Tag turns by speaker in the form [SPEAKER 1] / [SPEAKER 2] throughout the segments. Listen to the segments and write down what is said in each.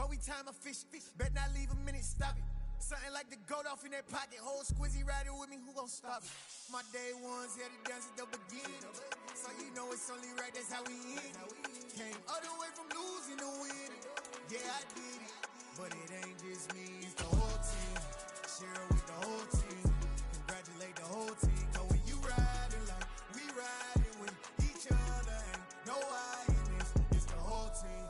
[SPEAKER 1] But we time a fish. Bet not leave a minute, stop it. Something like the goat off in that pocket. Whole squizzy riding with me, who gon' stop it? My day ones here to dance at the beginning. So you know it's only right, that's how we end. Came all the way from losing to winning. Yeah, I did it. But it ain't just me, it's the whole team. Share it with the whole team. Congratulate the whole team. Cause when you riding like we riding with each other, ain't no I in this. It's the whole team.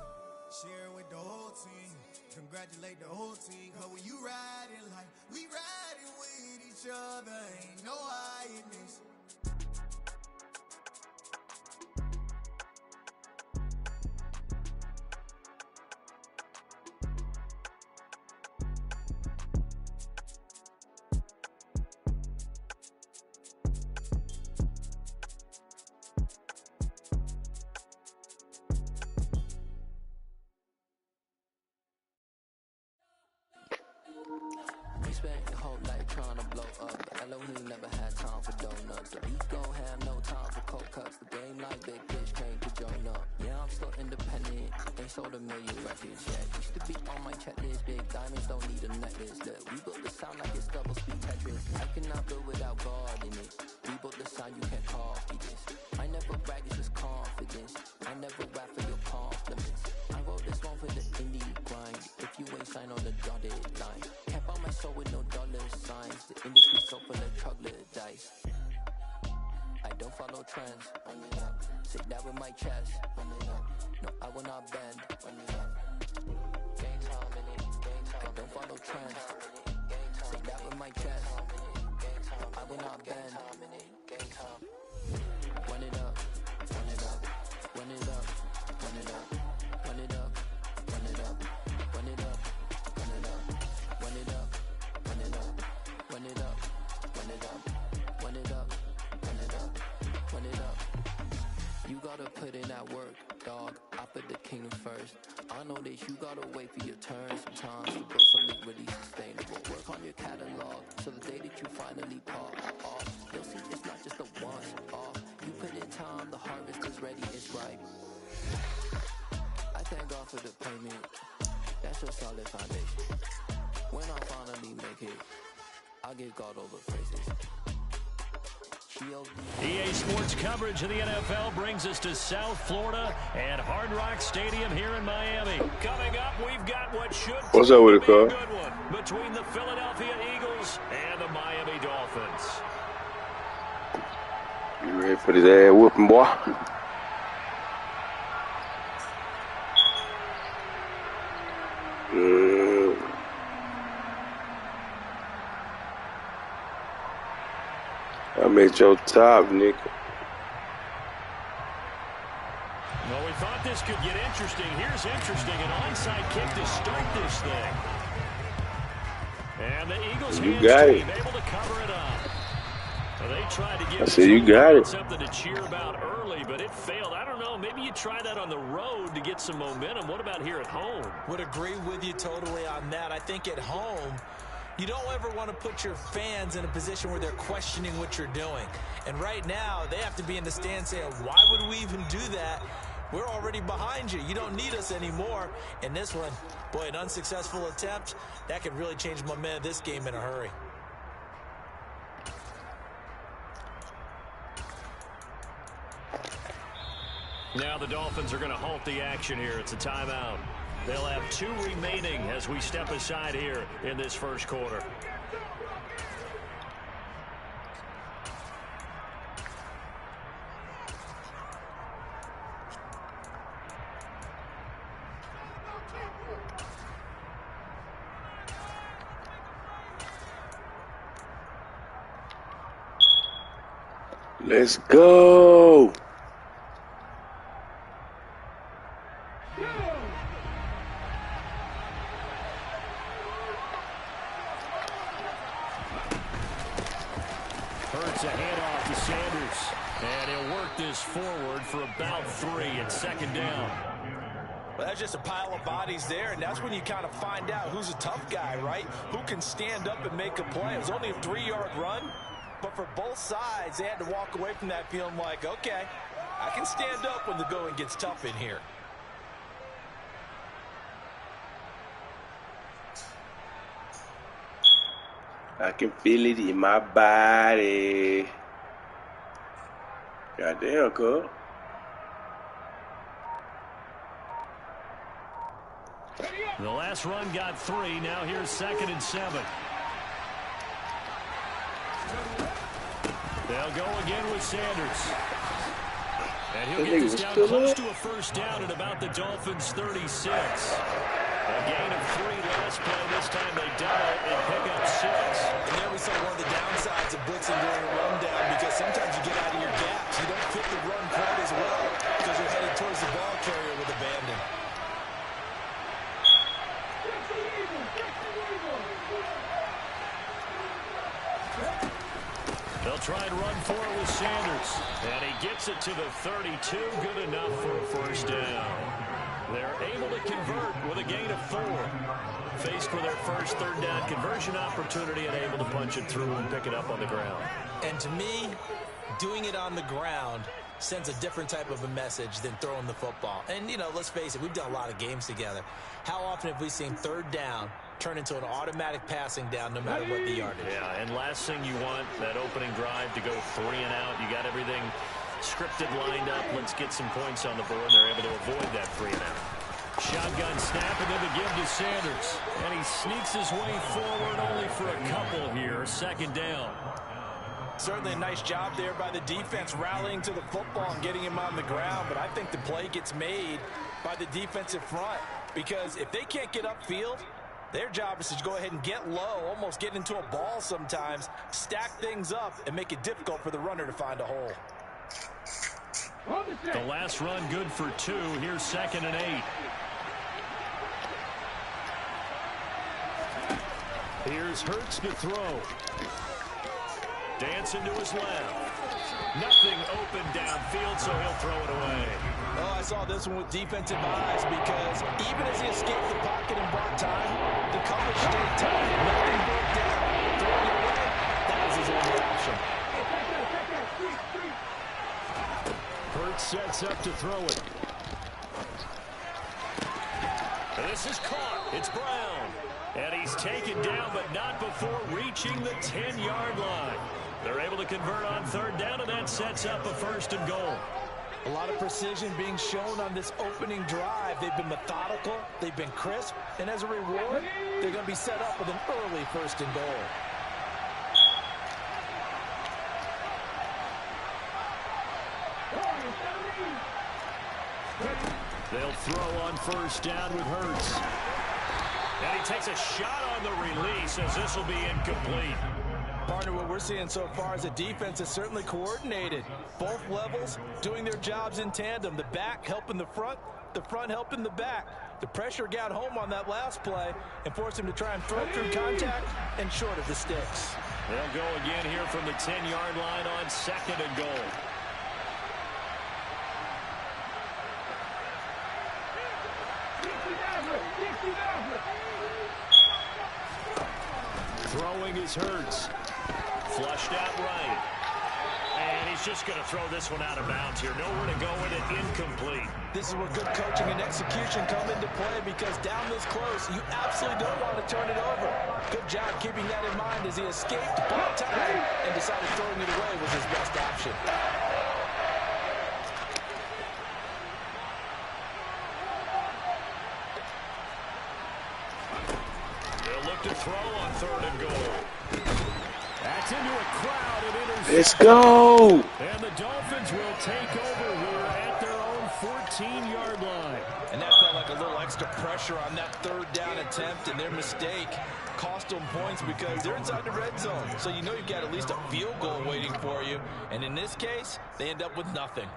[SPEAKER 1] Share it with the whole team. Congratulate the whole team. Cause when you riding like we riding with each other, ain't no I in this.
[SPEAKER 2] Respect the whole life trying to blow up. But Elohim never had time for donuts. The beat gon' have no time for cold cuts. The game like big fish came to join up. Yeah, I'm still independent. Ain't sold a million records yet. Used to be on my checklist. Big diamonds don't need a necklace. Look, we built the sound like it's double speed Tetris. I cannot build without God in it. We built the sound, you can't copy this. I never brag, it's just confidence. I never rap for your compliments. I wrote this one for the indie grind. If you ain't signed on the dotted line, can't buy my soul with no dollar signs. The industry so full of troglodytes. I don't follow trends. Run it up. Sit down with my chest. Run it up. No, I will not bend. Run it up. Gang time in it. Gang time. I don't follow trends. Sit down with my chest. I will not bend. Gang time. Run it up. Run it up. Run it up. Run it up. Run it up. Run it up. Run it up. Run it up. Run it up. Run it up. Run it up. Run it up. Run it up. Run it up. Run it up. You gotta put in that work, dog. I put the kingdom first. I know that you gotta wait for your turn sometimes to build something really sustainable. Work on your catalog so the day that you finally pop off, you'll see it's not just a once off. You put in time, the harvest is ready, it's ripe. I thank God for the payment. That's your solid foundation. When I finally make it, I'll give God all the praises.
[SPEAKER 3] EA Sports coverage of the NFL brings us to South Florida and Hard Rock Stadium here in Miami. Coming up, we've got what should be a good one between the Philadelphia Eagles and the Miami Dolphins.
[SPEAKER 4] You ready for this ass whooping, boy? I'm at your top, nigga.
[SPEAKER 3] Well, we thought this could get interesting. Here's interesting. An onside kick to start this thing. And the Eagles team able to cover it up. Well, they tried to give something to cheer about early, but it failed. I don't know. Maybe you try that on the road to get some momentum. What about here at home?
[SPEAKER 5] Would agree with you totally on that. I think at home, you don't ever want to put your fans in a position where they're questioning what you're doing. And right now, they have to be in the stand saying, why would we even do that? We're already behind you. You don't need us anymore. And this one, boy, an unsuccessful attempt, that could really change the momentum of this game in a hurry.
[SPEAKER 3] Now the Dolphins are going to halt the action here. It's a timeout. They'll have 2 remaining as we step aside here in this first quarter.
[SPEAKER 4] Let's go.
[SPEAKER 3] Hurts a handoff to Sanders. And he'll work this forward for about 3 and second down.
[SPEAKER 5] Well, that's just a pile of bodies there, and that's when you kind of find out who's a tough guy, right? Who can stand up and make a play. It was only a 3-yard run, but for both sides, they had to walk away from that feeling like, okay, I can stand up when the going gets tough in here.
[SPEAKER 4] I can feel it in my body. Goddamn, cuz.
[SPEAKER 3] The last run got 3. Now here's 2nd and 7. They'll go again with Sanders. And he'll get this down close to a first down at about the Dolphins' 36. A gain of 3 last play. This time they double and pick up 6.
[SPEAKER 5] And there we saw one of the downsides of blitzing during a rundown, because sometimes you get out of your gaps. You don't fit the run quite as well because you're headed towards the ball carrier with abandon.
[SPEAKER 3] They'll try and run for it with Sanders. And he gets it to the 32. Good enough for a first down. They're able to convert with a gain of 4. Faced with their first 3rd down conversion opportunity and able to punch it through and pick it up on the ground.
[SPEAKER 5] And to me, doing it on the ground sends a different type of a message than throwing the football. And, you know, let's face it, we've done a lot of games together. How often have we seen 3rd down turn into an automatic passing down no matter what the yardage?
[SPEAKER 3] Yeah, and last thing you want, that opening drive to go 3 and out. You got everything scripted, lined up. Let's get some points on the board. They're able to avoid that 3 and out. Shotgun snap and then the give to Sanders. And he sneaks his way forward only for a couple here. 2nd down.
[SPEAKER 5] Certainly a nice job there by the defense rallying to the football and getting him on the ground. But I think the play gets made by the defensive front, because if they can't get upfield, their job is to go ahead and get low, almost get into a ball sometimes, stack things up, and make it difficult for the runner to find a hole.
[SPEAKER 3] The last run good for 2. Here's 2nd and 8. Here's Hurts to throw. Dancing to his left. Nothing open downfield, so he'll throw it away.
[SPEAKER 5] Oh, I saw this one with defensive eyes, because even as he escaped the pocket and bought time, the coverage stayed tight. Nothing broke down. Throwing it away, that was his only option.
[SPEAKER 3] Hurts sets up to throw it. And this is caught. It's Brown. And he's taken down, but not before reaching the 10-yard line. They're able to convert on 3rd down, and that sets up a 1st and goal.
[SPEAKER 5] A lot of precision being shown on this opening drive. They've been methodical, they've been crisp, and as a reward, they're going to be set up with an early 1st and goal.
[SPEAKER 3] They'll throw on 1st down with Hurts. And he takes a shot on the release, as this will be incomplete.
[SPEAKER 5] Partner, what we're seeing so far is a defense is certainly coordinated. Both levels doing their jobs in tandem. The back helping the front helping the back. The pressure got home on that last play and forced him to try and throw through contact and short of the sticks.
[SPEAKER 3] They'll go again here from the 10-yard line on 2nd and goal. Throwing is Hurts. Flushed out right. And he's just going to throw this one out of bounds here. Nowhere to go with it. Incomplete.
[SPEAKER 5] This is where good coaching and execution come into play, because down this close, you absolutely don't want to turn it over. Good job keeping that in mind as he escaped, bought time, and decided throwing it away was his best option.
[SPEAKER 3] They'll look to throw on 3rd and goal. That's into a crowd and intercepted.
[SPEAKER 4] Let's go.
[SPEAKER 3] And the Dolphins will take over here at their own 14-yard line.
[SPEAKER 5] And that felt like a little extra pressure on that 3rd down attempt, and their mistake cost them points because they're inside the red zone. So you know you've got at least a field goal waiting for you. And in this case, they end up with nothing.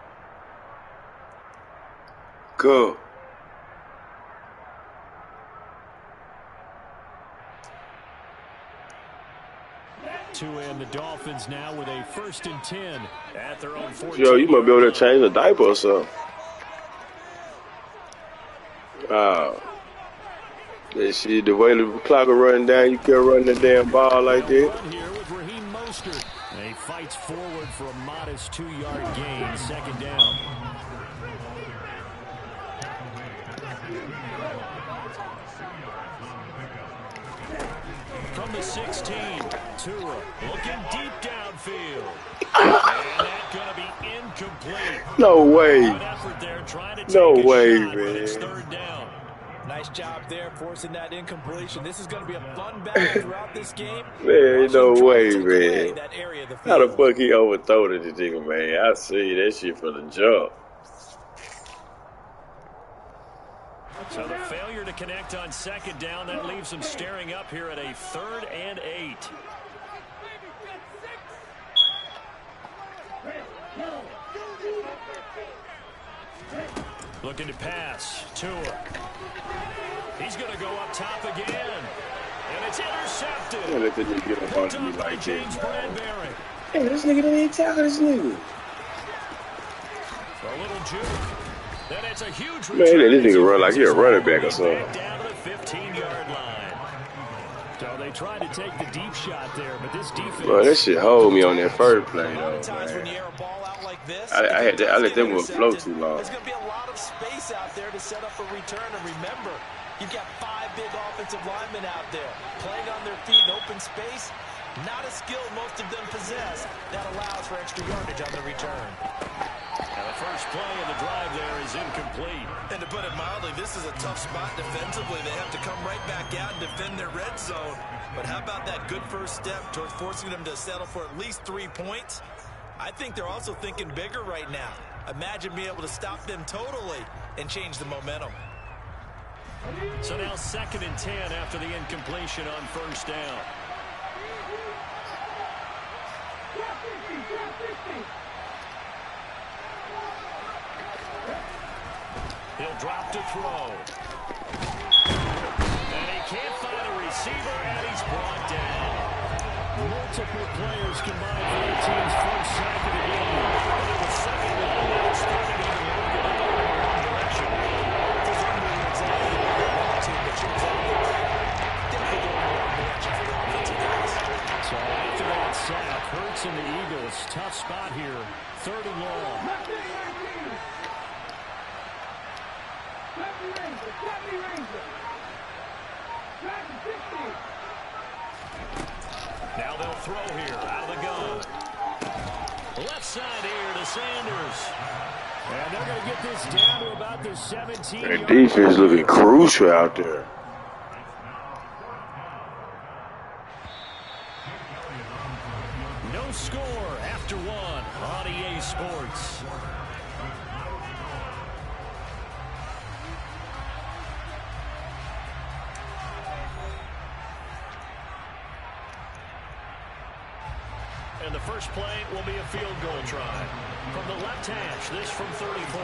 [SPEAKER 4] Cool.
[SPEAKER 3] And the Dolphins now with a 1st and 10 at their own 14.
[SPEAKER 4] Yo, you might be able to change the diaper or something. See, the way the clock is running down, you can't run the damn ball like that.
[SPEAKER 3] Here with Raheem Mostert. And he fights forward for a modest 2-yard gain. 2nd down. From the 16. Tua looking deep downfield. And that's going to be incomplete.
[SPEAKER 4] No way.
[SPEAKER 3] Good effort there trying to take
[SPEAKER 4] No
[SPEAKER 3] a
[SPEAKER 4] way,
[SPEAKER 3] shot, but it's
[SPEAKER 4] man.
[SPEAKER 3] third down.
[SPEAKER 5] Nice job there, forcing that incompletion. This is going to be a fun battle throughout this game.
[SPEAKER 4] Man, no way, man.
[SPEAKER 5] That area of the
[SPEAKER 4] How the
[SPEAKER 5] field.
[SPEAKER 4] fuck he overthrow this nigga, man? I see that shit from the jump.
[SPEAKER 3] So the failure to connect on second down, that leaves them staring up here at a 3rd and 8. Looking to pass. Tua. He's going to go up top again. And it's intercepted.
[SPEAKER 4] Yeah, let this nigga get up
[SPEAKER 3] Picked
[SPEAKER 4] on me
[SPEAKER 3] up by
[SPEAKER 4] like
[SPEAKER 3] James
[SPEAKER 4] that.
[SPEAKER 3] Bradbury.
[SPEAKER 4] Hey, this nigga didn't even tackle this nigga.
[SPEAKER 3] A little juke. Then it's a huge
[SPEAKER 4] Man, let this nigga run like he a running back or something.
[SPEAKER 3] Down to the 15-yard line. So they tried to take the deep shot there, but this defense.
[SPEAKER 4] Bro, that shit hold me on that first play, though,
[SPEAKER 5] Times when you
[SPEAKER 4] man.
[SPEAKER 5] air a ball out like this,
[SPEAKER 4] I let them one flow too long.
[SPEAKER 5] There's going to be a lot of space out there to set up a return. And remember, you've got 5 big offensive linemen out there playing on their feet in open space. Not a skill most of them possess. That allows for extra yardage on the return.
[SPEAKER 3] And the first play of the drive there is incomplete.
[SPEAKER 5] And to put it mildly, this is a tough spot defensively. They have to come right back out and defend their red zone. But how about that good first step towards forcing them to settle for at least 3 points? I think they're also thinking bigger right now. Imagine being able to stop them totally and change the momentum.
[SPEAKER 3] So now 2nd and 10 after the incompletion on first down. He'll drop to throw. And he can't find a receiver, and he's brought down. Multiple players combined for their team's first sack of the game. But it was 2nd and 1, and it's starting even longer. They're going in the wrong direction.
[SPEAKER 5] Doesn't move exactly where they want to, but you're exactly right. Definitely going in the wrong direction for the offensive guys.
[SPEAKER 3] So after that sack, Hurts and the Eagles, tough spot here. 3rd and long. Now they'll throw here out of the gun. Left side here to Sanders. And they're going to get this down to about the 17-yard
[SPEAKER 4] That defense looking crucial out there.
[SPEAKER 3] No score after 1 on EA Sports. And the first play will be a field goal try. From the left hash, this from 34.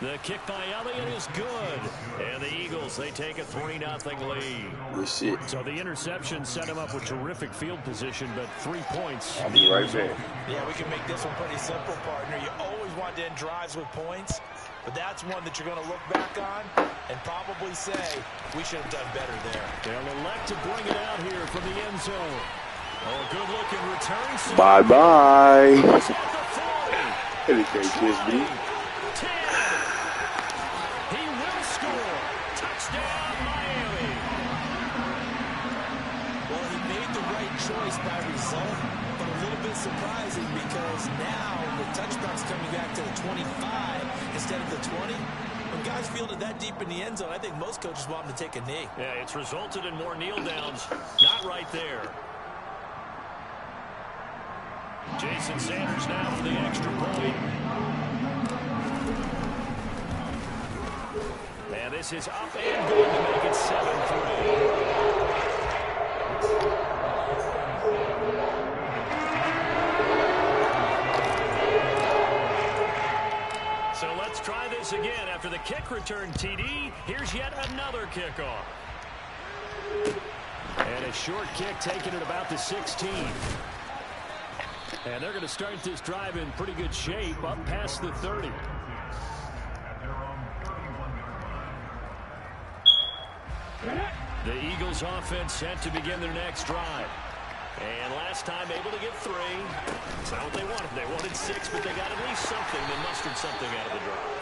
[SPEAKER 3] The kick by Elliott is good. And the Eagles, they take a 3-0 lead.
[SPEAKER 4] Good shit.
[SPEAKER 3] So the interception set him up with terrific field position, but 3 points.
[SPEAKER 4] I'll be right back.
[SPEAKER 5] Yeah, we can make this one pretty simple, partner. You always want to end drives with points, but that's one that you're going to look back on and probably say, we should have done better there.
[SPEAKER 3] They'll elect to bring it out here from the end zone. Oh, good-looking return.
[SPEAKER 4] Bye-bye.
[SPEAKER 3] He's at the 40.
[SPEAKER 4] He can't kiss me.
[SPEAKER 3] 10. He will score. Touchdown, Miami.
[SPEAKER 5] Well, he made the right choice by result, but a little bit surprising because now the touchback's coming back to the 25 instead of the 20. When guys fielded that deep in the end zone, I think most coaches want them to take a knee.
[SPEAKER 3] Yeah, it's resulted in more kneel downs. Not right there. Jason Sanders now for the extra point. And this is up and good to make it 7-3. So let's try this again. After the kick return TD, here's yet another kickoff. And a short kick taken at about the 16. And they're going to start this drive in pretty good shape up past the 30. The Eagles offense set to begin their next drive. And last time able to get 3. It's not what they wanted. They wanted 6, but they got at least something. They mustered something out of the drive.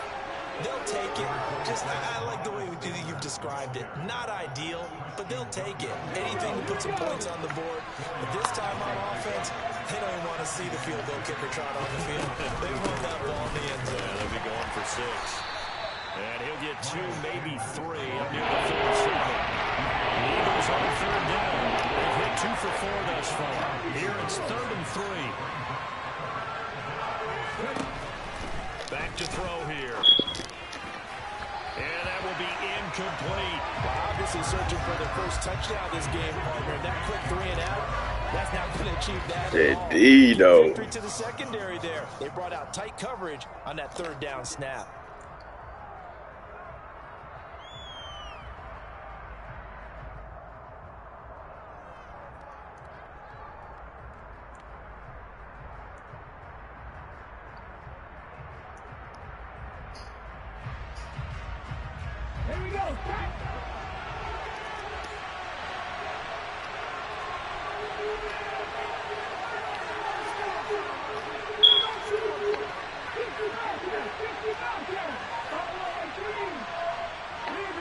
[SPEAKER 5] They'll take it. Just, I like the way you've described it. Not ideal, but they'll take it. Anything to put some points on the board. But this time on offense, they don't even want to see the field goal kicker trot on the field. They want that ball in the end zone.
[SPEAKER 3] Yeah, they'll be going for 6. And he'll get 2, maybe 3 up near the 47. The Eagles on 3rd down. They've hit 2 for 4 thus far. Here it's 3rd and 3. Back to throw here. And that will be incomplete.
[SPEAKER 5] Well, obviously searching for their first touchdown this game, partner. That quick 3 and out, that's not going to achieve that at all. Victory to the secondary there. They brought out tight coverage on that 3rd down snap.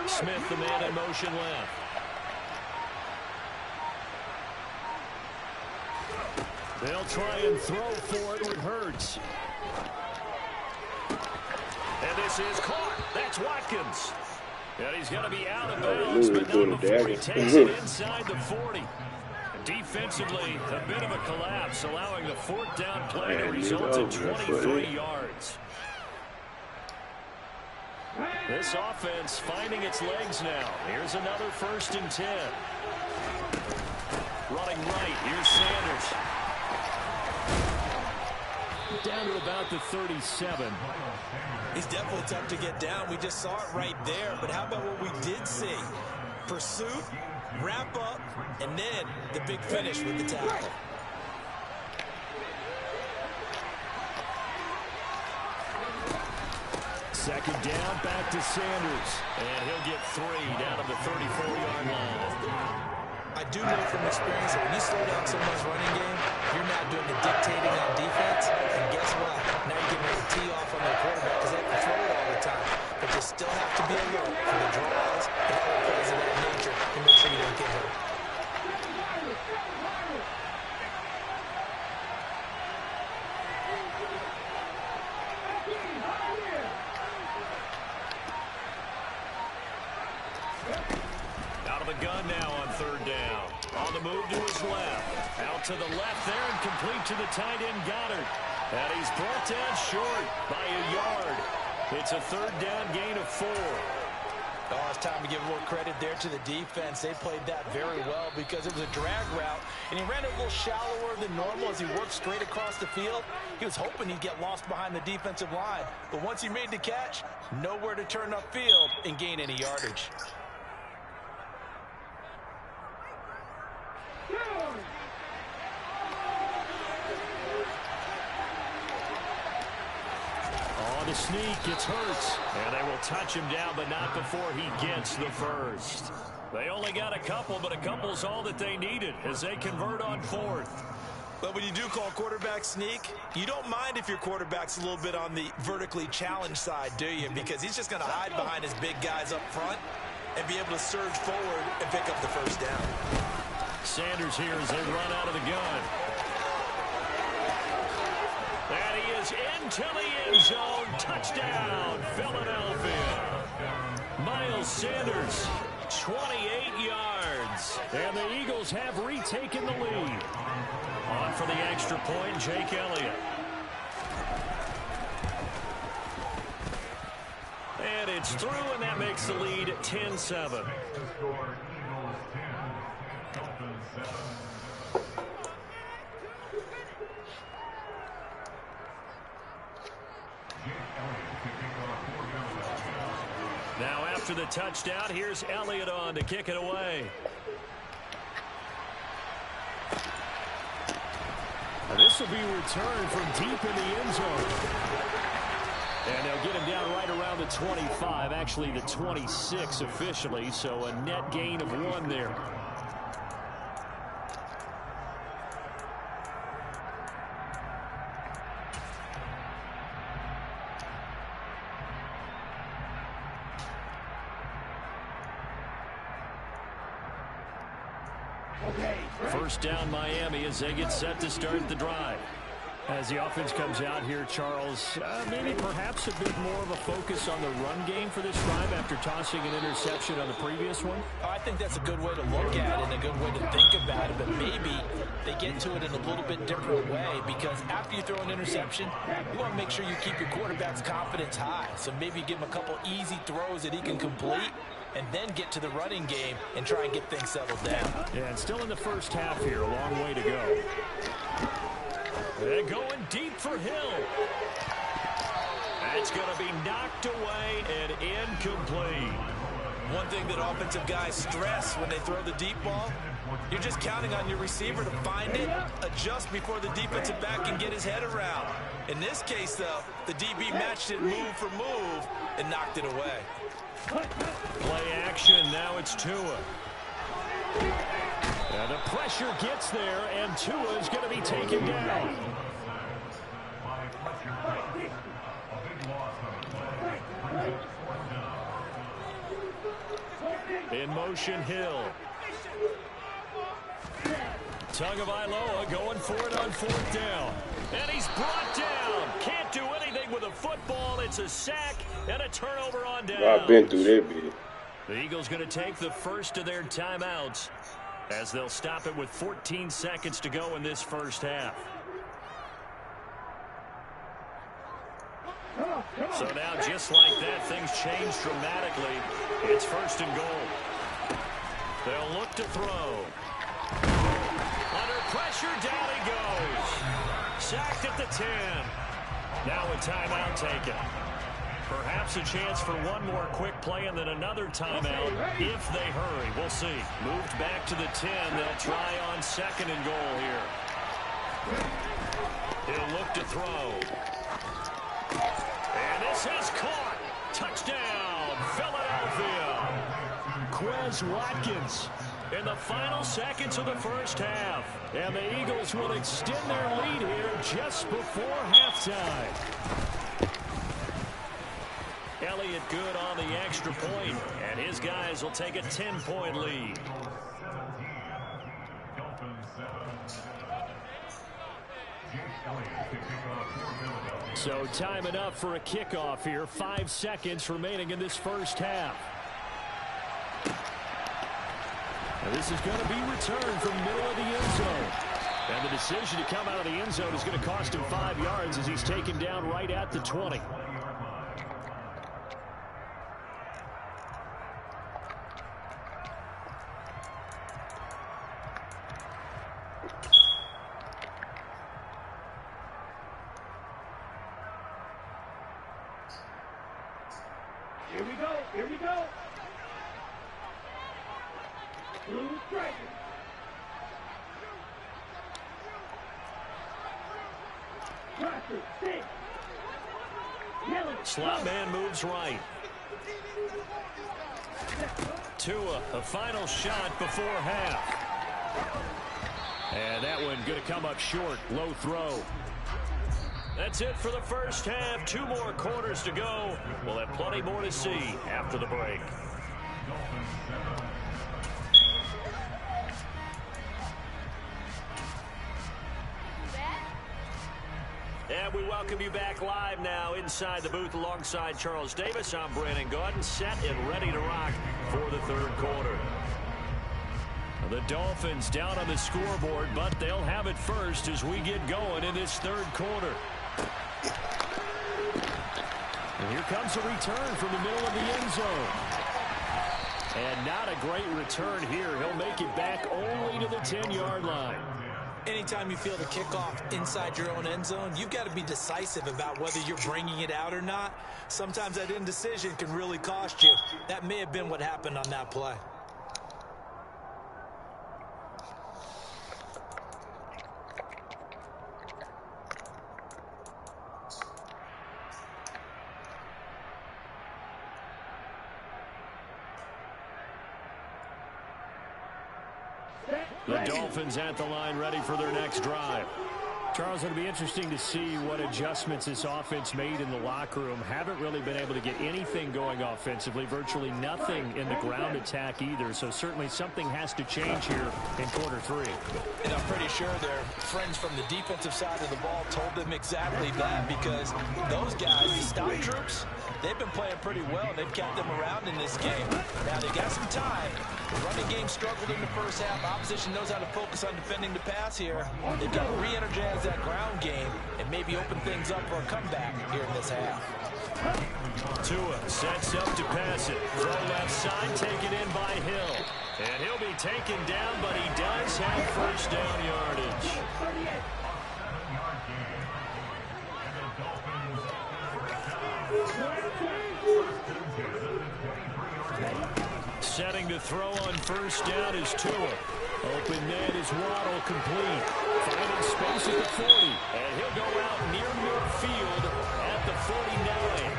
[SPEAKER 3] Smith, the man in motion left. They'll try and throw for it with Hurts. And this is caught. That's Watkins. And he's going to be out of bounds, but not before he takes it inside the 40. Defensively, a bit of a collapse, allowing the 4th down play to result in 23 yards. This offense finding its legs now. Here's another 1st and 10. Running right. Here's Sanders. Down to about the 37.
[SPEAKER 5] He's definitely tough to get down. We just saw it right there. But how about what we did see? Pursuit, wrap up, and then the big finish with the tackle.
[SPEAKER 3] Second down, back to Sanders. And he'll get 3 down to the 34-yard line.
[SPEAKER 5] I do know from experience that when you slow down someone's running game, you're not doing the dictating on defense. And guess what? Now you're getting ready to tee off on their quarterback because they can throw it all the time. But you still have to be alert for the draws and other plays of that nature to make sure you don't get hurt.
[SPEAKER 3] Out of the gun now on 3rd down. On the move to his left. Out to the left there and complete to the tight end Goddard. And he's brought down short by a yard. It's a 3rd down gain of 4.
[SPEAKER 5] Oh, it's time to give more credit there to the defense. They played that very well because it was a drag route, and he ran it a little shallower than normal as he worked straight across the field. He was hoping he'd get lost behind the defensive line, but once he made the catch, nowhere to turn upfield and gain any yardage.
[SPEAKER 3] The sneak gets Hurts, and they will touch him down, but not before he gets the 1st. They only got a couple, but a couple's all that they needed as they convert on 4th.
[SPEAKER 5] But when you do call quarterback sneak, you don't mind if your quarterback's a little bit on the vertically challenged side, do you? Because he's just going to hide behind his big guys up front and be able to surge forward and pick up the 1st down.
[SPEAKER 3] Sanders here as they run out of the gun. And he is into the end zone. Touchdown, Philadelphia. Miles Sanders, 28 yards. And the Eagles have retaken the lead. On for the extra point, Jake Elliott. And it's through, and that makes the lead 10-7. Now after the touchdown, here's Elliott on to kick it away. Now this will be returned from deep in the end zone. And they'll get him down right around the 25, actually the 26 officially, so a net gain of 1 there. First down Miami as they get set to start the drive.
[SPEAKER 6] As the offense comes out here, Charles, maybe perhaps a bit more of a focus on the run game for this drive after tossing an interception on the previous one?
[SPEAKER 5] I think that's a good way to look at it and a good way to think about it, but maybe they get to it in a little bit different way, because after you throw an interception, you want to make sure you keep your quarterback's confidence high. So maybe give him a couple easy throws that he can complete and then get to the running game and try and get things settled down.
[SPEAKER 6] Yeah, and still in the first half here, a long way to go.
[SPEAKER 3] They're going deep for Hill. That's going to be knocked away and incomplete.
[SPEAKER 5] One thing that offensive guys stress when they throw the deep ball, you're just counting on your receiver to find it, adjust before the defensive back can get his head around. In this case, though, the DB matched it move for move and knocked it away.
[SPEAKER 3] Play action, now it's Tua. And the pressure gets there, and Tua is going to be taken down. In motion, Hill. Tagovailoa going for it on fourth down. And he's brought down. Can't do anything with a football. It's a sack and a turnover on down.
[SPEAKER 4] I've been through that bit.
[SPEAKER 3] The Eagles going to take the first of their timeouts as they'll stop it with 14 seconds to go in this first half. So now, just like that, things change dramatically. It's first and goal. They'll look to throw. Under pressure, down he goes. Sacked at the 10. Now a timeout taken. Perhaps a chance for one more quick play and then another timeout if they hurry. We'll see. Moved back to the 10. They'll try on second and goal here. He'll look to throw. And this is caught. Touchdown, Philadelphia. Quez Watkins in the final seconds of the first half. And the Eagles will extend their lead here just before halftime. Elliott good on the extra point, and his guys will take a 10-point lead. So time enough for a kickoff here. 5 seconds remaining in this first half. And this is going to be returned from middle of the end zone. And the decision to come out of the end zone is going to cost him 5 yards as he's taken down right at the 20.
[SPEAKER 7] Here we go. Here we go. Blue striker.
[SPEAKER 3] Slot man moves right. Tua, a final shot before half. And that one going to come up short. Low throw. That's it for the first half. 2 more quarters to go. We'll have plenty more to see after the break. And we welcome you back live now inside the booth alongside Charles Davis. I'm Brandon Gaudin, set and ready to rock for the third quarter. The Dolphins down on the scoreboard, but they'll have it first as we get going in this third quarter. And here comes a return from the middle of the end zone. And not a great return here. He'll make it back only to the 10-yard line.
[SPEAKER 5] Anytime you feel the kickoff inside your own end zone, you've got to be decisive about whether you're bringing it out or not. Sometimes that indecision can really cost you. That may have been what happened on that play.
[SPEAKER 3] The Dolphins at the line ready for their next drive.
[SPEAKER 6] Charles, it'll be interesting to see what adjustments this offense made in the locker room. Haven't really been able to get anything going offensively, virtually nothing in the ground attack either. So certainly something has to change here in quarter 3.
[SPEAKER 5] And I'm pretty sure their friends from the defensive side of the ball told them exactly that, because those guys, the stop troops, they've been playing pretty well. They've kept them around in this game. Now they got some time. The running game struggled in the first half. Opposition knows how to focus on defending the pass here. They've got to re-energize that ground game and maybe open things up for a comeback here in this half.
[SPEAKER 3] Tua sets up to pass it. Throw left side, taken in by Hill. And he'll be taken down, but he does have first down yardage. Setting to throw on first down is Tua. Open net is Waddle, complete. Finding space at the 40. And he'll go out near midfield at the 49.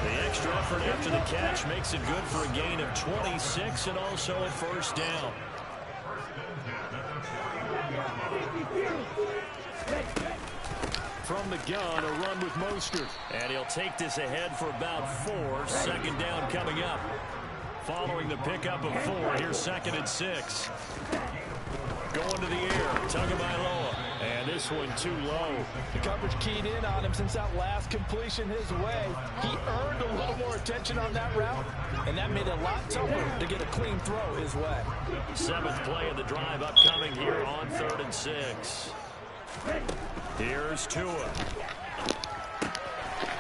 [SPEAKER 3] The extra effort after the catch makes it good for a gain of 26 and also a first down. From the gun, a run with Mostert. And he'll take this ahead for about 4. Second down coming up. Following the pickup of 4, here's 2nd and 6. Going to the air, Tagovailoa. And this one too low.
[SPEAKER 5] The coverage keyed in on him since that last completion his way. He earned a little more attention on that route, and that made it a lot tougher to get a clean throw his way.
[SPEAKER 3] 7th play of the drive upcoming here on 3rd and 6. Here's Tua.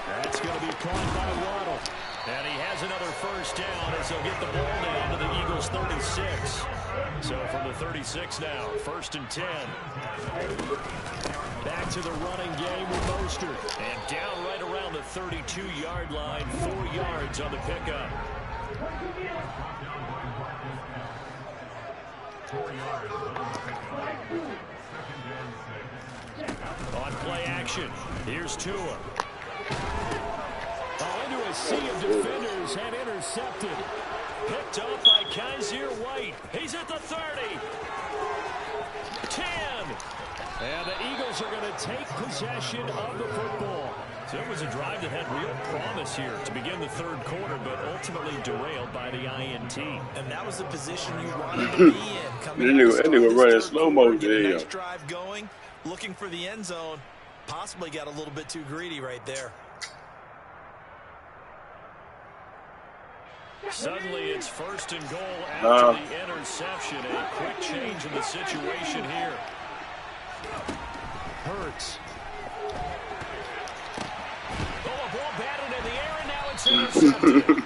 [SPEAKER 3] That's going to be caught by Waddle. And he has another first down as he'll get the ball down to the Eagles' 36. So from the 36 now, 1st and 10. Back to the running game with Mostert. And down right around the 32-yard line, 4 yards on the pickup. On play action, here's Tua. Into a sea of defenders and intercepted. Picked off by Kaiser White. He's at the 30. 10. And the Eagles are going to take possession of the football. So it was a drive that had real promise here to begin the 3rd quarter, but ultimately derailed by the INT.
[SPEAKER 5] And that was the position you wanted to be in. Coming
[SPEAKER 4] running slow-mo there.
[SPEAKER 5] Next drive going, looking for the end zone. Possibly got a little bit too greedy right there.
[SPEAKER 3] Suddenly it's 1st and goal after the interception. A quick change in the situation here. Hurts. Oh, a ball batted in the air, and now it's intercepted.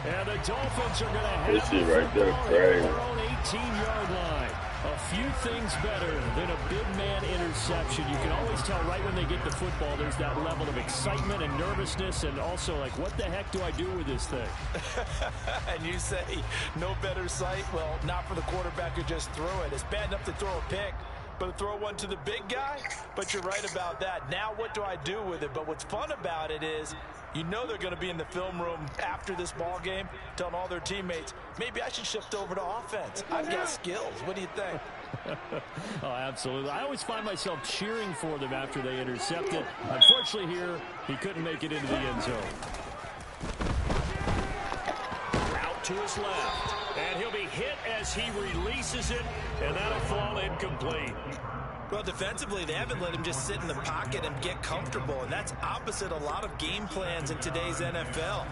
[SPEAKER 3] And the Dolphins are going to have the football at their own 18-yard line. A few things better than a big man interception. You can always tell right when they get the football, there's that level of excitement and nervousness, and also like, what the heck do I do with this thing?
[SPEAKER 5] And you say, no better sight? Well, not for the quarterback who just threw it. It's bad enough to throw a pick, but to throw one to the big guy? But you're right about that. Now what do I do with it? But what's fun about it is, you know they're going to be in the film room after this ball game telling all their teammates, maybe I should shift over to offense. I've got skills. What do you think?
[SPEAKER 6] Oh, absolutely. I always find myself cheering for them after they intercept it. Unfortunately here, he couldn't make it into the end zone.
[SPEAKER 3] Out to his left. And he'll be hit as he releases it, and that'll fall incomplete.
[SPEAKER 5] Well, defensively, they haven't let him just sit in the pocket and get comfortable, and that's opposite a lot of game plans in today's NFL.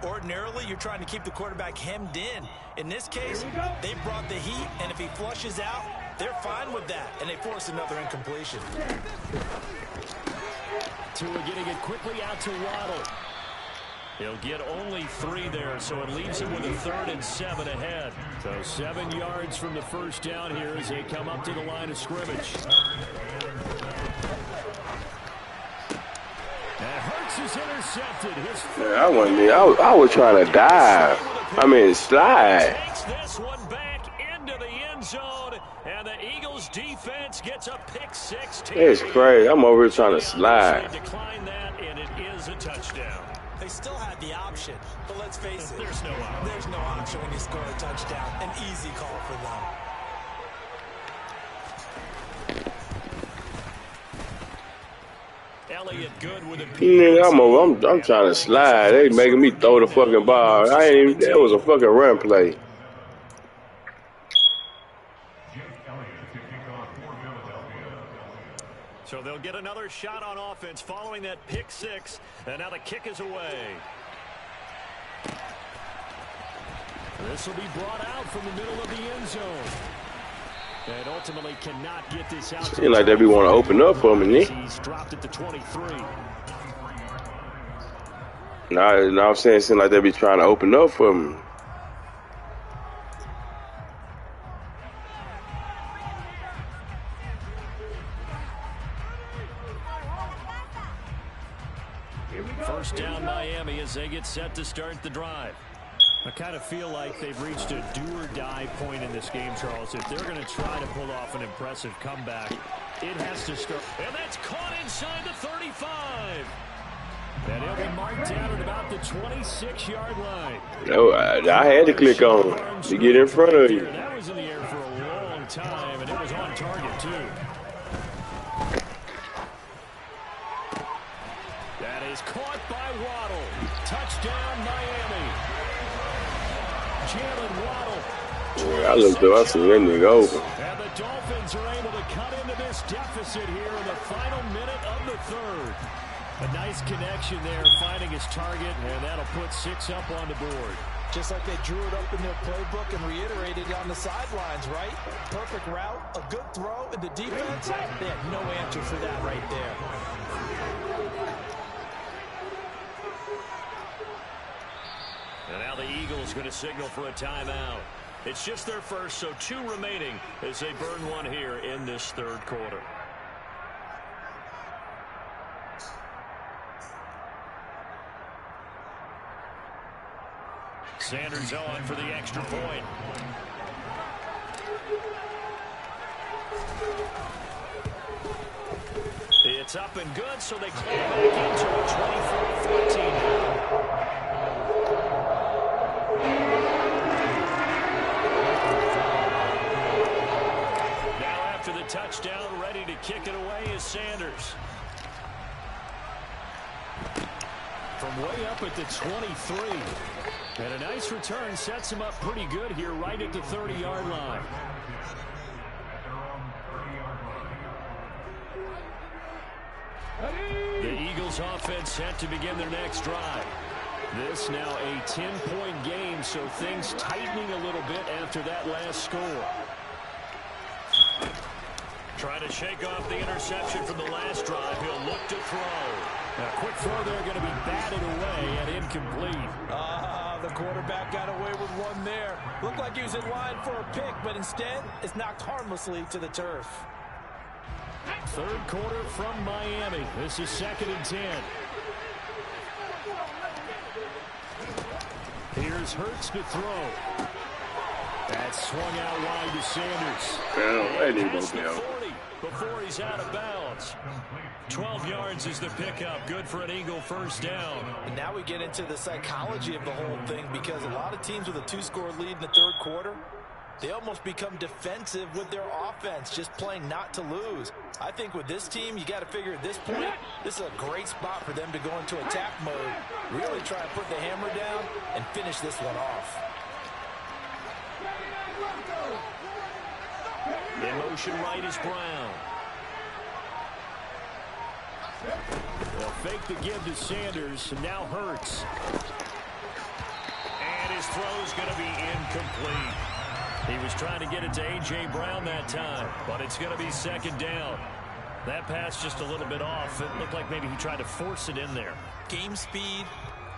[SPEAKER 5] Ordinarily, you're trying to keep the quarterback hemmed in. In this case, they brought the heat, and if he flushes out, they're fine with that, and they force another incompletion.
[SPEAKER 6] Tua getting it quickly out to Waddle.
[SPEAKER 3] He'll get only 3 there, so it leaves him with a 3rd and 7 ahead.
[SPEAKER 6] So 7 yards from the first down here as they come up to the line of scrimmage. And Hurts is intercepted.
[SPEAKER 4] I was trying to dive. Slide.
[SPEAKER 3] Takes this one back into the end zone, and the Eagles defense gets a pick 6.
[SPEAKER 4] It's crazy. I'm over here trying to slide.
[SPEAKER 3] Decline that, and it is a touchdown.
[SPEAKER 5] They still had the option, but let's face it.
[SPEAKER 3] There's no option.
[SPEAKER 5] There's no option when you score a touchdown. An easy call for them.
[SPEAKER 3] Elliott good with a
[SPEAKER 4] Nigga, I'm trying to slide. They making me throw the fucking ball. That was a fucking run play.
[SPEAKER 3] So they'll get another shot on offense following that pick six, and now the kick is away.
[SPEAKER 6] This will be brought out from the middle of the end zone. And ultimately cannot get this out.
[SPEAKER 4] Seems like they be want to open up for me, Nick.
[SPEAKER 6] He's dropped it to 23.
[SPEAKER 4] Now I'm saying it seems like they be trying to open up for me.
[SPEAKER 3] First down Miami as they get set to start the drive.
[SPEAKER 6] I kind of feel like they've reached a do-or-die point in this game, Charles. If they're going to try to pull off an impressive comeback, it has to start.
[SPEAKER 3] And that's caught inside the 35.
[SPEAKER 6] And he'll be marked down at about the 26-yard line.
[SPEAKER 4] No, I had to click on to get in front of you.
[SPEAKER 6] That was in the air for a long time, and it was on target, too.
[SPEAKER 3] That is caught by Waddle. Touchdown, Miami. Jalen Waddle.
[SPEAKER 4] Yeah, I looked up, I seen that nigga over.
[SPEAKER 3] And the Dolphins are able to cut into this deficit here in the final minute of the third.
[SPEAKER 6] A nice connection there, finding his target, and that'll put 6 up on the board.
[SPEAKER 5] Just like they drew it up in their playbook and reiterated on the sidelines, right? Perfect route, a good throw, and the defense, they had no answer for that right there.
[SPEAKER 3] And now the Eagles going to signal for a timeout. It's just their first, so 2 remaining as they burn one here in this third quarter. Sanders on for the extra point. It's up and good, so they claw back into a 24-14. Touchdown, ready to kick it away is Sanders.
[SPEAKER 6] From way up at the 23. And a nice return sets him up pretty good here right at the 30-yard line.
[SPEAKER 3] The Eagles offense set to begin their next drive.
[SPEAKER 6] This now a 10-point game, so things tightening a little bit after that last score.
[SPEAKER 3] Trying to shake off the interception from the last drive. He'll look to throw.
[SPEAKER 6] A quick throw there going to be batted away and incomplete.
[SPEAKER 5] The quarterback got away with one there. Looked like he was in line for a pick, but instead it's knocked harmlessly to the turf.
[SPEAKER 6] Third quarter from Miami. This is 2nd and 10. Here's Hurts to throw. That's swung out wide to Sanders.
[SPEAKER 4] Well,
[SPEAKER 3] past the 40 before he's out of bounds. 12 yards is the pickup. Good for an Eagle first down.
[SPEAKER 5] And now we get into the psychology of the whole thing, because a lot of teams with a 2-score lead in the third quarter, they almost become defensive with their offense, just playing not to lose. I think with this team, you got to figure at this point, this is a great spot for them to go into attack mode, really try and put the hammer down and finish this one off.
[SPEAKER 3] In motion right is Brown.
[SPEAKER 6] They'll fake the give to Sanders, and now Hurts.
[SPEAKER 3] And his throw's going to be incomplete. He was trying to get it to A.J. Brown that time, but it's going to be 2nd down. That pass just a little bit off. It looked like maybe he tried to force it in there.
[SPEAKER 5] Game speed,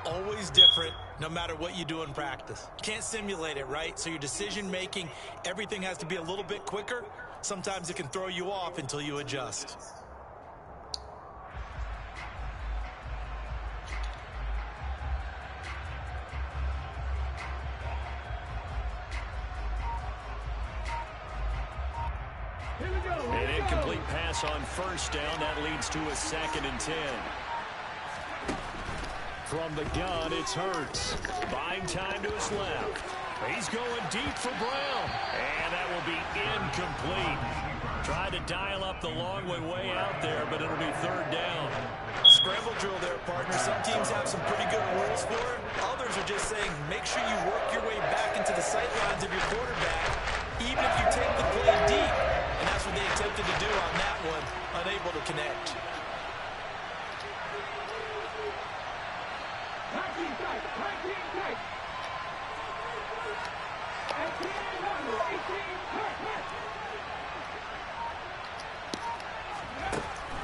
[SPEAKER 5] always different, no matter what you do in practice. You can't simulate it, right? So your decision making, everything has to be a little bit quicker. Sometimes it can throw you off until you adjust.
[SPEAKER 3] An incomplete pass on first down. That leads to a 2nd and 10.
[SPEAKER 6] From the gun, it's Hurts.
[SPEAKER 3] Buying time to his left. He's going deep for Brown. And that will be incomplete. Tried to dial up the long way out there, but it'll be 3rd down.
[SPEAKER 5] scramble drill there, partner. Some teams have some pretty good rules for it. Others are just saying, make sure you work your way back into the sight lines of your quarterback, even if you take the play deep. And that's what they attempted to do on that one, unable to connect.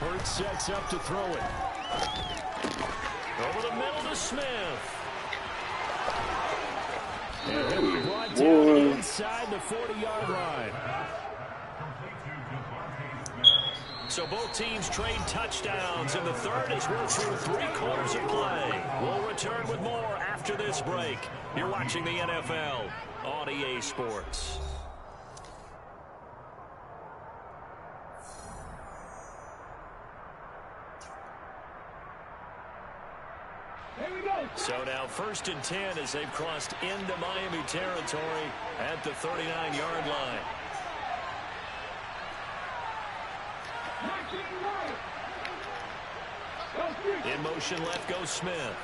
[SPEAKER 6] Hurts sets up to throw it. Over the middle to Smith. And he'll be brought down inside the 40-yard line. So both teams trade touchdowns in the third as we're through 3 quarters of play. We'll return with more after this break. You're watching the NFL on EA Sports. So now 1st and 10 as they've crossed into Miami territory at the 39-yard line. In motion left goes Smith.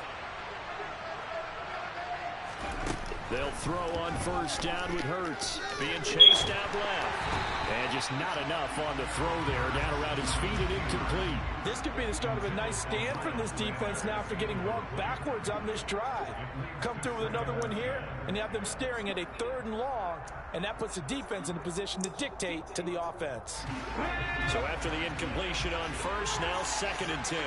[SPEAKER 6] They'll throw on 1st down with Hurts. Being chased out left. And just not enough on the throw there. Down around his feet and incomplete.
[SPEAKER 5] This could be the start of a nice stand from this defense now after getting walked backwards on this drive. Come through with another one here, and you have them staring at a 3rd and long, and that puts the defense in a position to dictate to the offense.
[SPEAKER 6] So after the incompletion on 1st, now 2nd and 10.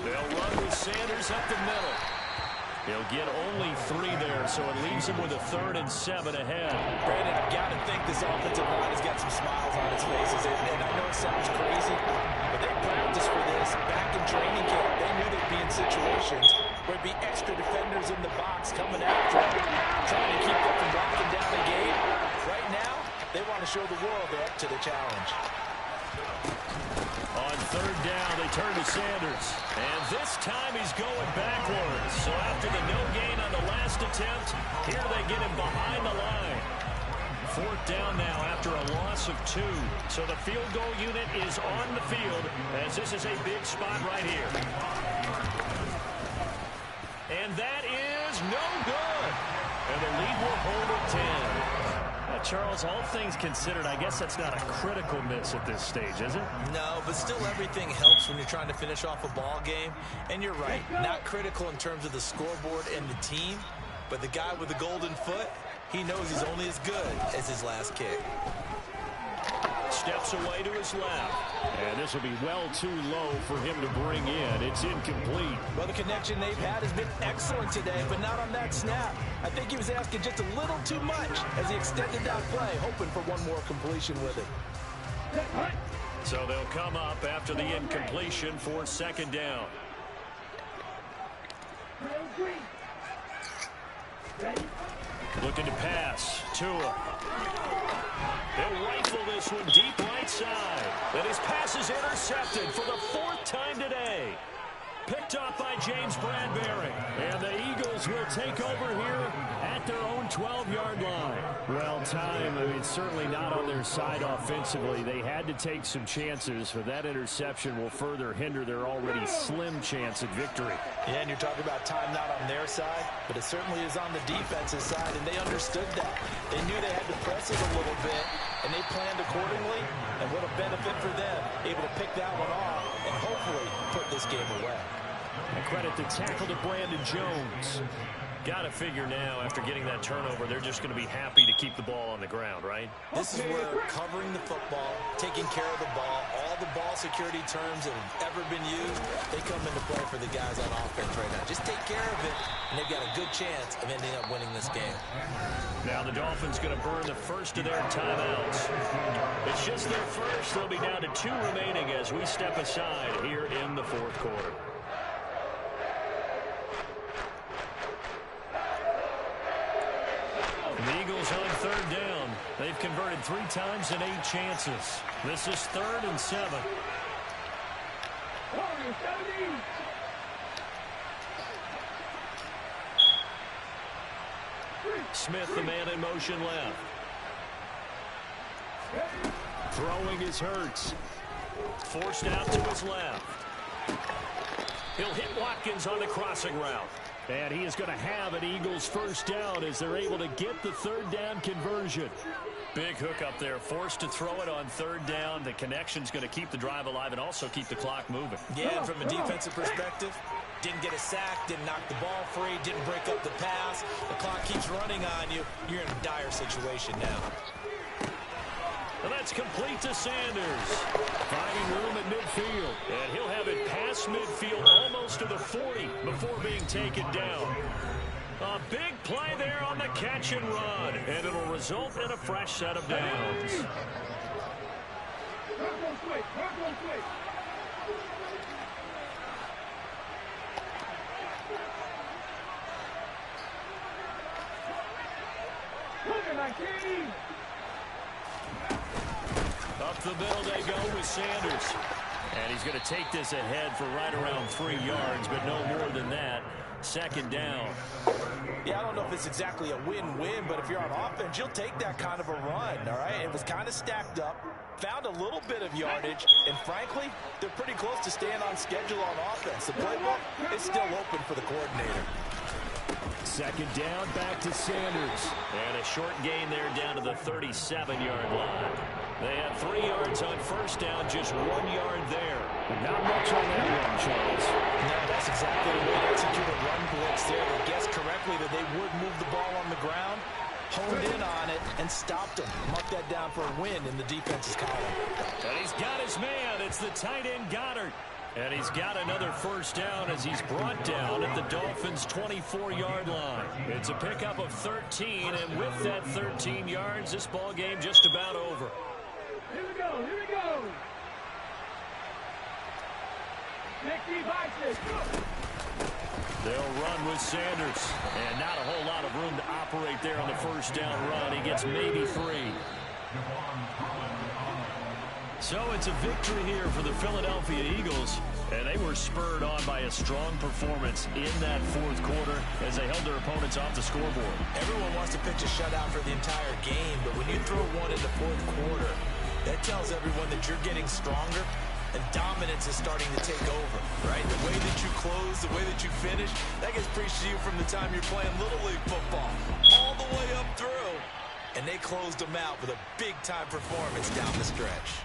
[SPEAKER 6] They'll run with Sanders up the middle. He'll get only 3 there, so it leaves him with a 3rd and 7 ahead.
[SPEAKER 5] Brandon, I've got to think this offensive line has got some smiles on its faces. And I know it sounds crazy, but they practiced for this back in training camp. They knew they'd be in situations where there'd be extra defenders in the box coming after them, trying to keep them from locking down the game. Right now, they want to show the world they're up to the challenge.
[SPEAKER 6] On 3rd down, they turn to Sanders. And this time he's going backwards. So after the no gain on the last attempt, here they get him behind the line. 4th down now after a loss of 2. So the field goal unit is on the field as this is a big spot right here. And that is no good. And the lead will hold at 10. Charles, all things considered, I guess that's not a critical miss at this stage, is it?
[SPEAKER 5] No, but still everything helps when you're trying to finish off a ball game. And you're right, not critical in terms of the scoreboard and the team, but the guy with the golden foot, he knows he's only as good as his last kick.
[SPEAKER 6] Steps away to his left. And this will be well too low for him to bring in. It's incomplete.
[SPEAKER 5] Well, the connection they've had has been excellent today, but not on that snap. I think he was asking just a little too much as he extended that play, hoping for one more completion with it.
[SPEAKER 6] So they'll come up after the incompletion for 2nd down. Looking to pass. Tua. They'll rifle this one deep right side. And his pass is intercepted for the 4th time today. Picked off by James Bradbury. And the Eagles will take over here at their own 12-yard line. Well, time, certainly not on their side offensively. They had to take some chances, but that interception will further hinder their already slim chance at victory.
[SPEAKER 5] Yeah, and you're talking about time not on their side, but it certainly is on the defensive side, and they understood that. They knew they had to press it a little bit, and they planned accordingly, and what a benefit for them, able to pick that one off and hopefully put this game away.
[SPEAKER 6] And credit the tackle to Brandon Jones. Got to figure now, after getting that turnover, they're just going to be happy to keep the ball on the ground, right?
[SPEAKER 5] This is where covering the football, taking care of the ball, all the ball security terms that have ever been used, they come into play for the guys on offense right now. Just take care of it, and they've got a good chance of ending up winning this game.
[SPEAKER 6] Now the Dolphins going to burn the first of their timeouts. It's just their first. They'll be down to 2 remaining as we step aside here in the 4th quarter. The Eagles on 3rd down. They've converted 3 times in 8 chances. This is 3rd and 7. Smith, the man in motion left. Throwing is Hurts.
[SPEAKER 3] Forced out to his left. He'll hit Watkins on the crossing route. And he is going to have an Eagles first down as they're able to get the third down conversion. Big hook up there, forced to throw it on third down. The connection's going to keep the drive alive and also keep the clock moving.
[SPEAKER 5] Yeah, and from a defensive perspective, didn't get a sack, didn't knock the ball free, didn't break up the pass. The clock keeps running on you. You're in a dire situation now.
[SPEAKER 3] And that's complete to Sanders. Finding room at midfield. And he'll have it past midfield almost to the 40 before being taken down. A big play there on the catch and run. And it'll result in a fresh set of downs. Up the middle they go with Sanders. And he's going to take this ahead for right around 3 yards, but no more than that. Second down.
[SPEAKER 5] Yeah, I don't know if it's exactly a win-win, but if you're on offense, you'll take that kind of a run, all right? It was kind of stacked up, found a little bit of yardage, and frankly, they're pretty close to staying on schedule on offense. The playbook is still open for the coordinator.
[SPEAKER 3] Second down, back to Sanders. And a short gain there down to the 37-yard line. They have 3 yards on first down, just 1 yard there. Not much on that one, Charles.
[SPEAKER 5] No, that's exactly the way to execute a run blitz there. They guessed correctly that they would move the ball on the ground, honed in on it, and stopped them. Mark that down for a win in the defense's column.
[SPEAKER 3] And he's got his man. It's the tight end Goddard. And he's got another first down as he's brought down at the Dolphins' 24-yard line. It's a pickup of 13, and with that 13 yards, this ball game just about over.
[SPEAKER 7] Here we go, here we go.
[SPEAKER 3] They'll run with Sanders. And not a whole lot of room to operate there on the first down run. He gets maybe 3. So it's a victory here for the Philadelphia Eagles. And they were spurred on by a strong performance in that fourth quarter as they held their opponents off the scoreboard.
[SPEAKER 5] Everyone wants to pitch a shutout for the entire game, but when you throw one in the fourth quarter, that tells everyone that you're getting stronger and dominance is starting to take over, right? The way that you close, the way that you finish, that gets preached to you from the time you're playing Little League football all the way up through. And they closed them out with a big-time performance down the stretch.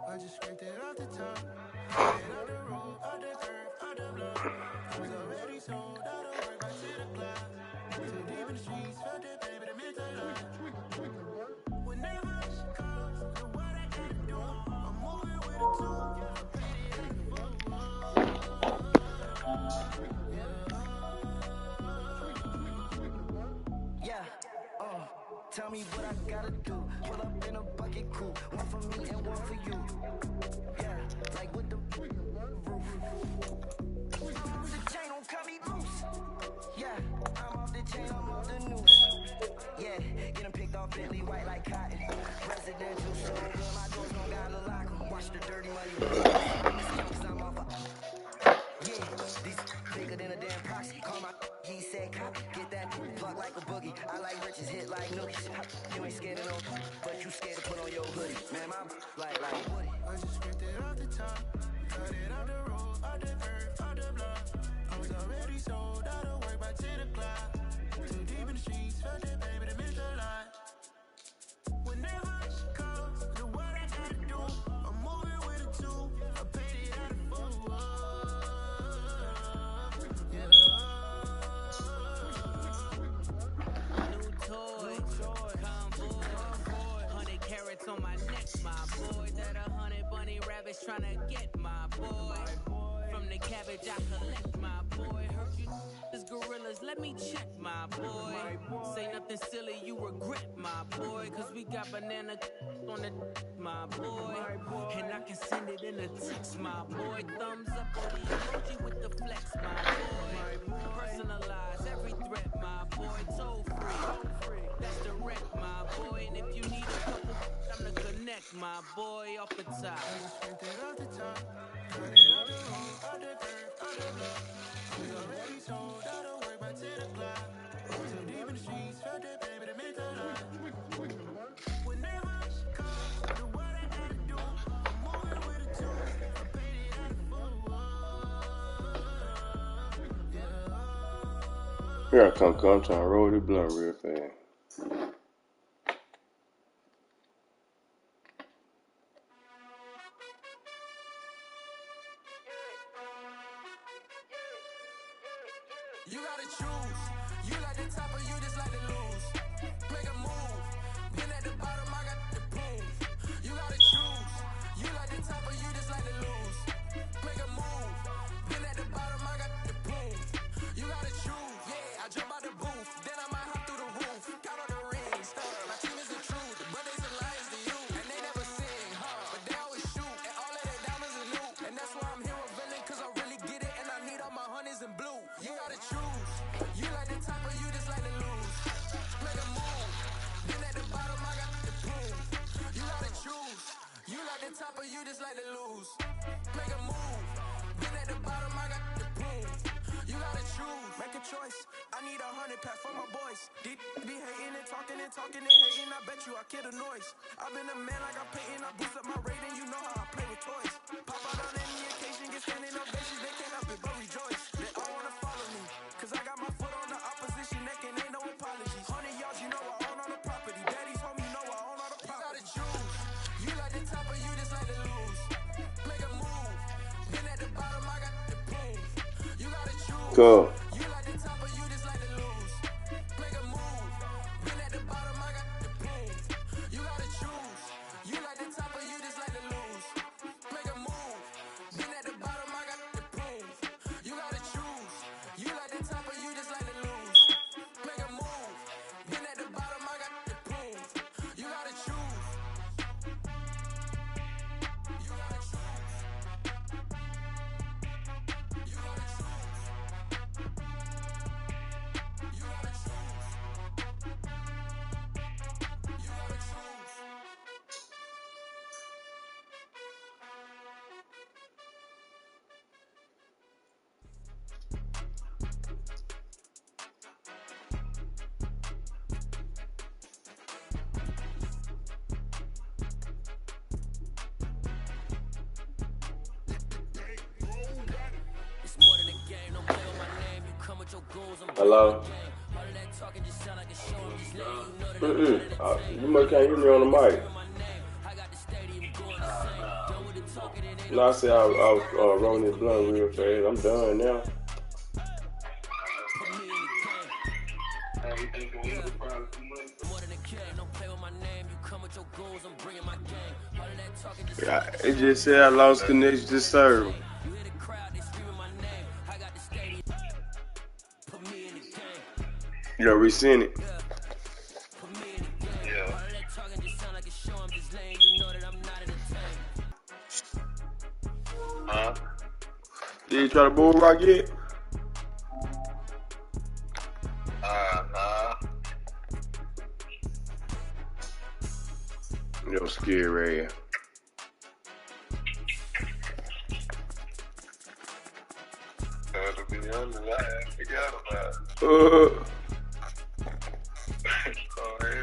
[SPEAKER 1] I just scraped it off the top. Out the road, out the curve, out the block. I was already sold out of work, back to the clock. Too deep in the streets, felt that pain, but it meant a lot. Whenever she calls, know what I gotta do. I'm moving with a tool, yeah, I'm pretty as a
[SPEAKER 8] yeah, tell me what I gotta do. Pull up in a bucket crew, one for me and one for you. Yeah, like with the roof. The chain don't cut me loose. Yeah, I'm off the chain, I'm off the noose. Yeah, get them picked off Bentley white like cotton. Residential so good, my doors don't gotta lock 'em. Watch the dirty money. I'm off yeah, these bigger than a damn proxy. Call my he said cop, get that plug like a boogie. I like riches hit like like nookies. You ain't scared of no, but you scared to put on your hoodie. Man, my like Woody.
[SPEAKER 1] I just spent it off the top, cut it off the road, off the curb, off the block. I was already sold out of work by 10 o'clock. Too deep in the streets, felt it, baby, to miss a lot. Whenever she calls, do what I gotta do. I'm moving with a two, I paid it out of full. Yeah.
[SPEAKER 9] New toy, convoy, 100 carats on my neck, my boy. That 100 bunny rabbits tryna get my boy. From the cabbage I collect, my boy. Heard you this gorillas, let me check, my boy. Say nothing silly, you regret, my boy. Cause we got banana on the my boy. And I can send it in a text, my boy. Thumbs up on the emoji with the flex, my boy. Personalize every threat, my boy. Toll free, that's direct, my boy. And if you need a couple, I'm the connect, my boy, off the top.
[SPEAKER 1] I just spent it off the top, cut it off the road, off the curb, off the block. I was already sold out of work by 10 o'clock. Too deep in the streets, felt it, baby, to miss a lot. Whenever she calls, do what I gotta do. I'm moving with a two, I paid it out of full. Yeah.
[SPEAKER 4] Here I come, I'm trying to roll this blunt real fast.
[SPEAKER 1] You gotta choose. You like the top or you just like to lose. Make a move. Been at the bottom, I got the proof. You gotta choose. You like the top or you just like to lose. Make a move. Been at the bottom, I got the proof. You gotta choose. Yeah, I jump out the booth. Then I might hop through the roof. Count on the rings. My team is the truth. But they some lions to you. And they never sing, but they always shoot. And all of their diamonds are new. And that's why I'm here with villain, cause I really get it. And I need all my honeys in blue. You gotta choose. You like the top or you just like to lose. Make a move. Been at the bottom, I got the proof. You gotta choose. You like the top or you just like to lose. Make a move. Been at the bottom, I got the proof. You gotta choose. Make a choice. I need 100 pack for my boys. Deep be hating and talking and hating. I bet you I kill the noise. I've been a man like I'm painting. I boost up my rating. You know how I play with toys. Pop out on any occasion, get standing ovations. They can't help it but rejoice. They all wanna follow me. Cause I got my foot on the opposition neck and ain't no apologies. 100 yards, you know I own all the property. Daddy's home, you know I own all the property. You gotta choose. You like the top or you just like to lose. Make a move. Been at the bottom, I got the proof. You gotta choose.
[SPEAKER 4] Go.
[SPEAKER 1] You like the top or you just like to lose. Make a move. Been at the bottom, I got the proof. You gotta choose. You like the top or you just like to lose. Make a move. Been at the bottom, I got the proof. You gotta choose. You like the top or you just like to lose. Make a move. Been at the bottom, I got the proof. You gotta choose. You gotta choose. You gotta choose. You gotta choose. You gotta choose.
[SPEAKER 2] It's more than a game, don't play with my name. You come with your goals, I'm
[SPEAKER 4] Hello?
[SPEAKER 2] all of that talking just sound like a show. I'm just letting you know that
[SPEAKER 4] You must can't hear me on the mic.
[SPEAKER 2] my name. I got the stadium going insane. Done with the talking, it ain't
[SPEAKER 4] No, I said I was rolling this blunt real fast. I'm done now.
[SPEAKER 2] put me in the game. More than a game, don't play with my name. You come with your goals, I'm bringing my game. All of that talking just
[SPEAKER 4] It just said I lost connection to server.
[SPEAKER 2] you hear the crowd, they screaming my name. I got the stadium. Put me in the game.
[SPEAKER 4] You know, resend it.
[SPEAKER 2] Put me in the game. All of that talking just sound like a show. I'm just letting you know that I'm not entertained.
[SPEAKER 4] Did you try to bull rock yet?
[SPEAKER 10] Nah.
[SPEAKER 4] Yo, scary.
[SPEAKER 10] To be honest, I forgot about it. Go ahead.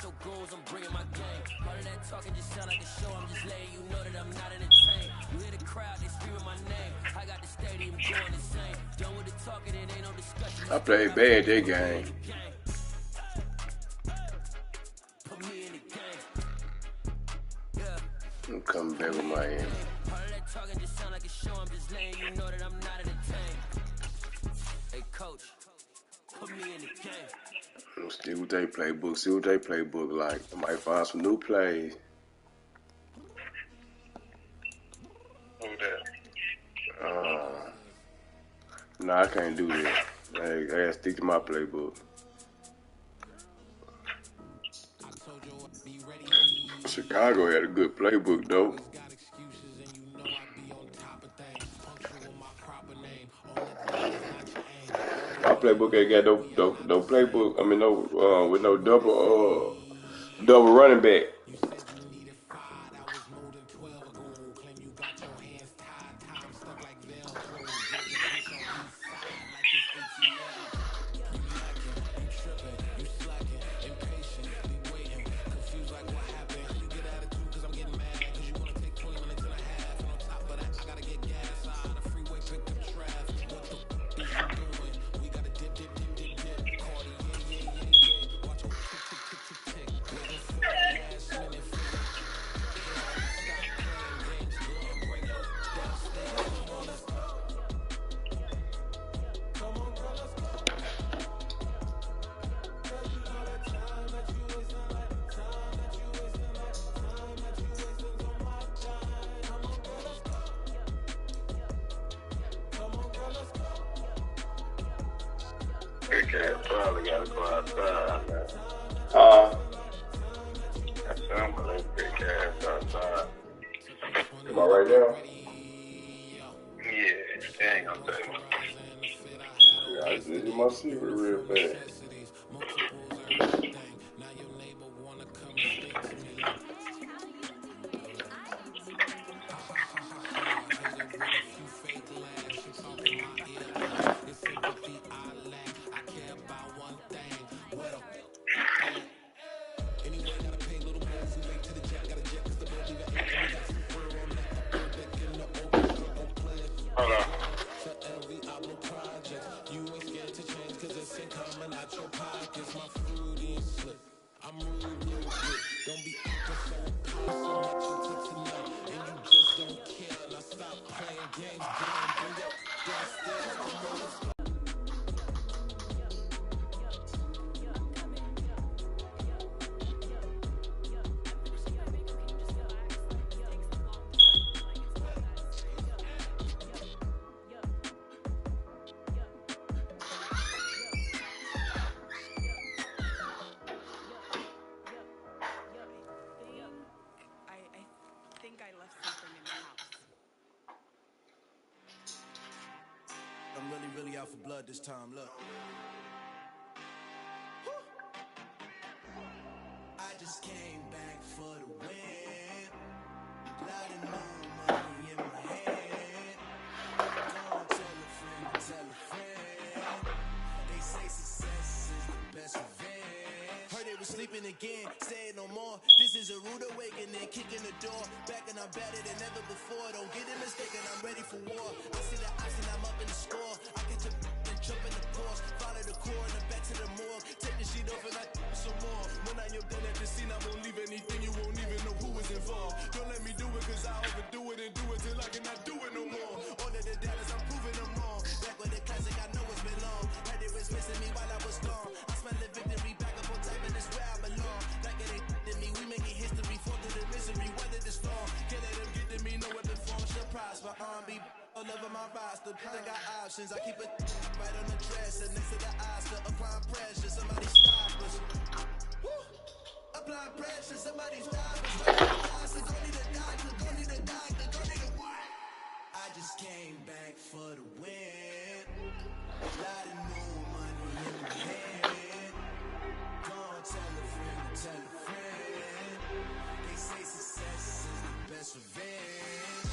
[SPEAKER 2] your goals, I'm bringing my gang. All of that talking just sound like a show. I'm just letting you know that I'm not entertained. You hear the crowd, they screaming my name. I got the stadium going insane. Done with the talking, it ain't no discussion.
[SPEAKER 4] I played bad that game.
[SPEAKER 2] Put me in the game.
[SPEAKER 4] I'm coming back with Miami.
[SPEAKER 2] All of that talking just sound like a show. I'm just letting you know that I'm not entertained. Hey, coach, put me in the game.
[SPEAKER 4] Let's see what they playbook. See what they playbook like. I might find some new plays.
[SPEAKER 10] Who that?
[SPEAKER 4] Nah, I can't do that. I gotta stick to my playbook. Chicago had a good playbook though. My playbook ain't got no playbook. I mean no with no double running back.
[SPEAKER 10] Big ass probably gotta go outside, man. I sound like big ass outside.
[SPEAKER 4] Am I right now?
[SPEAKER 10] Yeah, they ain't gonna take much.
[SPEAKER 4] Yeah, I just did my secret real fast.
[SPEAKER 1] I'm really out for blood this time, look. I just came back for the win. Lot of new money in my hand. Go and tell a friend. They say success is the best revenge. Heard they was sleeping again, saying no more. This is a rude awakening, kicking the door. Back and I'm better than ever before. Don't get it mistaken, I'm ready for war. I see the option, I'm up in the score. I get to and jump in the course. Follow the core and then back to the morgue. Take the sheet off and I some more. When I am done at the scene, I won't leave anything. You won't even know who is involved. Don't let me do it, cause I overdo it and do it till I cannot do it no more. All of the doubters, I'm proving them wrong. Back with the classic, I know it's been long. Heard it was missing me while I was gone. I smell the victory back up on time and it's where I belong. Like it ain't to me, we making history. Fall through the misery, weather the storm. Can't let them get to me, no weapon form should prosper. R&B all over my roster. I got options, I keep it right on the dresser. Next to the Oscar, applying pressure. Somebody stop us. Woo! Applying pressure, somebody stop us. Don't need a doctor, don't need a doctor, don't need a what? I just came back for the win. Lot of new money in my hand. Go and tell a friend. They say success is the best revenge.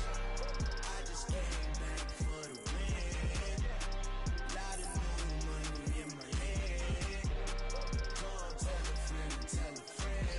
[SPEAKER 1] I just came back for the win. Lot of new money in my hand. Go and tell a friend.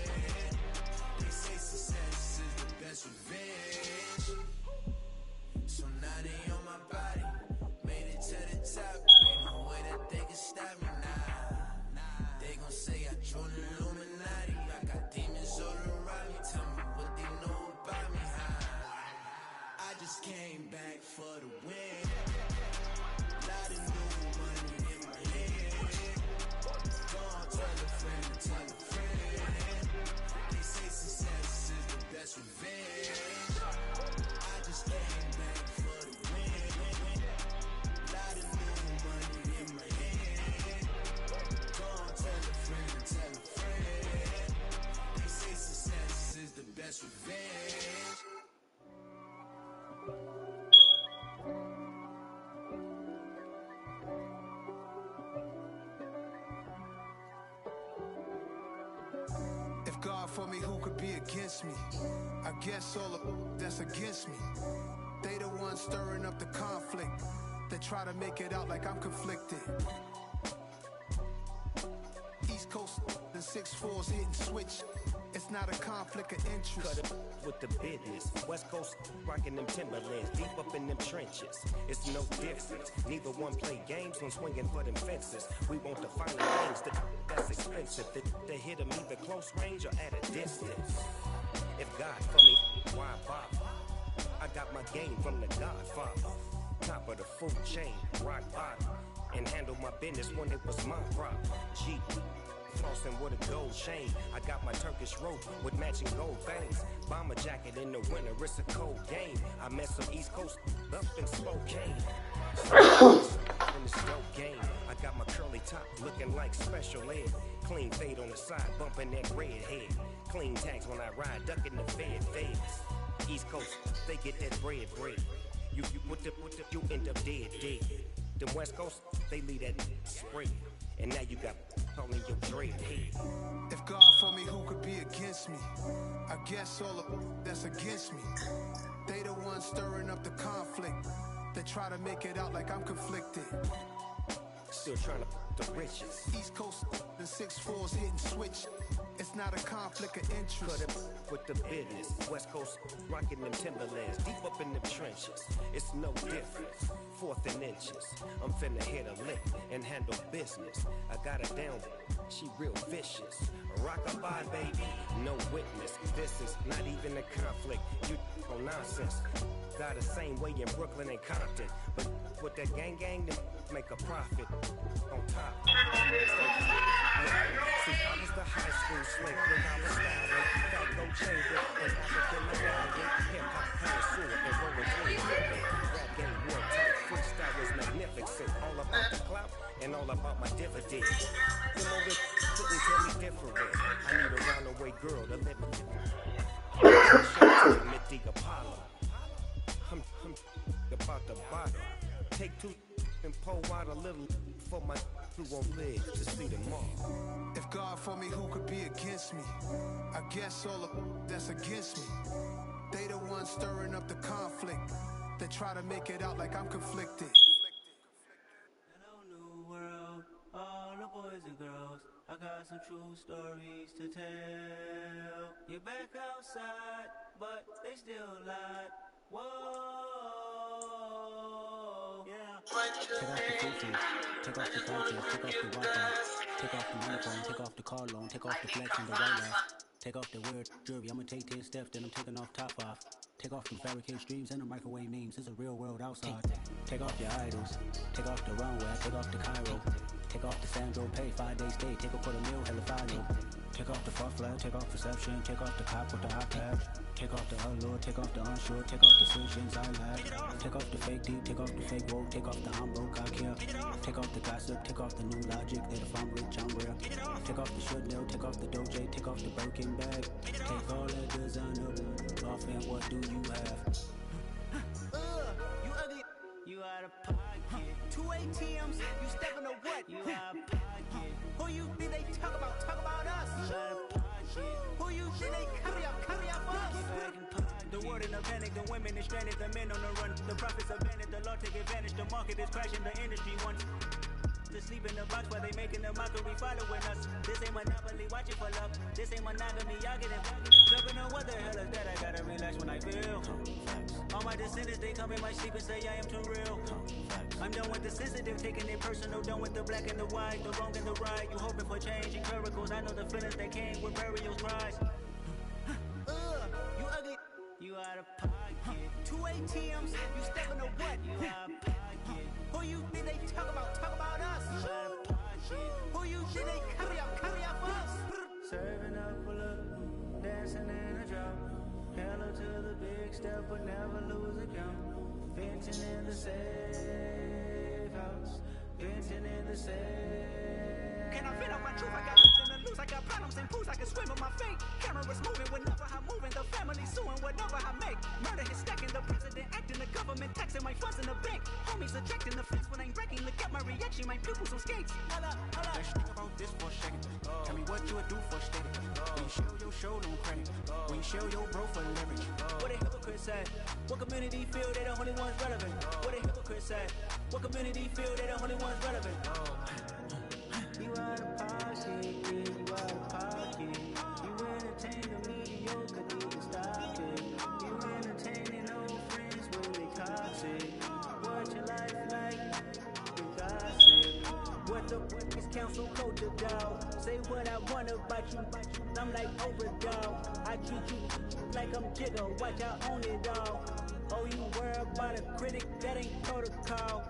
[SPEAKER 1] If God for me, who could be against me? I guess all of that's against me. They the ones stirring up the conflict. They try to make it out like I'm conflicted. East Coast and 6'4's hitting switch. It's not a conflict of interest.
[SPEAKER 11] Cut up with the business. West Coast rocking them Timberlands, deep up in them trenches. It's no difference. Neither one play games when swinging for them fences. We want the final things that's expensive. They hit them either close range or at a distance. If God for me, why bother? I got my game from the Godfather. Top of the food chain, rock bottom. And handle my business when it was my problem. G. Flossing with a gold chain. I got my Turkish rope with matching gold fangs. Bomber jacket in the winter, it's a cold game. I met some East Coast up in Spokane. In the dope game, I got my curly top looking like special ed. Clean fade on the side, bumping that red head. Clean tags when I ride, ducking the feds. East Coast, they get that bread. You end up dead. Them West Coast, they leave that spray. And now you got calling your dread head.
[SPEAKER 1] If God for me, who could be against me? I guess all of that's against me. They the ones stirring up the conflict. They try to make it out like I'm conflicted.
[SPEAKER 11] Still trying to the riches.
[SPEAKER 1] East Coast and 6'4's hitting switch. It's not a conflict of interest.
[SPEAKER 11] Cut up with the business. West Coast rocking them Timberlands, deep up in them trenches. It's no difference. 4th and inches. I'm finna hit a lick and handle business. I got her down. She real vicious. Rockabye, baby. No witness. This is not even a conflict. You on nonsense. Got the same way in Brooklyn and Compton. But with that gang, then make a profit on top. See, I was the high school slick when I was styling. Fat no chamber and African medallion. Hip-hop connoisseur and rolling through the rap game real tight. Freestyle was magnificent. All about the clout and all about my dividends. Them older couldn't tell me different. I need a round-away girl to live with me. Mythic Apollo. I'm about the bottom. Take 2 and pour out a little for my who won't live to see them all.
[SPEAKER 1] If God for me, who could be against me? I guess all of that's against me. They the ones stirring up the conflict. They try to make it out like I'm conflicted.
[SPEAKER 12] Hello, new world, all the boys and girls. I got some true stories to tell. You're back outside, but they still lied. Whoa, yeah.
[SPEAKER 13] Take off the fufu, take off the culture, take off the Wi-Fi, take off the uniform, take off the car loan, take off the flex and the white life, take off the weird jewelry. I'ma take 10 steps, then I'm taking off top off. Take off the fabricated streams and the microwave memes. It's a real world outside. Take off your idols, take off the runway, take off the Cairo, take off the Sandro Pay, 5-day stay, take off for the meal, hella final. Take off the far flag, take off perception, take off the cop with the iPad. Take off the allure, take off the unsure, take off the decisions I lack. Take off the fake deep, take off the fake woke, take off the I'm broke, I care. Take off the gossip, take off the new logic, that if I'm rich, I'm real. Take off the should know, take off the doje, take off the Birkin bag. Take all that designer off and what do you have?
[SPEAKER 12] You ugly, you out of pocket. 2 ATMs, you stepping to what? You out of pocket. Who you think they talk about us? You out of pocket. Who you think they carry up us? The world in a panic, the women is stranded, the men on the run. The profits abandoned, the law take advantage, the market is crashing, the industry wants to sleep in the box while they making a mockery following us. This ain't monopoly, watch it for love. This ain't monogamy, y'all get it. Jumping on what the hell is that? I gotta relax when I feel. All my descendants, they come in my sleep and say I am too real. I'm done with the sensitive, taking it personal, done with the black and the white, the wrong and the right. You hoping for change and miracles, I know the feelings that came with burial cries. You ugly, you out of pocket. 2 ATMs, you stepping to what? You out of pocket. Who you think they talk about us? You out of pocket. Who you think they carry up us? Serving up a look, dancing in a drop. Hella to the big step, but never lose a count. Venting in the safe house, venting in the safe. Can I fit out my truth? I got nothing to lose. I got problems and pools. I can swim on my fate. Cameras moving whenever I'm moving. The family suing whatever I make. Murder is stacking. The president acting government taxing my funds in the bank. Homies ejecting the fence when I'm breaking. Look at my reaction, my pupils on skates. Hold up.
[SPEAKER 13] Let's think about this for a second. Tell me what you would do for steady. When you show your show, no credit. When you show your bro for leverage.
[SPEAKER 12] What a hypocrite said. What community feel they the only ones relevant? What a hypocrite said. What community feel they the only ones relevant? You out of pocket, yeah, you out of pocket. You entertain the mediocre, need to stop it. You entertaining old friends when they toxic. What your life like? You gossip. What the fuck is council culture, dog? Say what I want about you. I'm like overdog. I treat you like I'm Jigga. Watch I own it all. Oh, you worry about a critic? That ain't protocol.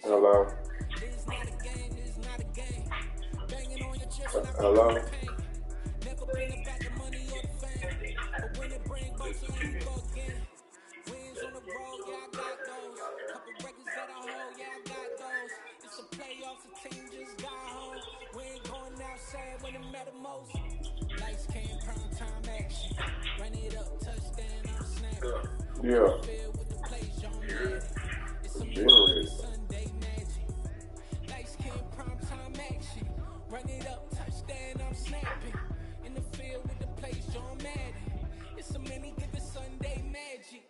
[SPEAKER 4] Hello? Hello? Yeah. Generated.
[SPEAKER 12] Run it up, touchdown, I'm snapping. In the field with the place, John Madden. It's a mini given Sunday magic.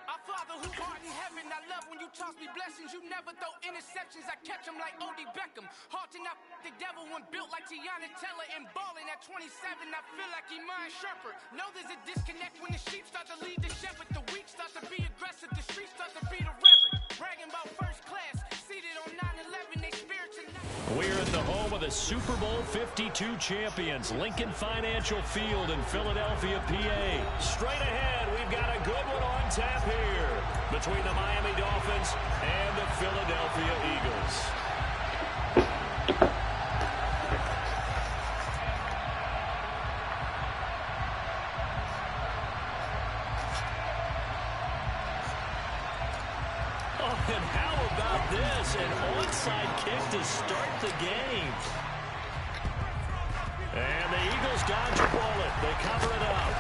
[SPEAKER 14] Our Father who art in heaven, I love when you toss me blessings. You never throw interceptions, I catch them like Odie Beckham. Halting up the devil when built like Tiana Teller and balling at 27, I feel like Iman Shumpert. Know there's a disconnect when the sheep start to lead the shepherd. The weak start to be aggressive, the streets start to be the reverend. Bragging about first class, seated on 9/11, they spirit tonight.
[SPEAKER 3] We're at the home of the Super Bowl 52 champions, Lincoln Financial Field in Philadelphia, PA. Straight ahead, we've got a good one on tap here between the Miami Dolphins and the Philadelphia Eagles. Oh, and how about this? An onside kick to start the game. And the Eagles dodge a bullet. They cover it up.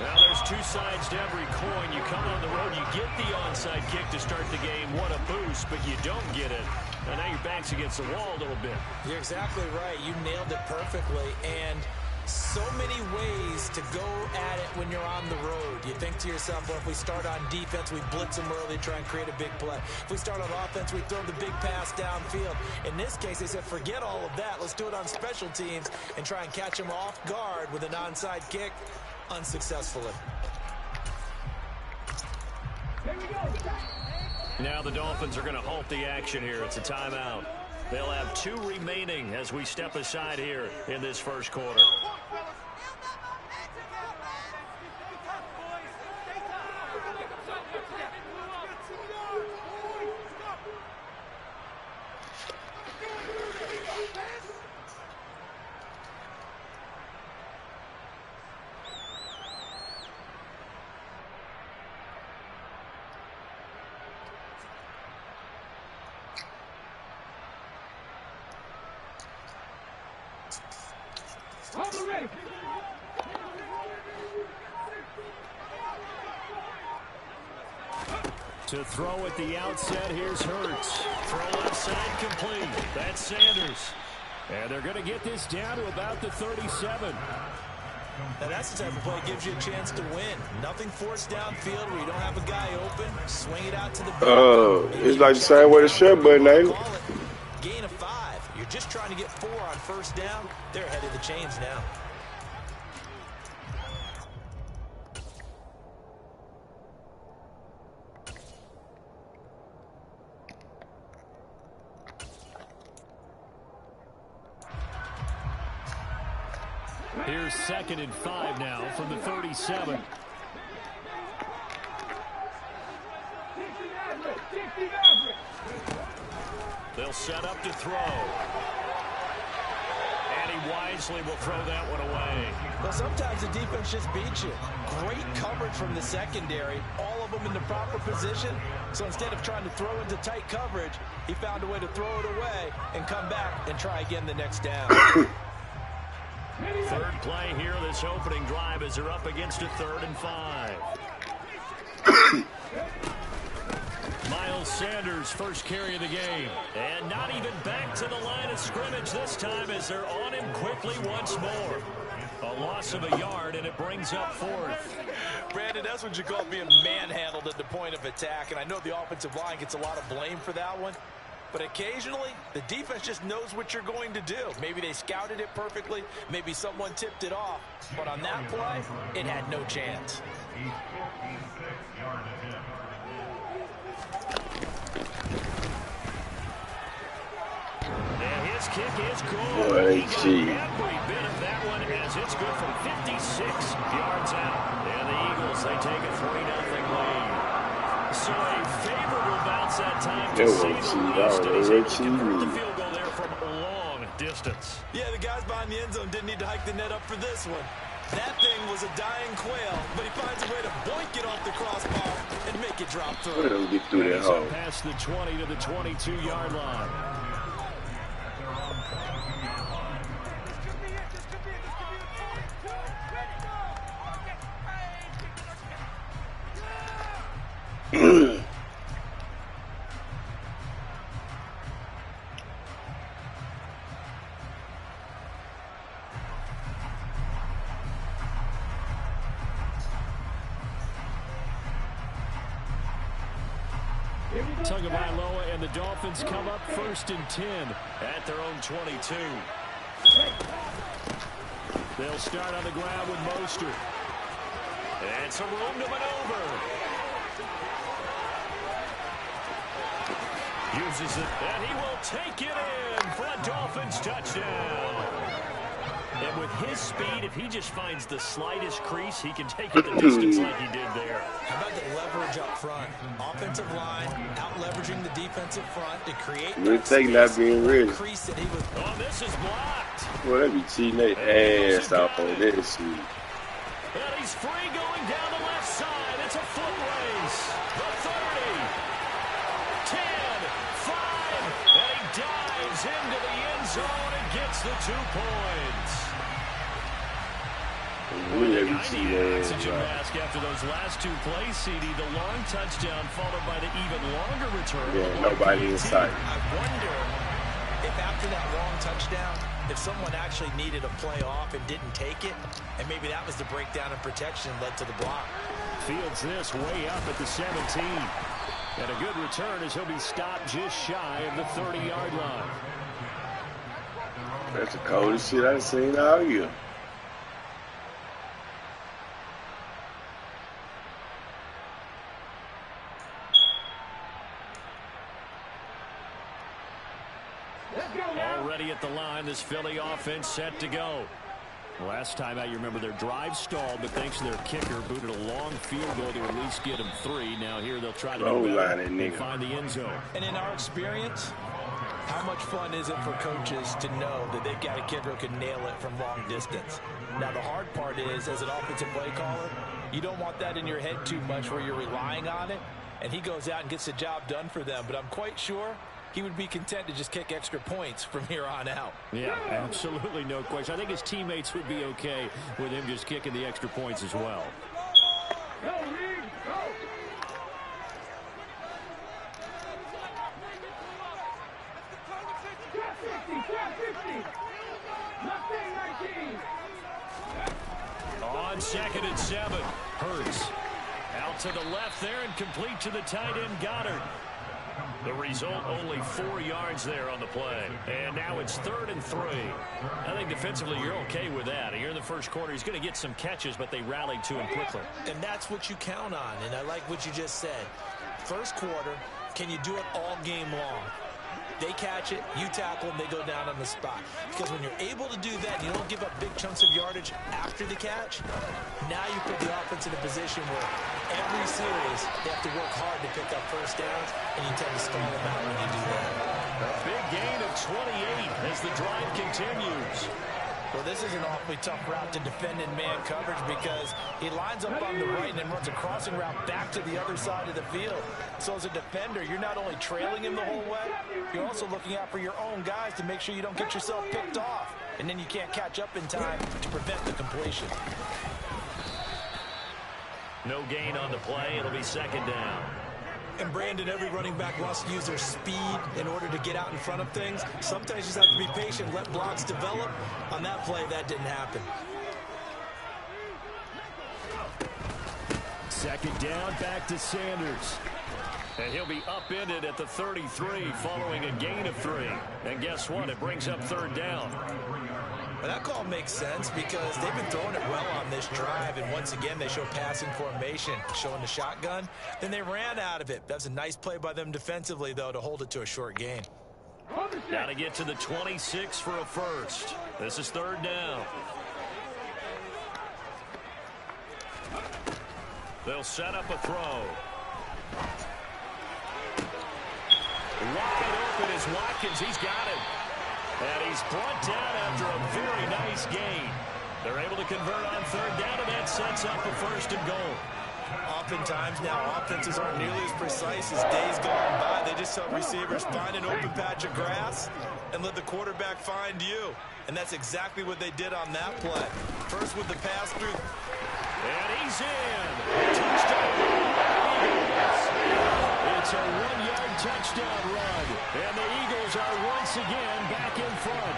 [SPEAKER 3] Now there's two sides to every coin. You come on the road, you get the onside kick to start the game. What a boost, but you don't get it. And now your back's against the wall a little bit.
[SPEAKER 5] You're exactly right. You nailed it perfectly. And so many ways to go at it when you're on the road. You think to yourself, well, if we start on defense, we blitz them early, try and create a big play. If we start on offense, we throw the big pass downfield. In this case, they said, forget all of that. Let's do it on special teams and try and catch them off guard with an onside kick unsuccessfully.
[SPEAKER 3] Now the Dolphins are going to halt the action here. It's a timeout. They'll have 2 remaining as we step aside here in this first quarter.
[SPEAKER 6] To throw at the outset, here's Hurts. Throw left side complete. That's Sanders. And they're going to get this down to about the 37.
[SPEAKER 5] Now that's the type of play that gives you a chance to win. Nothing forced downfield where you don't have a guy open. Swing it out to the back.
[SPEAKER 4] It's like the same way the share button, ain't it?
[SPEAKER 5] Gain of 5. You're just trying to get 4 on first down. They're ahead of the chains now.
[SPEAKER 6] Here's 2nd and 5 now from the 37. They'll set up to throw. And he wisely will throw that one away.
[SPEAKER 5] Well, sometimes the defense just beats you. Great coverage from the secondary. All of them in the proper position. So instead of trying to throw into tight coverage, he found a way to throw it away and come back and try again the next down.
[SPEAKER 6] Third play here, this opening drive, as they're up against a 3rd and 5. Miles Sanders, first carry of the game. And not even back to the line of scrimmage this time as they're on him quickly once more. A loss of a yard, and it brings up 4th.
[SPEAKER 5] Brandon, that's what you call being manhandled at the point of attack. And I know the offensive line gets a lot of blame for that one. But occasionally, the defense just knows what you're going to do. Maybe they scouted it perfectly. Maybe someone tipped it off. But on that play, it had no chance.
[SPEAKER 6] And his kick is good. He got every bit of that one as it's good from 56 yards out. And the Eagles, they take a 3-0 lead. So a favorable bounce that time to say the least. And he's able to convert the field goal there from a long distance.
[SPEAKER 5] Yeah, the guys behind the end zone didn't need to hike the net up for this one. That thing was a dying quail, but he finds a way to boink it off the crossbar and make it drop through.
[SPEAKER 6] He's up past the 20 to the 22-yard line. Tagovailoa and the Dolphins come up 1st and 10 at their own 22. They'll start on the ground with Mostert. And some room to maneuver. Uses it, and he will take it in for a Dolphins touchdown. And with his speed, if he just finds the slightest crease, he can take it the distance like he did there.
[SPEAKER 5] How about the leverage up front? Offensive line out-leveraging the defensive front to create
[SPEAKER 4] that being ready.
[SPEAKER 5] Crease that he was.
[SPEAKER 6] Oh, this is blocked.
[SPEAKER 4] Well, they be cheating their ass off on this shit.
[SPEAKER 6] And he's free going down the left side. It's a foot race. The 30, 10, 5, and he dives into the end zone and gets the 2 points. Oxygen mask after those last 2 plays, CD. The long touchdown followed by the even longer return.
[SPEAKER 4] Yeah, nobody inside.
[SPEAKER 5] I wonder if after that long touchdown, if someone actually needed a play off and didn't take it, and maybe that was the breakdown in protection led to the block.
[SPEAKER 6] Fields this way up at the 17. And a good return as he'll be stopped just shy of the 30-yard line.
[SPEAKER 4] That's the coldest shit I've seen all year.
[SPEAKER 6] Already at the line, this Philly offense set to go. Last time out, you remember their drive stalled, but thanks to their kicker, booted a long field goal to at least get them 3. Now here they'll try to do better and find the end zone.
[SPEAKER 5] And in our experience, how much fun is it for coaches to know that they've got a kicker who can nail it from long distance? Now the hard part is, as an offensive play caller, you don't want that in your head too much where you're relying on it, and he goes out and gets the job done for them. But I'm quite sure he would be content to just kick extra points from here on out.
[SPEAKER 6] Yeah, absolutely no question. I think his teammates would be okay with him just kicking the extra points as well.
[SPEAKER 7] Go, Reed, go.
[SPEAKER 3] On 2nd and 7, Hurts out to the left there and complete to the tight end Goddard. The result, only 4 yards there on the play. And now it's 3rd and 3. I think defensively you're okay with that. Here in the first quarter, he's going to get some catches, but they rallied to him quickly.
[SPEAKER 5] And that's what you count on, and I like what you just said. First quarter, can you do it all game long? They catch it, you tackle them, they go down on the spot. Because when you're able to do that and you don't give up big chunks of yardage after the catch, now you put the offense in a position where every series they have to work hard to pick up first downs, and you tend to stall them out when you do that.
[SPEAKER 3] A big gain of 28 as the drive continues.
[SPEAKER 5] Well, this is an awfully tough route to defend in man coverage because he lines up on the right and then runs a crossing route back to the other side of the field. So as a defender, you're not only trailing him the whole way, you're also looking out for your own guys to make sure you don't get yourself picked off. And then you can't catch up in time to prevent the completion.
[SPEAKER 3] No gain on the play. It'll be 2nd down.
[SPEAKER 5] And Brandon, every running back wants to use their speed in order to get out in front of things. Sometimes you just have to be patient, let blocks develop. On that play, that didn't happen.
[SPEAKER 6] 2nd down, back to Sanders.
[SPEAKER 3] And he'll be upended at the 33 following a gain of 3. And guess what? It brings up 3rd down.
[SPEAKER 5] Well, that call makes sense because they've been throwing it well on this drive, and once again they show passing formation, showing the shotgun. Then they ran out of it. That's a nice play by them defensively, though, to hold it to a short gain.
[SPEAKER 3] Got to get to the 26 for a first. This is 3rd down. They'll set up a throw. Wide open is Watkins. He's got it. And he's brought down after a very nice gain. They're able to convert on 3rd down, and that sets up a 1st and goal.
[SPEAKER 5] Oftentimes now offenses aren't nearly as precise as days gone by. They just help receivers find an open patch of grass and let the quarterback find you. And that's exactly what they did on that play. First with the pass through.
[SPEAKER 3] And he's in. Touchdown. It's a 1-yard touchdown run. And the Eagles are once again back in front.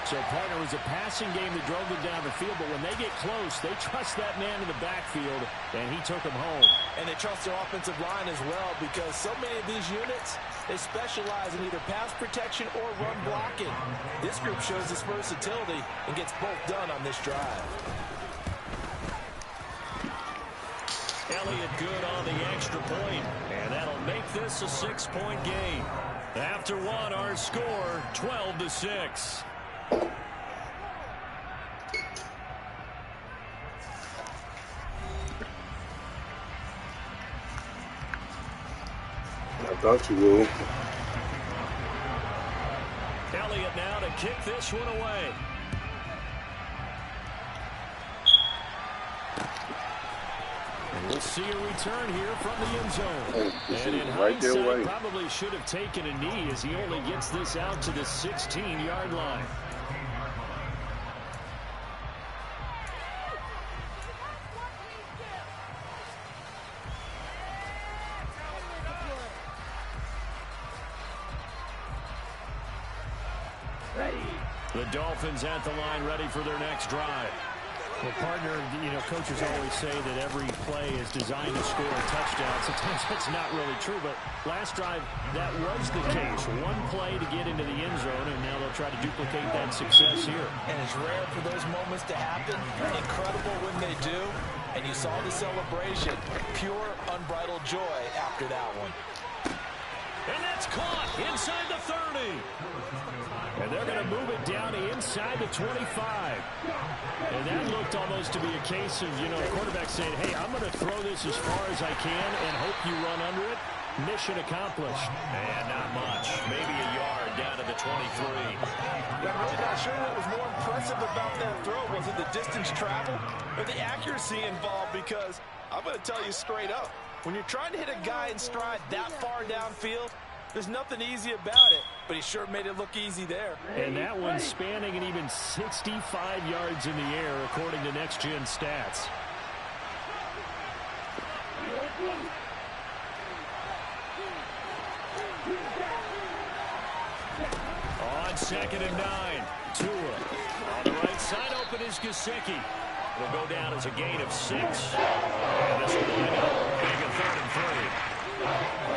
[SPEAKER 6] So, partner, it was a passing game that drove them down the field, but when they get close, they trust that man in the backfield, and he took them home.
[SPEAKER 5] And they trust their offensive line as well because so many of these units, they specialize in either pass protection or run blocking. This group shows its versatility and gets both done on this drive.
[SPEAKER 3] Elliott good on the extra point, and that'll make this a 6-point game. After one, our score, 12-6.
[SPEAKER 4] I thought you would.
[SPEAKER 3] Elliott now to kick this one away. And we'll see a return here from the end zone. And in hindsight, probably should have taken a knee as he only gets this out to the 16-yard line. The Dolphins at the line, ready for their next drive.
[SPEAKER 6] Well, partner, you know, coaches always say that every play is designed to score a touchdown. Sometimes that's not really true, but last drive, that was the case. One play to get into the end zone, and now they'll try to duplicate that success here.
[SPEAKER 5] And it's rare for those moments to happen. Incredible when they do. And you saw the celebration. Pure, unbridled joy after that one.
[SPEAKER 3] And that's caught inside the 30.
[SPEAKER 6] And they're going to move it down to inside the 25. And that looked almost to be a case of, you know, a quarterback saying, hey, I'm going to throw this as far as I can and hope you run under it. Mission accomplished.
[SPEAKER 3] And not much. Maybe a yard down to the 23.
[SPEAKER 5] I'm really not sure what was more impressive about that throw. Was it the distance traveled or the accuracy involved? Because I'm going to tell you straight up, when you're trying to hit a guy in stride that far downfield, There's nothing easy about it, but he sure made it look easy there.
[SPEAKER 6] And that one's spanning an even 65 yards in the air, according to Next Gen Stats. On 2nd and 9, Tua. On the right side, open is Gesicki. It'll go down as a gain of 6. And this will wind up being a 3rd and 3.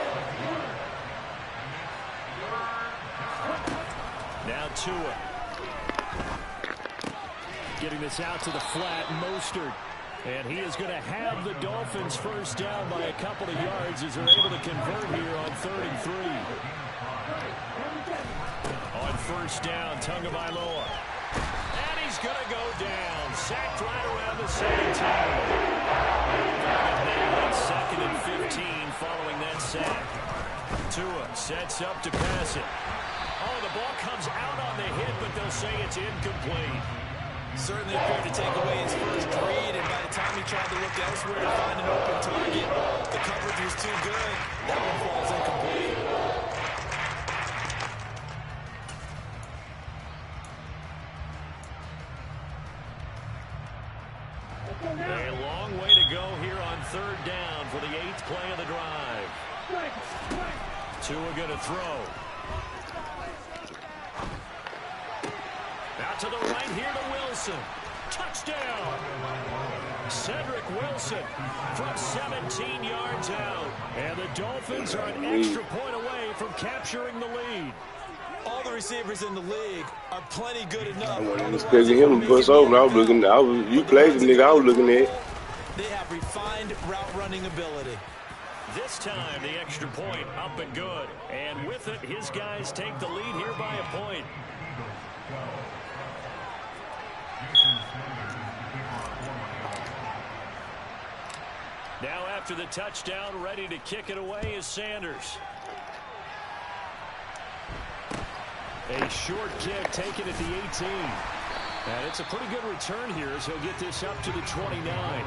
[SPEAKER 6] Now Tua. Getting this out to the flat, Mostert. And he is going to have the Dolphins first down by a couple of yards as they're able to convert here on 3rd and 3. On first down, Tagovailoa. And he's going to go down. Sacked right around the 17. 2nd and 15 following that sack. Tua sets up to pass it. Oh, the ball comes out on the hit, but they'll say it's incomplete.
[SPEAKER 5] Certainly appeared to take away his first read, and by the time he tried to look elsewhere to find an open target, the coverage was too good. That one falls incomplete.
[SPEAKER 6] A long way to go here on 3rd down for the 8th play of the drive. Tua going to throw. Out to the right here to Wilson. Touchdown! Cedric Wilson from 17 yards out. And the Dolphins are an extra point away from capturing the lead.
[SPEAKER 5] All the receivers in the league are plenty good enough.
[SPEAKER 4] I wasn't expecting him to push over. You played the nigga I was looking at.
[SPEAKER 5] They have refined route running ability.
[SPEAKER 6] This time, the extra point up and good. And with it, his guys take the lead here by a point. Now after the touchdown, ready to kick it away is Sanders. A short kick taken at the 18. And it's a pretty good return here as he'll get this up to the 29.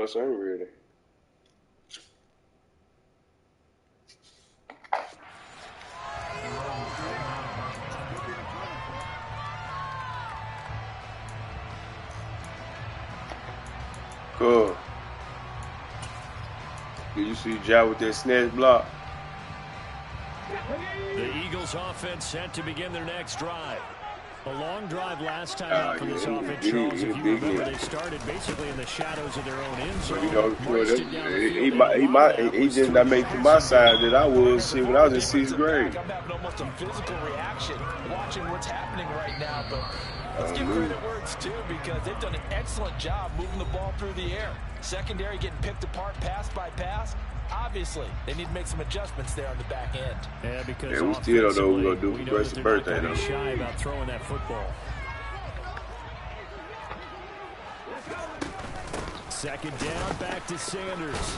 [SPEAKER 4] bus ain't ready. Cool. Did you see Ja with that snatch block?
[SPEAKER 6] The Eagles offense set to begin their next drive. A long drive last time out for this offense, Charles. If you remember, they started basically in the shadows of their own end zone.
[SPEAKER 4] He just not make to my side that I was when I was in 6th grade.
[SPEAKER 5] I'm having almost a physical reaction watching what's happening right now, but let's give credit where it's due because they've done an excellent job moving the ball through the air. Secondary getting picked apart pass by pass. Obviously, they need to make some adjustments there on the back end.
[SPEAKER 6] Yeah, because
[SPEAKER 4] we still don't know what we're going to do for Bryce's birthday, though.
[SPEAKER 6] Shy about throwing that football. Second down, back to Sanders.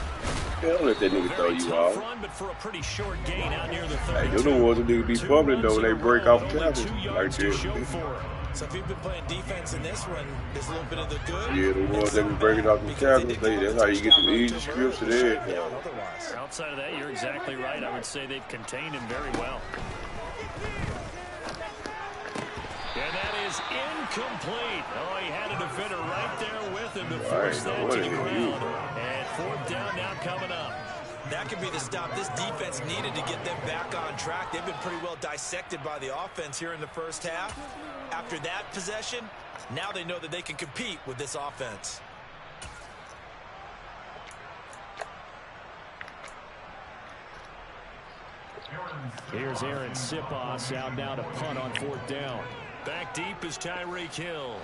[SPEAKER 4] Don't let that nigga throw you off.
[SPEAKER 6] Run, but for a pretty short gain out near the 32.
[SPEAKER 4] Hey, you know what the nigga be fumbling though when they break off tackles like this.
[SPEAKER 5] So if you've been playing defense in this one, there's a little bit of the good.
[SPEAKER 4] Yeah, the ones that be breaking off the tackles, that's how you get the easy scripts and everything.
[SPEAKER 6] Outside of that, you're exactly right. I would say they've contained him very well. And that is incomplete. Oh, he had a defender right there with him to force that to the ground. And 4th down now coming up.
[SPEAKER 5] That could be the stop this defense needed to get them back on track. They've been pretty well dissected by the offense here in the first half. After that possession, now they know that they can compete with this offense.
[SPEAKER 6] Here's Aaron Sipos out now to punt on 4th down. Back deep is Tyreek Hill.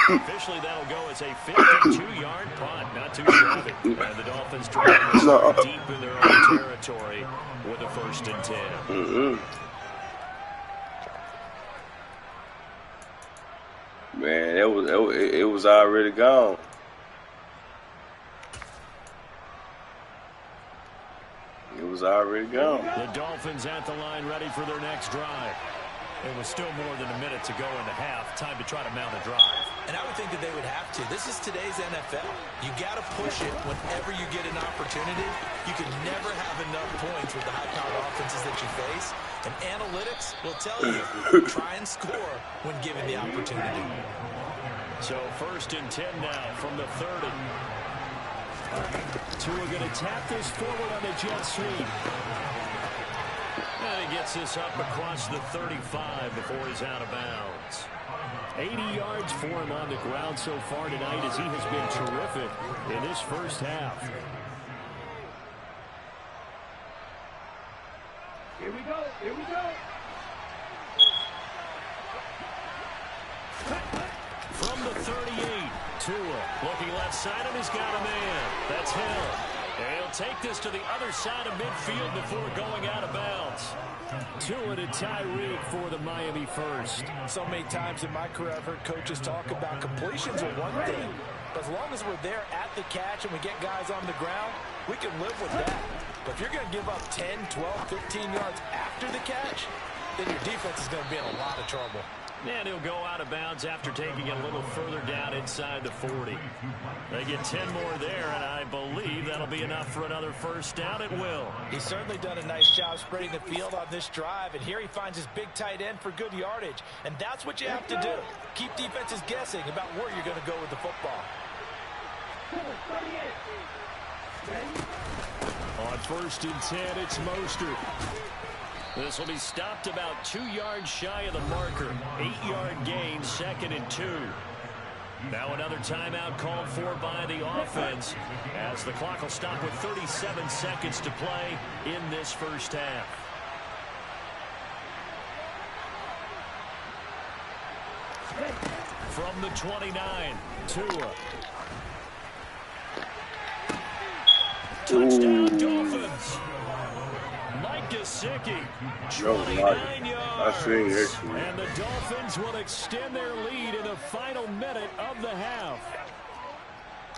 [SPEAKER 6] Officially, that'll go as a 52-yard punt. Not too shabby. And the Dolphins drive deep in their own territory with a 1st and 10.
[SPEAKER 4] Man, it was already gone. It was already gone.
[SPEAKER 6] The Dolphins at the line ready for their next drive. It was still more than a minute to go in the half. Time to try to mount a drive.
[SPEAKER 5] And I would think that they would have to. This is today's NFL. You got to push it whenever you get an opportunity. You can never have enough points with the high-powered offenses that you face. And analytics will tell you, try and score when given the opportunity.
[SPEAKER 6] So 1st and 10 now from the 30. Tua going to tap this forward on the jet sweep. And he gets this up across the 35 before he's out of bounds. 80 yards for him on the ground so far tonight as he has been terrific in this first half.
[SPEAKER 7] Here we go. Here we go.
[SPEAKER 6] From the 38, Tua looking left side and he's got a man. That's Hill. And he'll take this to the other side of midfield before going out of bounds. Tua to Tyreek for the Miami first.
[SPEAKER 5] So many times in my career I've heard coaches talk about completions are one thing. But as long as we're there at the catch and we get guys on the ground, we can live with that. But if you're going to give up 10, 12, 15 yards after the catch, then your defense is going to be in a lot of trouble.
[SPEAKER 6] And he'll go out of bounds after taking it a little further down inside the 40. They get 10 more there, and I believe that'll be enough for another 1st down. It will.
[SPEAKER 5] He's certainly done a nice job spreading the field on this drive, and here he finds his big tight end for good yardage. And that's what you have to do. Keep defenses guessing about where you're going to go with the football.
[SPEAKER 6] On 1st and 10, it's Mostert. This will be stopped about 2 yards shy of the marker. 8-yard gain, 2nd and 2. Now another timeout called for by the offense as the clock will stop with 37 seconds to play in this first half. From the 29, Tua. Touchdown, Dolphins. Mike Gesicki, 29 yards. And the Dolphins will extend their lead in the final minute of the half.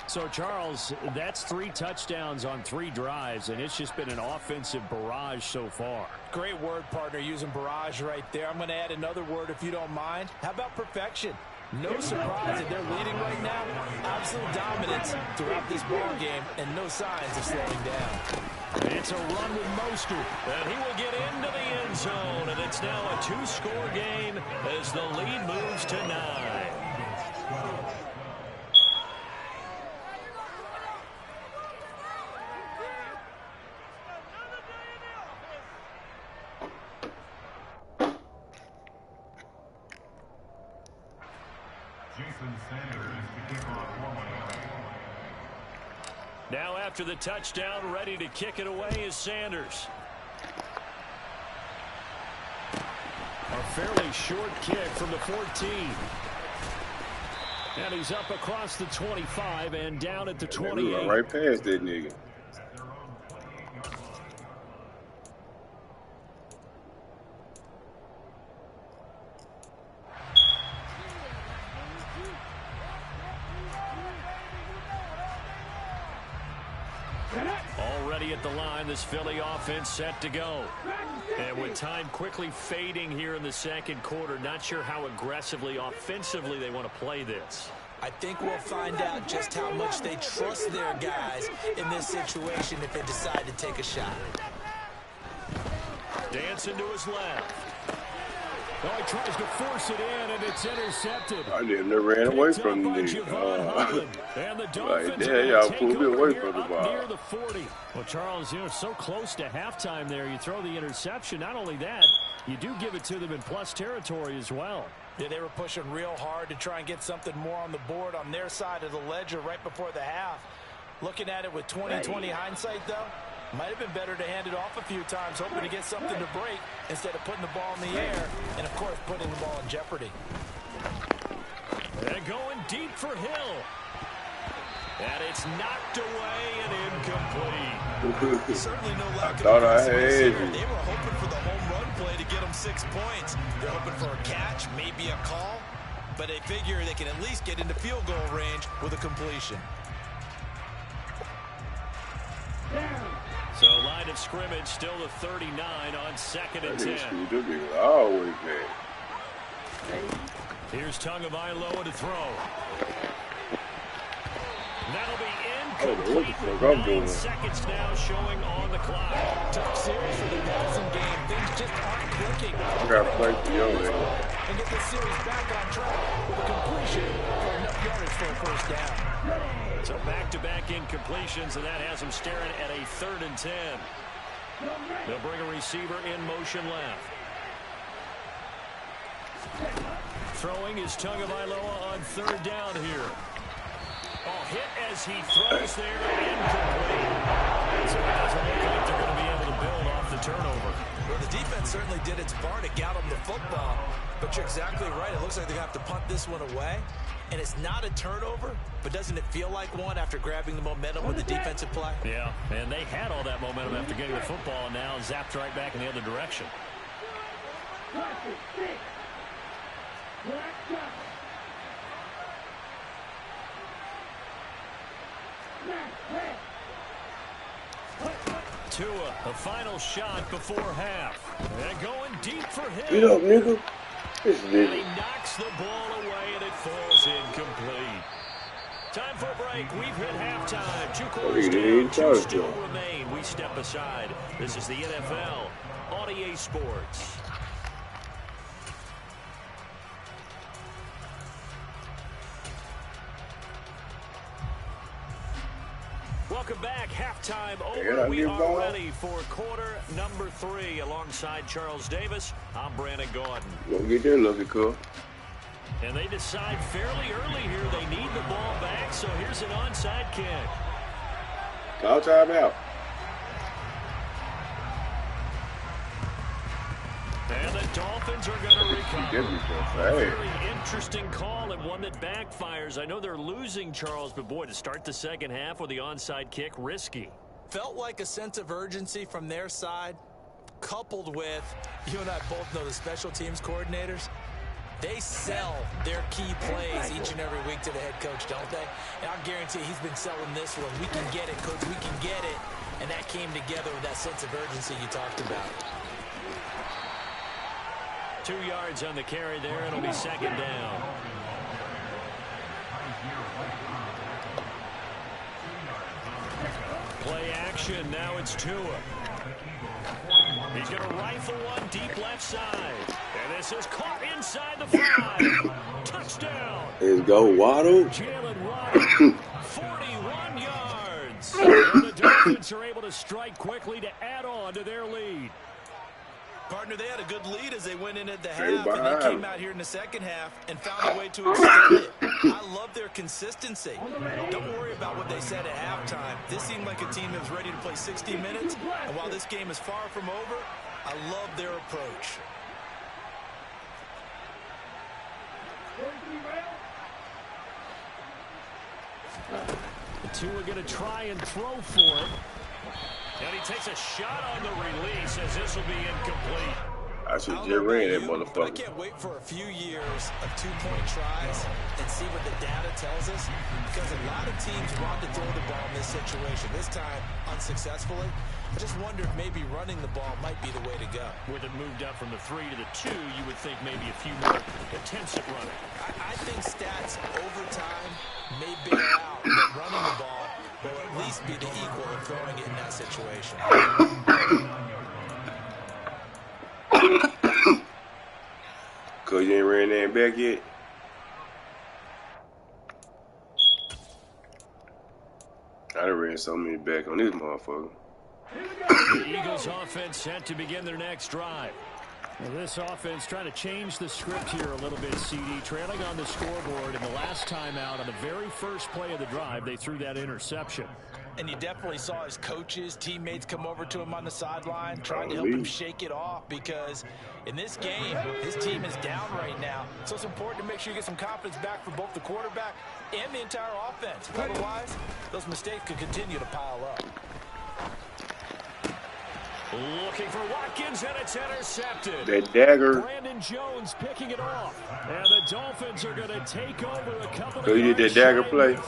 [SPEAKER 6] So, Charles, that's 3 touchdowns on 3 drives, and it's just been an offensive barrage so far.
[SPEAKER 5] Great word, partner, using barrage right there. I'm going to add another word if you don't mind. How about perfection? No surprise that they're leading right now. Absolute dominance throughout this ball game, and no signs of slowing down.
[SPEAKER 6] It's a run with Mostert, and he will get into the end zone, and it's now a 2-score game as the lead moves to 9. Now after the touchdown, ready to kick it away is Sanders. A fairly short kick from the 14. And he's up across the 25 and down at the 28.
[SPEAKER 4] Right past that nigga.
[SPEAKER 6] Already at the line, this Philly offense set to go. And with time quickly fading here in the second quarter, not sure how aggressively, offensively they want to play this.
[SPEAKER 5] I think we'll find out just how much they trust their guys in this situation if they decide to take a shot.
[SPEAKER 6] Dancing to his left. Oh, he tries to force it in, and it's intercepted.
[SPEAKER 4] I never ran away from the
[SPEAKER 6] and the Dolphins
[SPEAKER 4] like, yeah, y'all pulled me away from the ball.
[SPEAKER 6] Near the 40. Well, Charles, you know, so close to halftime there. You throw the interception. Not only that, you do give it to them in plus territory as well.
[SPEAKER 5] Yeah, they were pushing real hard to try and get something more on the board on their side of the ledger right before the half. Looking at it with 20/20 hindsight, though, might have been better to hand it off a few times, hoping to get something to break instead of putting the ball in the air and, of course, putting the ball in jeopardy.
[SPEAKER 6] And going deep for Hill. And it's knocked away and incomplete.
[SPEAKER 5] Certainly no lack
[SPEAKER 4] of
[SPEAKER 5] aggressiveness here. They were hoping for the home run play to get them 6 points. They're hoping for a catch, maybe a call, but they figure they can at least get into field goal range with a completion.
[SPEAKER 6] So line of scrimmage still the 39 on 2nd and 10.
[SPEAKER 4] Always there.
[SPEAKER 6] Here's Tagovailoa to throw. That'll be incomplete with 9 seconds now showing on the clock.
[SPEAKER 5] Tough series for the passing game. Things just aren't clicking.
[SPEAKER 4] I got to play for you, man.
[SPEAKER 5] And get the series back on track with a completion for enough yardage for a first down.
[SPEAKER 6] So back-to-back incompletions, and that has them staring at a 3rd and 10. They'll bring a receiver in motion left. Throwing is Tagovailoa on 3rd down here. Oh, hit as he throws there, incomplete. So it doesn't look like they're going to be able to build off the turnover.
[SPEAKER 5] Well, the defense certainly did its part to get them the football, but you're exactly right. It looks like they're going to have to punt this one away. And it's not a turnover, but doesn't it feel like one after grabbing the momentum with the defensive play?
[SPEAKER 6] Yeah, and they had all that momentum after getting the football, and now zapped right back in the other direction. Tua, a final shot before half. And going deep for him.
[SPEAKER 4] Get up, nigga. This
[SPEAKER 6] and he knocks the ball away, and it falls incomplete. Time for a break. We've hit halftime. 2 quarters down, 2 still remain. We step aside. This is the NFL on EA Sports. Welcome back. Halftime over. We are ready for quarter number 3. Alongside Charles Davis, I'm Brandon Gordon.
[SPEAKER 4] Go get there, Lucky Cool.
[SPEAKER 6] And they decide fairly early here they need the ball back, so here's an onside kick.
[SPEAKER 4] Call timeout.
[SPEAKER 6] And the Dolphins are going to recover. A very interesting call and one that backfires. I know they're losing, Charles, but boy, to start the second half with the onside kick, risky.
[SPEAKER 5] Felt like a sense of urgency from their side, coupled with, you and I both know the special teams coordinators. They sell their key plays each and every week to the head coach, don't they? And I'll guarantee he's been selling this one. We can get it, coach. We can get it. And that came together with that sense of urgency you talked about.
[SPEAKER 6] 2 yards on the carry there. It'll be second down. Play action. Now it's Tua. He's going to rifle one deep left side. And this is caught inside the 5. Touchdown.
[SPEAKER 4] Let's go, Waddle.
[SPEAKER 6] Jalen Waddle, 41 yards. And the Dolphins are able to strike quickly to add on to their lead.
[SPEAKER 5] Partner, they had a good lead as they went in at the half, and they came out here in the second half and found a way to extend it. I love their consistency. Don't worry about what they said at halftime. This seemed like a team that was ready to play 60 minutes, and while this game is far from over, I love their approach.
[SPEAKER 6] The two are going to try and throw for it. And he takes a shot on the release as this will be incomplete.
[SPEAKER 4] I should just ran that motherfucker.
[SPEAKER 5] I can't wait for a few years of two-point tries and see what the data tells us, because a lot of teams want to throw the ball in this situation. This time, unsuccessfully. I just wonder if maybe running the ball might be the way to go.
[SPEAKER 6] With it moved up from the 3 to the 2, you would think maybe a few more attempts at running.
[SPEAKER 5] I think stats over time may bear out that running the ball will at least be the equal of throwing it in that situation.
[SPEAKER 4] Cause you ain't ran that back yet. I done ran so many back on this motherfucker.
[SPEAKER 6] The Eagles offense set to begin their next drive. Well, this offense trying to change the script here a little bit, CD. Trailing on the scoreboard, and the last time out on the very first play of the drive, they threw that interception.
[SPEAKER 5] And you definitely saw his coaches, teammates come over to him on the sideline, trying to help him shake it off, because in this game, his team is down right now. So it's important to make sure you get some confidence back for both the quarterback and the entire offense. Otherwise, those mistakes could continue to pile up.
[SPEAKER 6] Looking for Watkins, and it's intercepted.
[SPEAKER 4] That dagger.
[SPEAKER 6] Brandon Jones picking it off. And the Dolphins are going to take over a couple of
[SPEAKER 4] So you did that dagger play?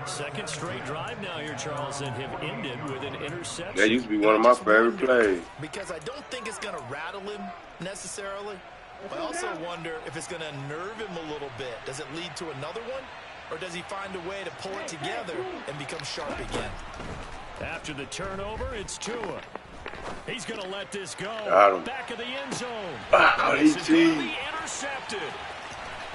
[SPEAKER 6] Second straight drive now here, Charles, and have ended with an interception.
[SPEAKER 4] That used to be one of my favorite plays.
[SPEAKER 5] Because I don't think it's going to rattle him necessarily. I also wonder if it's going to nerve him a little bit. Does it lead to another one? Or does he find a way to pull it together and become sharp again?
[SPEAKER 6] After the turnover, it's Tua. He's going to let this go. Back of the end zone. This is going to be intercepted.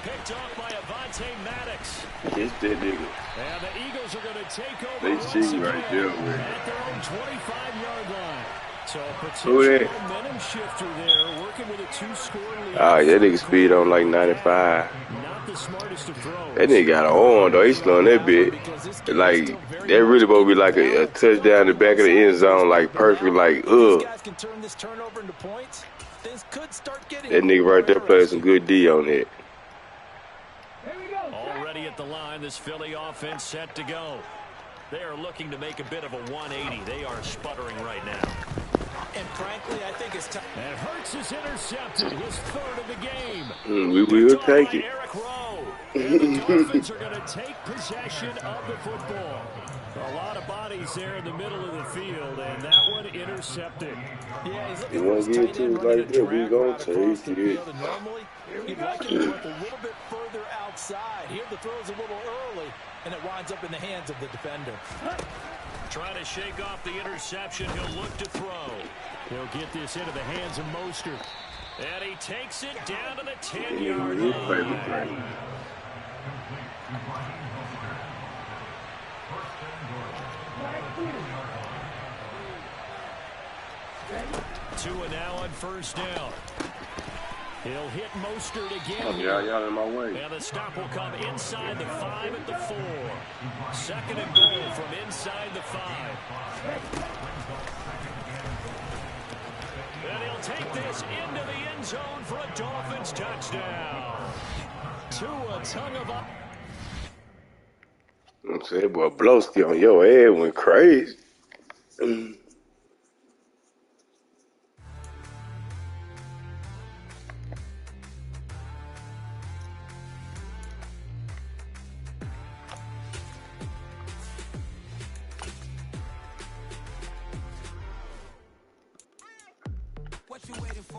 [SPEAKER 6] Picked off by Avonte Maddox.
[SPEAKER 4] It's that nigga.
[SPEAKER 6] And the Eagles are going to take over
[SPEAKER 4] they see right there,
[SPEAKER 6] man. At their own 25-yard line. So potential momentum shifter there, working with a 2-score lead.
[SPEAKER 4] Ah, that nigga speed on like 95.
[SPEAKER 6] Not the smartest of throws.
[SPEAKER 4] That nigga got an arm though. He's slowing that bit. Like that really supposed to be like a touchdown in the back of the end zone, like perfect, like That nigga right there playing some good D on it.
[SPEAKER 6] Already at the line, this Philly offense set to go. They are looking to make a bit of a 180. They are sputtering right now.
[SPEAKER 5] And frankly, I think it's time.
[SPEAKER 6] And Hurts is intercepted, his third of the game.
[SPEAKER 4] We will take it.
[SPEAKER 6] Eric Rowe. And the Dolphins are going to take possession of the football. A lot of bodies there in the middle of the field, and that one intercepted.
[SPEAKER 5] Yeah, he's
[SPEAKER 4] looking for his tight end like that. We gonna take it.
[SPEAKER 5] Normally, he'd like it to work a little bit further outside. Here, the throw's a little early, and it winds up in the hands of the defender.
[SPEAKER 6] Trying to shake off the interception. He'll look to throw. He'll get this into the hands of Mostert. And he takes it down to the 10-yard line. Tua now on first down. He'll hit Mostert again.
[SPEAKER 4] Y'all in my way.
[SPEAKER 6] And the stop will come inside the 5 at the 4. Second and goal from inside the 5. And he'll take this into the end zone for a Dolphins touchdown. Tua Tagovailoa.
[SPEAKER 4] I'm saying, boy, Blowski on your head went crazy.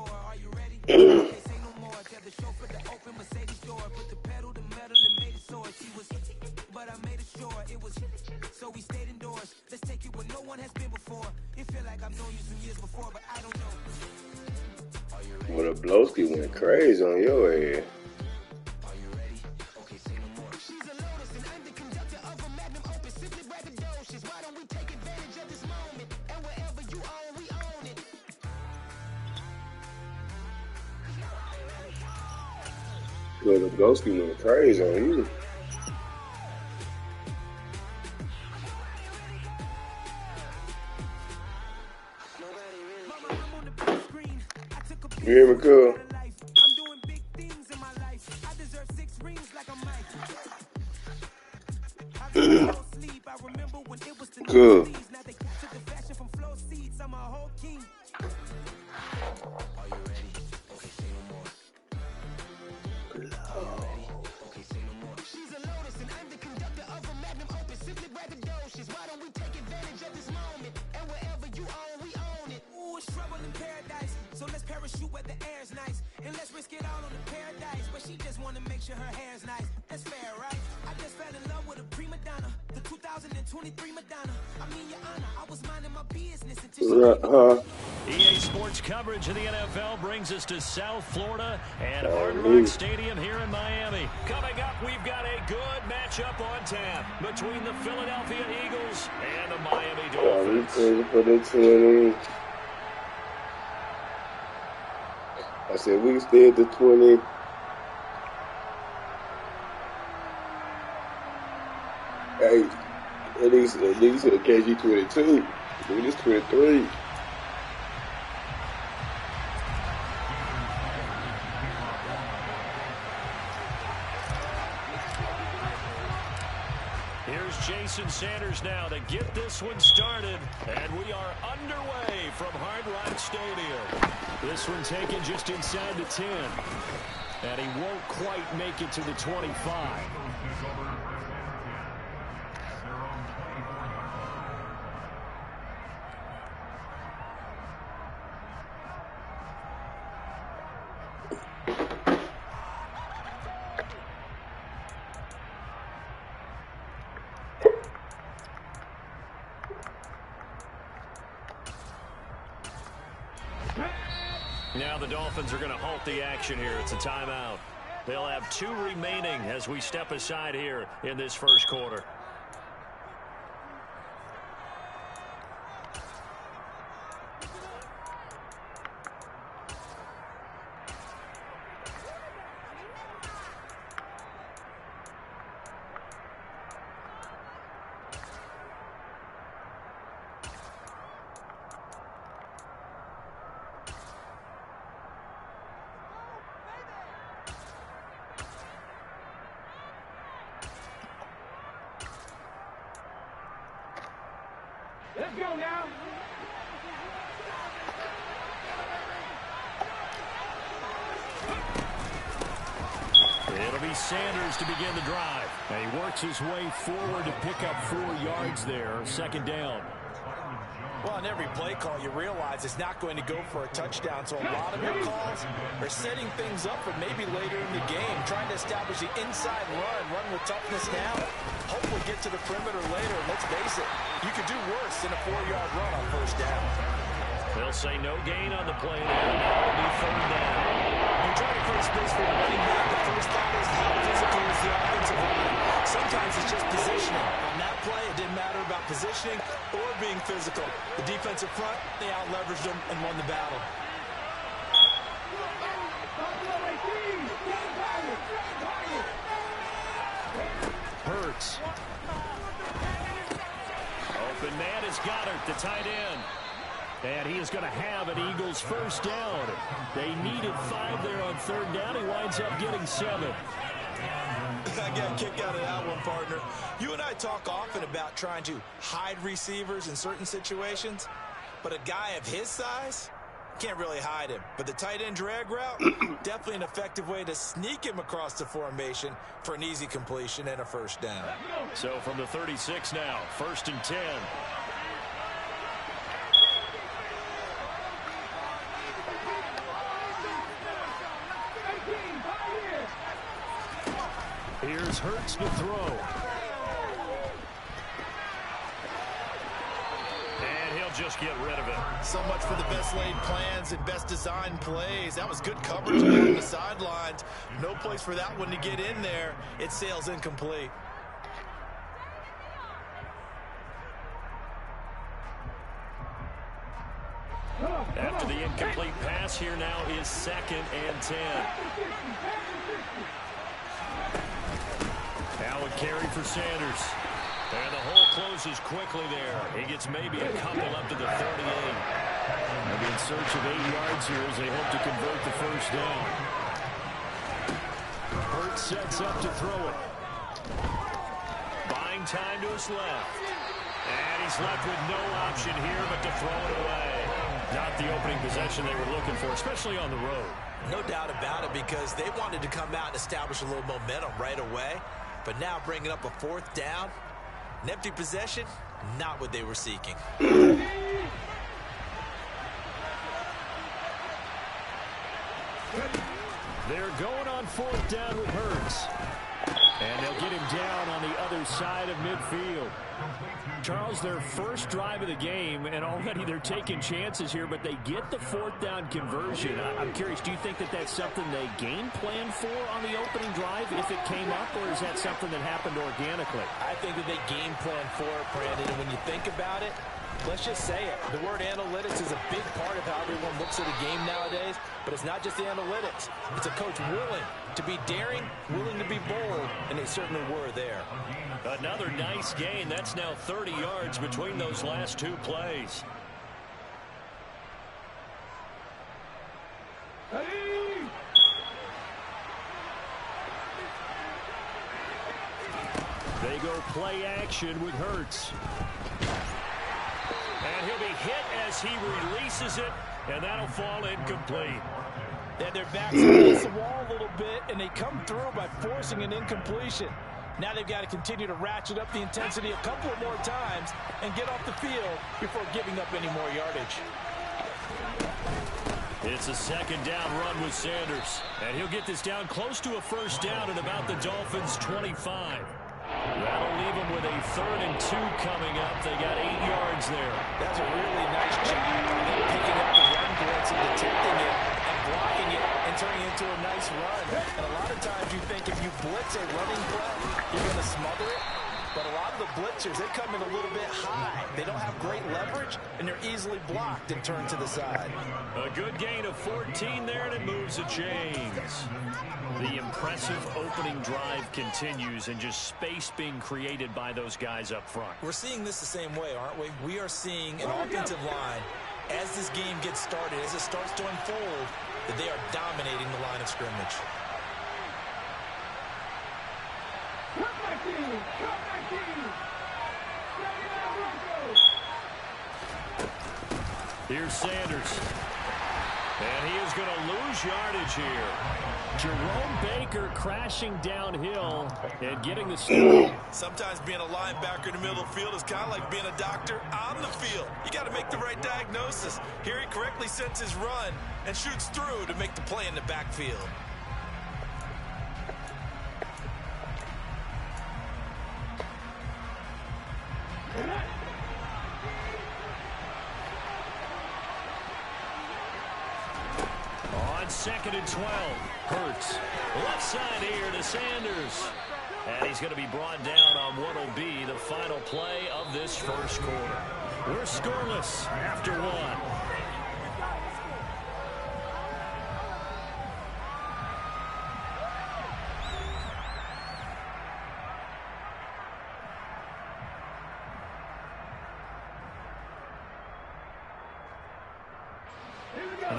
[SPEAKER 8] door. Are you ready? Okay, say no more. Tell the chauffeur to open Mercedes door. Put the pedal to metal and made it soar. She was, but I made it sure it was. So we stayed indoors. Let's take it where no one has been before. It feel like I've known you some years before, but I don't know.
[SPEAKER 4] Well, the Blowski went crazy on your head.
[SPEAKER 8] Are you ready? Okay, say no more. She's a lotus and I'm the conductor of a magnum opus. Simply braggadocious. Why don't we take advantage of this moment? And wherever you own, we own it.
[SPEAKER 4] Well, the Blowski went crazy on you. You hear me, cool?
[SPEAKER 8] I'm doing big things in my life. I deserve 6 rings like a mic. I sleep. I remember when it was the
[SPEAKER 4] Good.
[SPEAKER 8] now they took the fashion from flow seats. I'm a whole king. Are you ready? Okay, say no more. Are you ready? Okay, say no more. She's a lotus and I'm the conductor of a magnum opus. Simply braggadocious. Why don't we take advantage of this moment? And wherever you own, we own it. Ooh, it's trouble in paradise. So let's parachute where the air's nice. And let's risk it all on the paradise. But she just wanna make sure her hair's nice. That's fair, right? I just fell in love with a prima donna. The 2023 Madonna. I mean, Your Honor, I was minding my business until
[SPEAKER 3] EA Sports coverage of the NFL brings us to South Florida and Hard Rock Stadium here in Miami. Coming up, we've got a good matchup on tap between the Philadelphia Eagles and the Miami Dolphins.
[SPEAKER 4] I said we can stay at the 20. Hey, at least KG 22. We just 23.
[SPEAKER 3] Here's Jason Sanders now to get this one started, and we are underway from Hard Rock Stadium.
[SPEAKER 6] This one taken just inside the 10, and he won't quite make it to the 25.
[SPEAKER 3] Now the Dolphins are going to halt the action here. It's a timeout. They'll have 2 remaining as we step aside here in this first quarter.
[SPEAKER 7] Let's go now.
[SPEAKER 6] It'll be Sanders to begin the drive. And he works his way forward to pick up 4 yards there. Second down.
[SPEAKER 5] Well, on every play call, you realize it's not going to go for a touchdown. So a lot of your calls are setting things up for maybe later in the game, trying to establish the inside run with toughness now. Hopefully get to the perimeter later. And let's face it, you could do worse than a 4-yard run on first down.
[SPEAKER 3] They'll say no gain on the play there. Now it'll be third down.
[SPEAKER 5] You're trying to create space for the running back. The first thought is how physical is the offensive line. Sometimes it's just positioning. On that play, it didn't matter about positioning or being physical. The defensive front, they out-leveraged them and won the battle.
[SPEAKER 6] Hurts.
[SPEAKER 3] Open man is Goddard, the tight end.
[SPEAKER 6] And he is going to have an Eagles first down. They needed 5 there on third down. He winds up getting 7.
[SPEAKER 5] I got a kick out of that one, partner. You and I talk often about trying to hide receivers in certain situations, but a guy of his size can't really hide him. But the tight end drag route, definitely an effective way to sneak him across the formation for an easy completion and a first down.
[SPEAKER 3] So from the 36 now, 1st and 10.
[SPEAKER 6] Here's Hurts to throw. And he'll just get rid of it.
[SPEAKER 5] So much for the best laid plans and best designed plays. That was good coverage on the sidelines. No place for that one to get in there. It sails incomplete.
[SPEAKER 6] After the incomplete pass, here now is 2nd and 10. Now a carry for Sanders. And the hole closes quickly there. He gets maybe a couple up to the 38. They'll be in search of 8 yards here as they hope to convert the first down. Hurts sets up to throw it. Buying time to his left. And he's left with no option here but to throw it away. Not the opening possession they were looking for, especially on the road.
[SPEAKER 5] No doubt about it, because they wanted to come out and establish a little momentum right away. But now bringing up a 4th down, an empty possession, not what they were seeking.
[SPEAKER 6] They're going on 4th down with Hurts. And they'll get him down on the other side of midfield. Charles, their first drive of the game, and already they're taking chances here, but they get the 4th down conversion. I'm curious, do you think that that's something they game planned for on the opening drive if it came up, or is that something that happened organically?
[SPEAKER 5] I think that they game planned for it, Brandon, and when you think about it, let's just say it. The word analytics is a big part of how everyone looks at a game nowadays, but it's not just the analytics. It's a coach willing to be daring, willing to be bold, and they certainly were there.
[SPEAKER 6] Another nice gain. That's now 30 yards between those last 2 plays. They go play action with Hurts. And he'll be hit as he releases it, and that'll fall incomplete.
[SPEAKER 5] Then their backs against the wall a little bit, and they come through by forcing an incompletion. Now they've got to continue to ratchet up the intensity a couple of more times and get off the field before giving up any more yardage.
[SPEAKER 6] It's a 2nd down run with Sanders, and he'll get this down close to a 1st down at about the Dolphins' 25. That'll leave them with a 3rd and 2 coming up. They got 8 yards there.
[SPEAKER 5] That's a really nice job. And then picking up the run blitz and detecting it and blocking it and turning it into a nice run. And a lot of times you think if you blitz a running play, you're going to smother it. But a lot of the blitzers, they come in a little bit high. They don't have great leverage, and they're easily blocked and turned to the side.
[SPEAKER 6] A good gain of 14 there, and it moves the chains. The impressive opening drive continues, and just space being created by those guys up front.
[SPEAKER 5] We're seeing this the same way, aren't we? We are seeing an offensive line, as this game gets started, as it starts to unfold, that they are dominating the line of scrimmage.
[SPEAKER 6] Here's Sanders. And he is going to lose yardage here. Jerome Baker crashing downhill and getting the stop.
[SPEAKER 5] Sometimes being a linebacker in the middle of the field is kind of like being a doctor on the field. You got to make the right diagnosis. Here he correctly sets his run and shoots through to make the play in the backfield.
[SPEAKER 6] On 2nd and 12, Hurts. Left side here to Sanders. And he's going to be brought down on what will be the final play of this first quarter. We're scoreless after 1.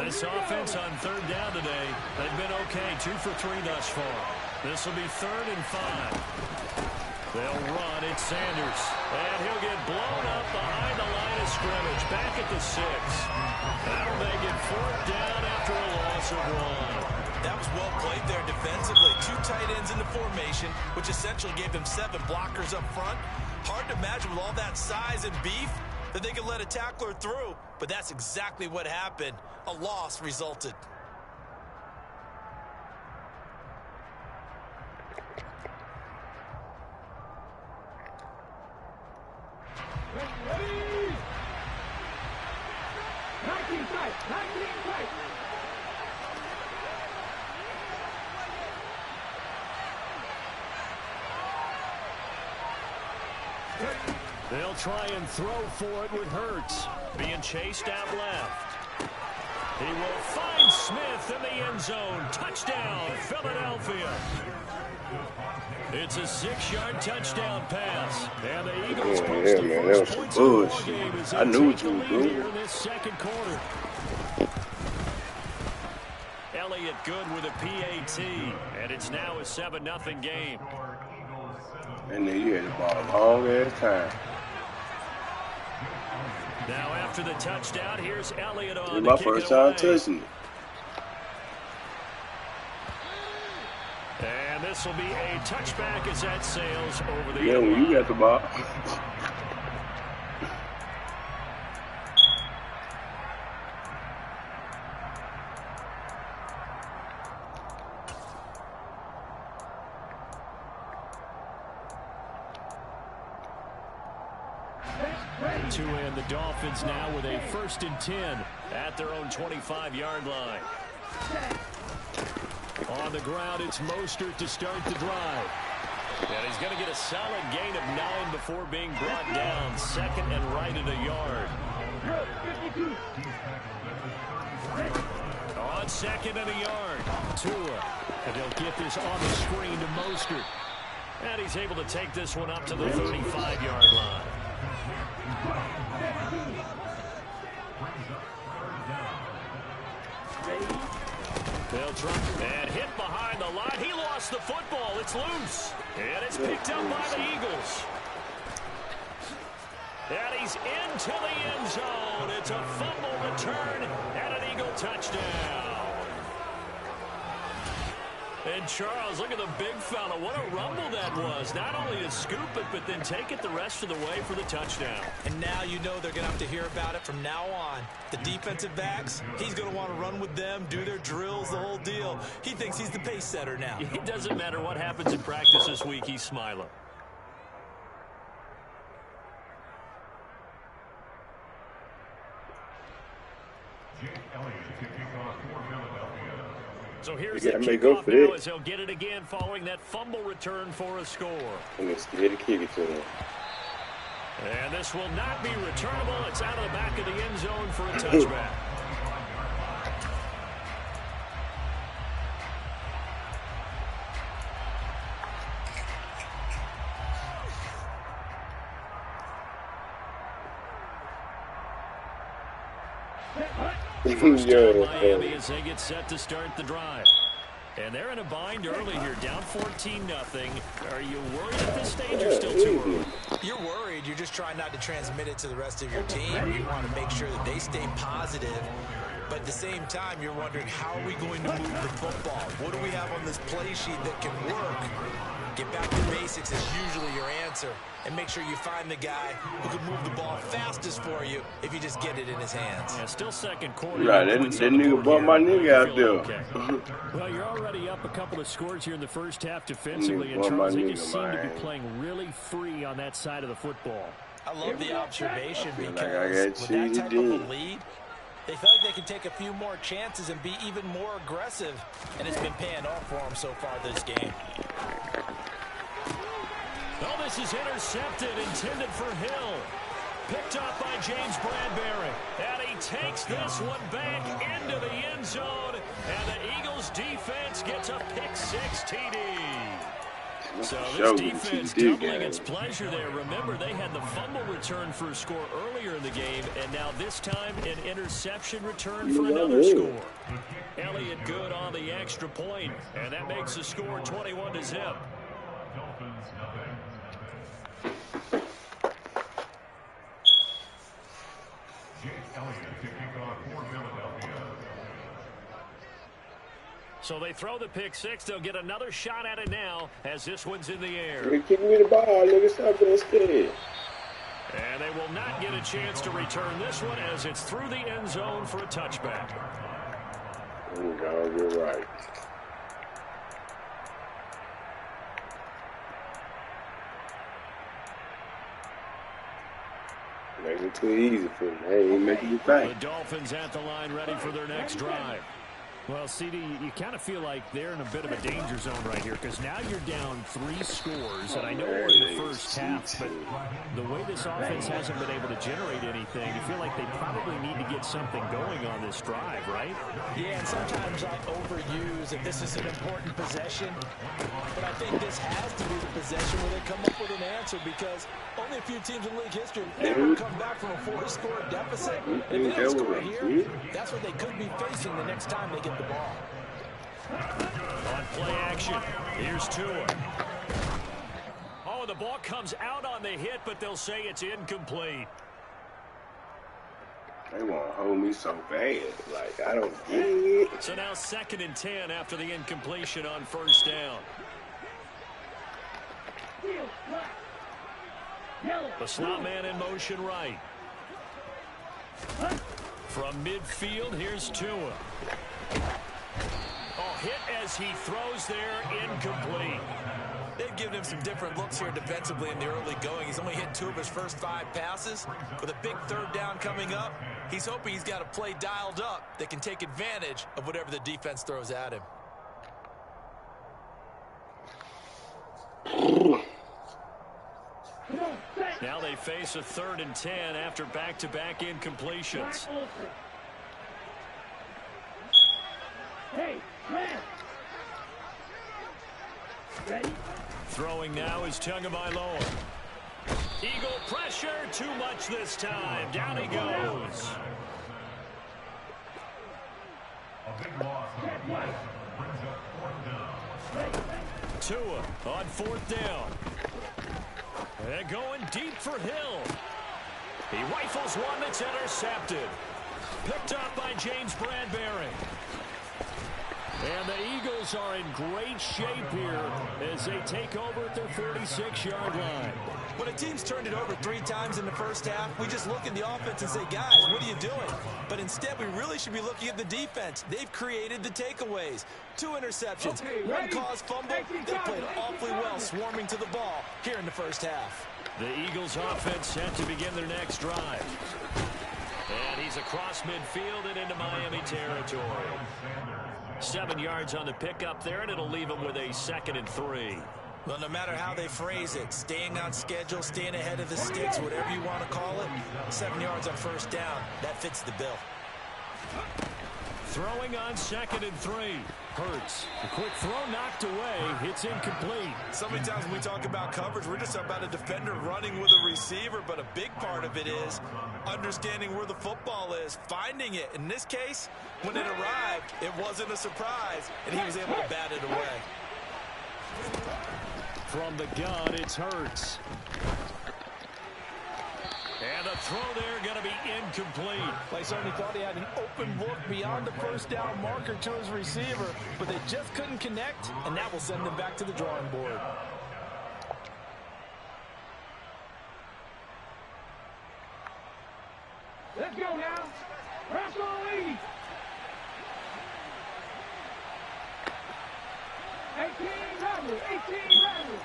[SPEAKER 6] This offense on 3rd down today, they've been okay. 2 for 3 thus far. This will be 3rd and 5. They'll run. It's Sanders. And he'll get blown up behind the line of scrimmage. Back at the 6. That'll make it 4th down after a loss of 1.
[SPEAKER 5] That was well played there defensively. 2 tight ends in the formation, which essentially gave them 7 blockers up front. Hard to imagine with all that size and beef that they could let a tackler through, but that's exactly what happened. A loss resulted.
[SPEAKER 3] They'll try and throw for it with Hurts. Being chased out left. He will find Smith in the end zone. Touchdown, Philadelphia. It's a 6-yard touchdown pass. And the Eagles post the first points of the ball game as they take the lead here in this second quarter. Elliott Good with a PAT. And it's now a 7-0 game.
[SPEAKER 4] And then you had the ball a long ass time.
[SPEAKER 3] Now after the touchdown, here's Elliott on
[SPEAKER 4] This is
[SPEAKER 3] the
[SPEAKER 4] my
[SPEAKER 3] kick
[SPEAKER 4] first
[SPEAKER 3] it
[SPEAKER 4] time
[SPEAKER 3] away.
[SPEAKER 4] touching it.
[SPEAKER 3] And this will be a touchback as that sails over the
[SPEAKER 4] Yeah, when you got the ball.
[SPEAKER 3] To end the Dolphins now with a 1st and 10 at their own 25-yard line. On the ground, it's Mostert to start the drive. And he's going to get a solid gain of 9 before being brought down. 2nd and right at a yard. On 2nd and a yard. Tua. And they'll get this on the screen to Mostert. And he's able to take this one up to the 35-yard line. They'll try and hit behind the line. He lost the football. It's loose. And it's picked up by the Eagles. And he's into the end zone. It's a fumble return and an Eagle touchdown. And Charles, look at the big fella. What a rumble that was. Not only to scoop it, but then take it the rest of the way for the touchdown.
[SPEAKER 5] And now you know they're going to have to hear about it from now on. The defensive backs, he's going to want to run with them, do their drills, the whole deal. He thinks he's the pace setter now.
[SPEAKER 3] It doesn't matter what happens in practice this week. He's smiling. So here's the kickoff now as he'll get it again following that fumble return for a score.
[SPEAKER 4] And it's scared to kick it to him.
[SPEAKER 3] And this will not be returnable. It's out of the back of the end zone for a touchback. First down Miami as they get set to start the drive. And they're in a bind early here, down 14-0. Are you worried at this stage or still too early?
[SPEAKER 5] You're worried. You're just trying not to transmit it to the rest of your team. You want to make sure that they stay positive. But at the same time, you're wondering, how are we going to move the football? What do we have on this play sheet that can work? Get back to basics is usually your answer. And make sure you find the guy who can move the ball fastest for you if you just get it in his hands.
[SPEAKER 3] Yeah, still second quarter.
[SPEAKER 4] Right, that nigga bought my nigga out there.
[SPEAKER 3] Okay. Well, you're already up a couple of scores here in the first half defensively. And Charles, they just seem to be playing really free on that side of the football.
[SPEAKER 5] I love the observation because with that type of a lead, they feel like they can take a few more chances and be even more aggressive. And it's been paying off for them so far this game.
[SPEAKER 3] Oh, this is intercepted, intended for Hill. Picked up by James Bradbury. And he takes this one back into the end zone. And the Eagles defense gets a pick-6 TD. So this defense doubling its pleasure there. Remember, they had the fumble return for a score earlier in the game, and now this time an interception return for another score. Elliott Good on the extra point, and that makes the score 21-0. So they throw the pick-6. They'll get another shot at it now as this one's in the air.
[SPEAKER 4] You're kicking me the ball. Nigga, stop being scared.
[SPEAKER 3] And they will not get a chance to return this one as it's through the end zone for a touchback.
[SPEAKER 4] No, you're right. Make it too easy for me. Hey, ain't making you back.
[SPEAKER 6] The Dolphins at the line ready for their next drive. Well, CD, you kind of feel like they're in a bit of a danger zone right here because now you're down 3 scores, and I know we're in the first half, but the way this offense hasn't been able to generate anything, you feel like they probably need to get something going on this drive, right?
[SPEAKER 5] Yeah, and sometimes I overuse if this is an important possession, but I think this has to be the possession where they come up with an answer because only a few teams in league history ever come back from a 4-score deficit. If they don't score here, that's what they could be facing the next time they get the ball.
[SPEAKER 6] On play action, here's Tua. Oh, the ball comes out on the hit, but they'll say it's incomplete.
[SPEAKER 4] They want to hold me so bad. Like, I don't get it.
[SPEAKER 6] So now 2nd and 10 after the incompletion on first down. The slot man in motion right. From midfield, here's Tua. Oh, hit as he throws there, incomplete.
[SPEAKER 5] They've given him some different looks here defensively in the early going. He's only hit 2 of his first 5 passes. With a big 3rd down coming up, he's hoping he's got a play dialed up that can take advantage of whatever the defense throws at him.
[SPEAKER 6] Now they face a 3rd and 10 after back-to-back incompletions.
[SPEAKER 7] Hey, man. Ready?
[SPEAKER 6] Throwing now is Tagovailoa. Eagle pressure, too much this time. Down he goes. Tua on 4th down. And going deep for Hill. He rifles one that's intercepted. Picked up by James Bradbury. And the Eagles are in great shape here as they take over at their 46-yard line.
[SPEAKER 5] When a team's turned it over 3 times in the first half, we just look at the offense and say, guys, what are you doing? But instead, we really should be looking at the defense. They've created the takeaways. 2 interceptions, 1 caused fumble. They played awfully well swarming to the ball here in the first half.
[SPEAKER 6] The Eagles offense set to begin their next drive. And he's across midfield and into Miami territory. 7 yards on the pickup there, and it'll leave him with a 2nd and 3.
[SPEAKER 5] Well, no matter how they phrase it, staying on schedule, staying ahead of the sticks, whatever you want to call it, 7 yards on first down, that fits the bill.
[SPEAKER 6] Throwing on 2nd and 3. Hurts. The quick throw knocked away. It's incomplete.
[SPEAKER 5] So many times when we talk about coverage, we're just about a defender running with a receiver, but a big part of it is understanding where the football is, finding it. In this case, when it arrived, it wasn't a surprise, and he was able to bat it away.
[SPEAKER 6] From the gun, it's Hurts. And the throw there going to be incomplete.
[SPEAKER 5] They certainly thought he had an open look beyond the first down marker to his receiver, but they just couldn't connect, and that will send them back to the drawing board.
[SPEAKER 7] Let's go now. Russell Lee. 18 Rebels. 18 Rebels.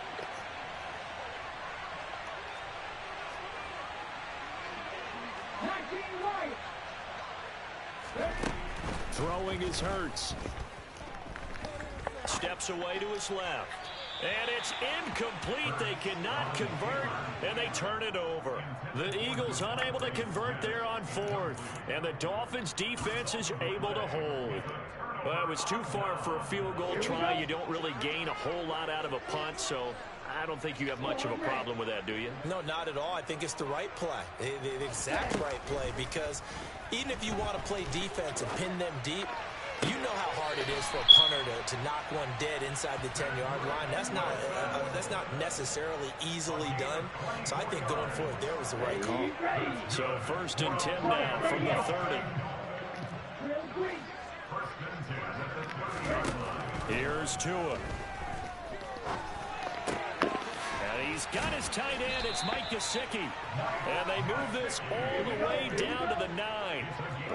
[SPEAKER 6] Throwing is Hurts. Steps away to his left. And it's incomplete. They cannot convert, and they turn it over. The Eagles unable to convert there on 4th, and the Dolphins' defense is able to hold. Well, it was too far for a field goal try. You don't really gain a whole lot out of a punt, so I don't think you have much of a problem with that, do you?
[SPEAKER 5] No, not at all. I think it's the right play, the exact right play, because even if you want to play defense and pin them deep, you know how hard it is for a punter to knock one dead inside the 10-yard line. That's not necessarily easily done. So I think going for it there was the right call.
[SPEAKER 6] So 1st and 10 now from the 30. Here's Tua. And he's got his tight end. It's Mike Gesicki. And they move this all the way down to the 9.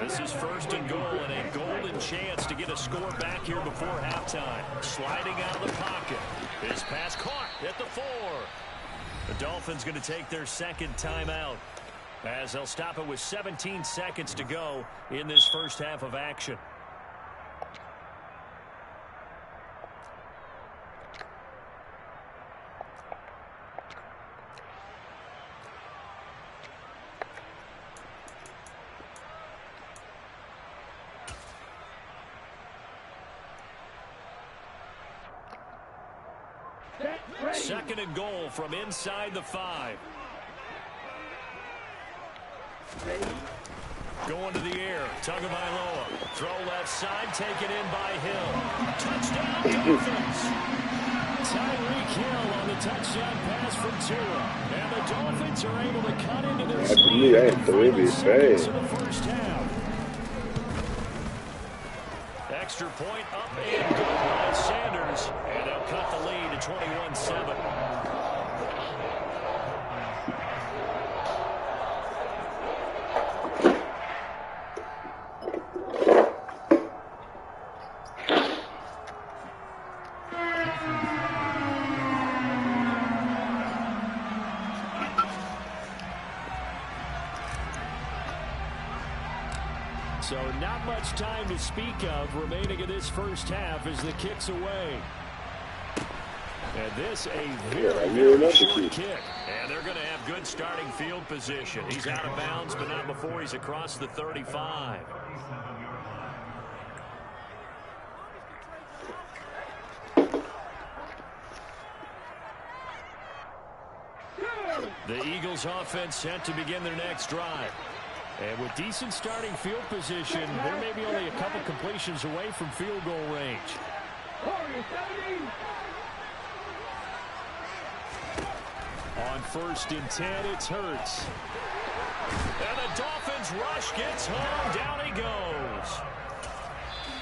[SPEAKER 6] This is 1st and goal and a golden chance to get a score back here before halftime. Sliding out of the pocket. His pass caught at the 4. The Dolphins going to take their 2nd timeout. As they'll stop it with 17 seconds to go in this first half of action. Second and goal from inside the 5. Going to the air. Tagovailoa. Throw left side. Taken in by Hill. Touchdown Dolphins. Tyreek Hill on the touchdown pass from Tua. And the Dolphins are able to cut into their lead in the final seconds of the first half. Extra point up and good by Sanders. And they'll cut the lead to 21-7. So not much time to speak of remaining in this first half as the kick's away. And this a very short kick. And they're going to have good starting field position. He's out of bounds, but not before he's across the 35. The Eagles offense set to begin their next drive. And with decent starting field position, they're maybe only a couple completions away from field goal range. On 1st and 10, it's Hurts. And the Dolphins rush gets home. Down he goes.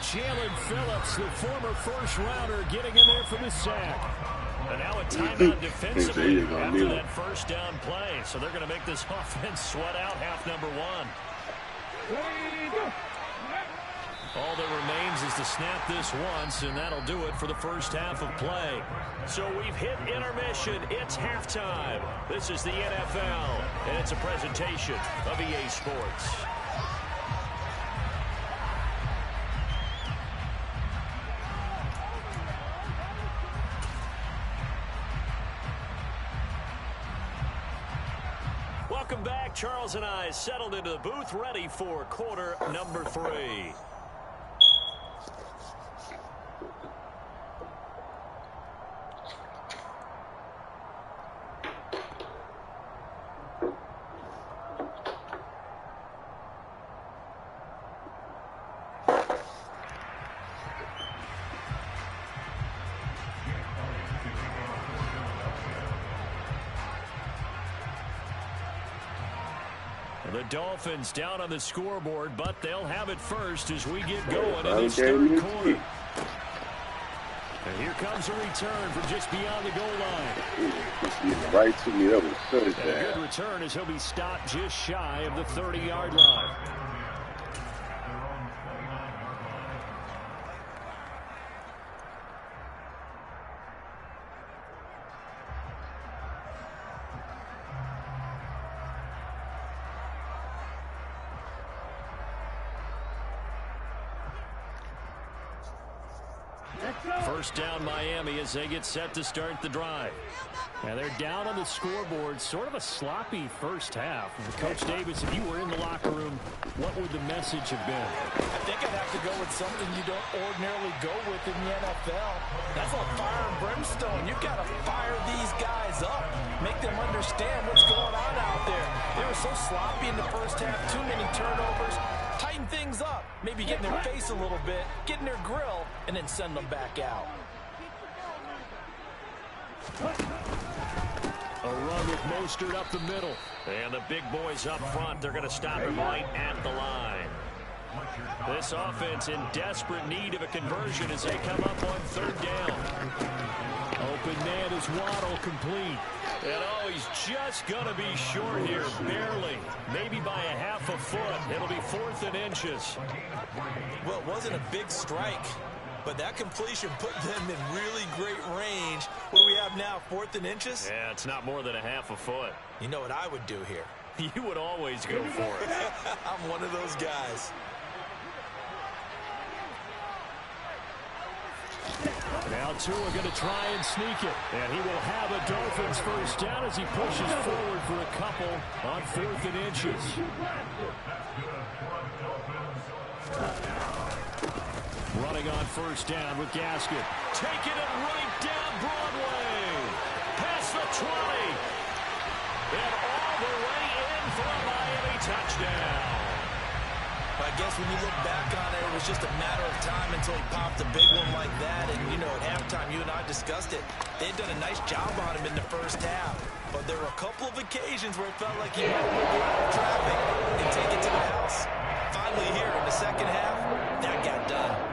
[SPEAKER 6] Jalen Phillips, the former first-rounder, getting in there for the sack. And now a timeout defensively after that first down play. So they're going to make this offense sweat out half number 1. All that remains is to snap this once, and that'll do it for the first half of play. So we've hit intermission. It's halftime. This is the NFL, and it's a presentation of EA Sports. Welcome back. Charles and I settled into the booth, ready for quarter number 3. The Dolphins down on the scoreboard, but they'll have it first as we get going in this third quarter. And here comes a return from just beyond the goal line.
[SPEAKER 4] Right to me, that was so
[SPEAKER 6] bad. A good return as he'll be stopped just shy of the 30-yard line. First down Miami as they get set to start the drive. Now they're down on the scoreboard, sort of a sloppy first half. Coach Davis, if you were in the locker room, what would the message have been?
[SPEAKER 5] I think I'd have to go with something you don't ordinarily go with in the NFL. That's like fire and brimstone. You've got to fire these guys up, make them understand what's going on out there. They were so sloppy in the first half, too many turnovers. Tighten things up, maybe get in their face a little bit, get in their grill, and then send them back out.
[SPEAKER 6] A run with Mostert up the middle. And the big boys up front, they're going to stop him right at the line. This offense in desperate need of a conversion as they come up on 3rd down. Open man is Waddle, complete. And oh, he's just going to be short here, barely. Maybe by a half a foot. It'll be 4th and inches.
[SPEAKER 5] Well, it wasn't a big strike, but that completion put them in really great range. What do we have now, 4th and inches?
[SPEAKER 6] Yeah, it's not more than a half a foot.
[SPEAKER 5] You know what I would do here?
[SPEAKER 3] You would always go for it.
[SPEAKER 5] I'm one of those guys.
[SPEAKER 6] Now Tua going to try and sneak it. And he will have a Dolphins first down as he pushes forward for a couple on 4th and inches. Running on first down with Gaskin. Taking it right down Broadway. Past the 20. And all the way in for a Miami touchdown.
[SPEAKER 5] I guess when you look back on it, it was just a matter of time until he popped a big one like that. And, you know, at halftime, you and I discussed it. They'd done a nice job on him in the first half. But there were a couple of occasions where it felt like he might move out of traffic and take it to the house. Finally here in the second half, that got done.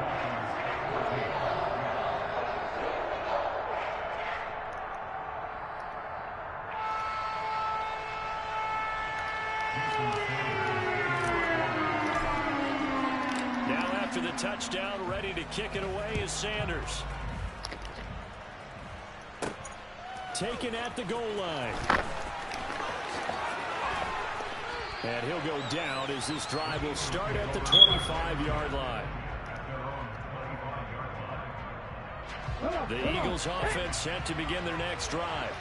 [SPEAKER 6] After the touchdown, ready to kick it away is Sanders. Taken at the goal line. And he'll go down as this drive will start at the 25-yard line. The Eagles offense set to begin their next drive.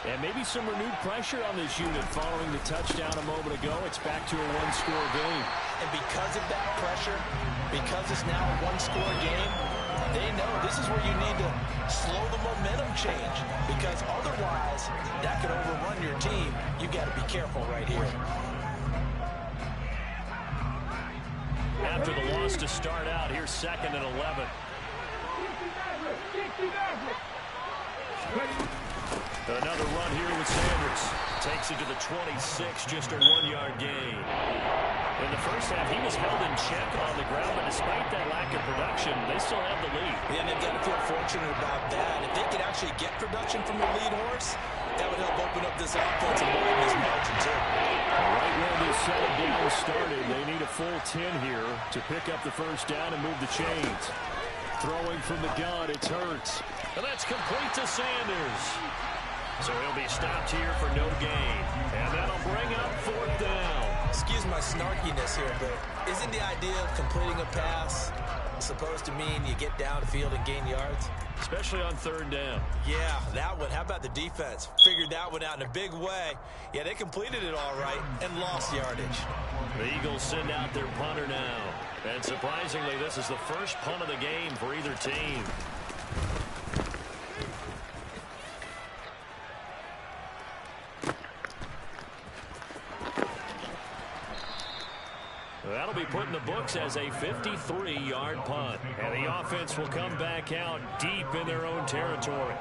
[SPEAKER 6] And maybe some renewed pressure on this unit following the touchdown a moment ago. It's back to a one-score game.
[SPEAKER 5] And because of that pressure, because it's now a one-score game, they know this is where you need to slow the momentum change. Because otherwise, that could overrun your team. You got to be careful right here.
[SPEAKER 6] After the loss to start out, here's 2nd and 11. Another run here with Sanders. Takes it to the 26, just a 1-yard gain. In the first half, he was held in check on the ground, but despite that lack of production, they still have the lead.
[SPEAKER 5] And they've got to feel fortunate about that. If they could actually get production from the lead horse, that would help open up this offense and widen this margin, too.
[SPEAKER 6] Right where this second down started, they need a full 10 here to pick up the first down and move the chains. Throwing from the gun, it's Hurts. And that's complete to Sanders. So he'll be stopped here for no gain. And that'll bring up 4th down.
[SPEAKER 5] Excuse my snarkiness here, but isn't the idea of completing a pass supposed to mean you get downfield and gain yards?
[SPEAKER 6] Especially on 3rd down.
[SPEAKER 5] Yeah, that one. How about the defense? Figured that one out in a big way. Yeah, they completed it all right and lost yardage.
[SPEAKER 6] The Eagles send out their punter now. And surprisingly, this is the first punt of the game for either team. That'll be put in the books as a 53-yard punt. And the offense will come back out deep in their own territory.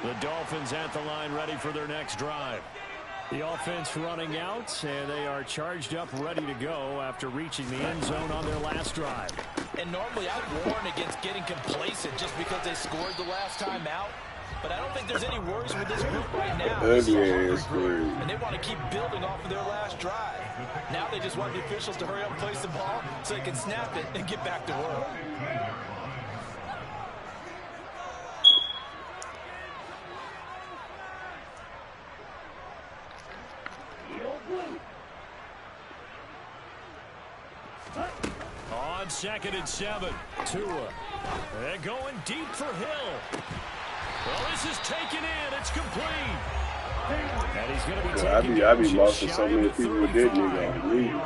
[SPEAKER 6] The Dolphins at the line, ready for their next drive. The offense running out, and they are charged up, ready to go after reaching the end zone on their last drive.
[SPEAKER 5] And normally I'd warn against getting complacent just because they scored the last time out. But I don't think there's any worries with this group right now. And they want to keep building off of their last drive. Now they just want the officials to hurry up and place the ball so they can snap it and get back to work.
[SPEAKER 6] On 2nd and 7, Tua. They're going deep for Hill. Well, this is taken in. It's complete. And he's going to be taken
[SPEAKER 4] I'd be lost with so many people who didn't even leave.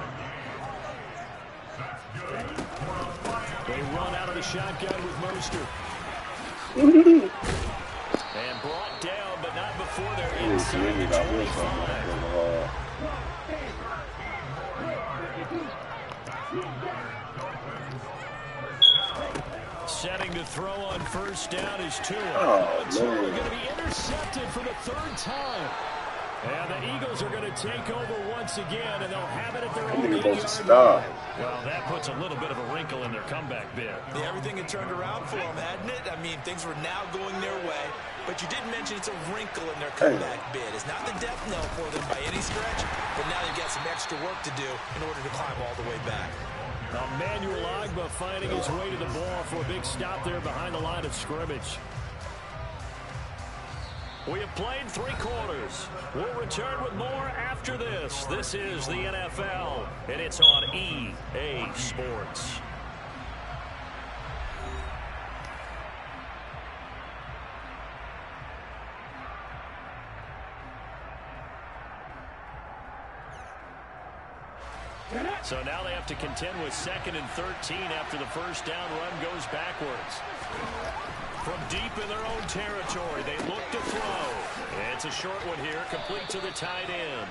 [SPEAKER 6] They run out of the shotgun with Mostert. And brought down, but not before they're inside the 25. Setting to throw on first down is Tua. Tua going to be intercepted for the 3rd time. And the Eagles are going to take over once again, and they'll have it at their own
[SPEAKER 4] 8-yard line.
[SPEAKER 6] Well, that puts a little bit of a wrinkle in their comeback bid.
[SPEAKER 5] Yeah, everything had turned around for them, hadn't it? I mean, things were now going their way. But you did mention it's a wrinkle in their comeback bid. It's not the death knell for them by any stretch, but now they've got some extra work to do in order to climb all the way back.
[SPEAKER 6] Now, Emmanuel Ogbah finding his way to the ball for a big stop there behind the line of scrimmage. We have played 3 quarters. We'll return with more after this. This is the NFL, and it's on EA Sports. So now they have to contend with 2nd and 13 after the first down run goes backwards. From deep in their own territory, they look to throw. It's a short one here, complete to the tight end.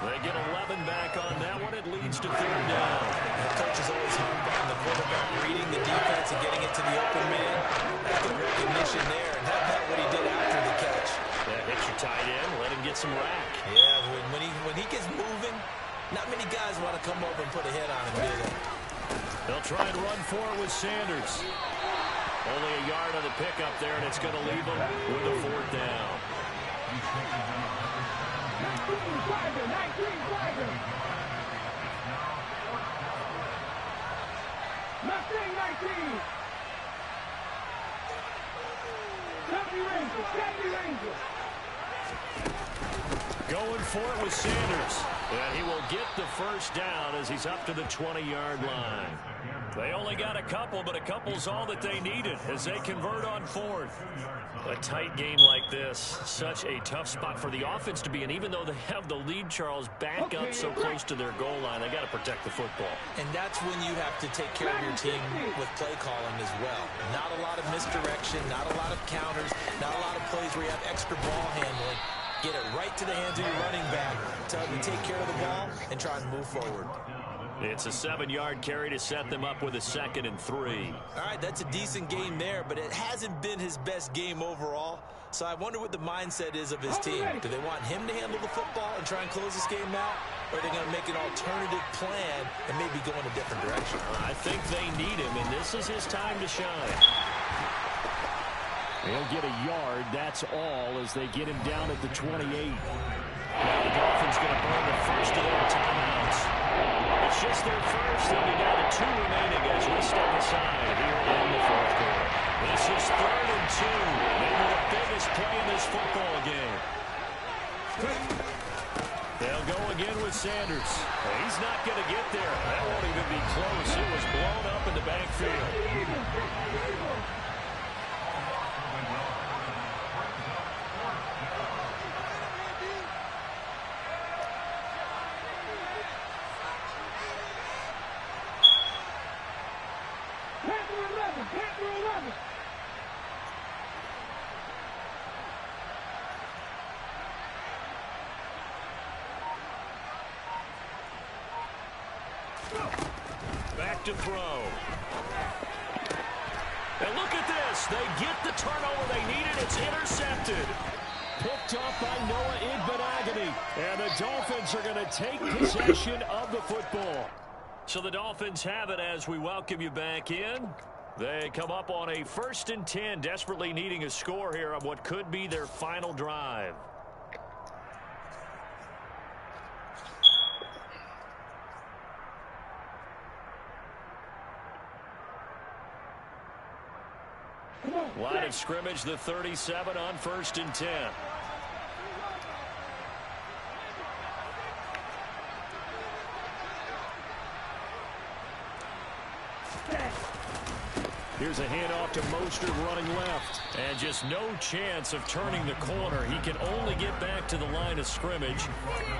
[SPEAKER 6] They get 11 back on that one. It leads to 3rd down.
[SPEAKER 5] The coach is always hung on the quarterback reading the defense and getting it to the open man. That's good recognition there, and how about what he did after the catch.
[SPEAKER 6] That hits your tight end, let him get some rack.
[SPEAKER 5] Yeah, when he gets moving, not many guys want to come over and put a hit on him, do they?
[SPEAKER 6] They'll try and run for it with Sanders. Only a yard on the pickup there, and it's going to leave them with a 4th down.
[SPEAKER 7] 19 Flagger. Mustang 19. Chevy Ranger.
[SPEAKER 6] Going for it with Sanders. And he will get the first down as he's up to the 20-yard line. They only got a couple, but a couple's all that they needed as they convert on 4th. A tight game like this, such a tough spot for the offense to be in. Even though they have the lead, Charles, back up so close to their goal line, they got to protect the football.
[SPEAKER 5] And that's when you have to take care of your team with play calling as well. Not a lot of misdirection, not a lot of counters, not a lot of plays where you have extra ball handling. Get it right to the hands of your running back. Tell them to take care of the ball and try and move forward.
[SPEAKER 6] It's a 7-yard carry to set them up with a 2nd and 3.
[SPEAKER 5] All right, that's a decent game there, but it hasn't been his best game overall. So I wonder what the mindset is of his team. Do they want him to handle the football and try and close this game out? Or are they going to make an alternative plan and maybe go in a different direction?
[SPEAKER 6] I think they need him, and this is his time to shine. He'll get a yard, that's all, as they get him down at the 28. Now the Dolphins going to burn the first of their timeouts. It's just their first. They'll be down to 2 remaining as we step aside here in the 4th quarter. This is 3rd and 2. Maybe the biggest play in this football game. They'll go again with Sanders. He's not going to get there. That won't even be close. It was blown up in the backfield. Back to throw. And look at this. They get the turnover they needed. It's intercepted. Picked off by Noah Igbinoghene. And the Dolphins are going to take possession of the football. So the Dolphins have it as we welcome you back in. They come up on a 1st and 10, desperately needing a score here on what could be their final drive. Line of scrimmage, the 37 on 1st and 10. Here's a handoff to Mostert running left. And just no chance of turning the corner. He can only get back to the line of scrimmage.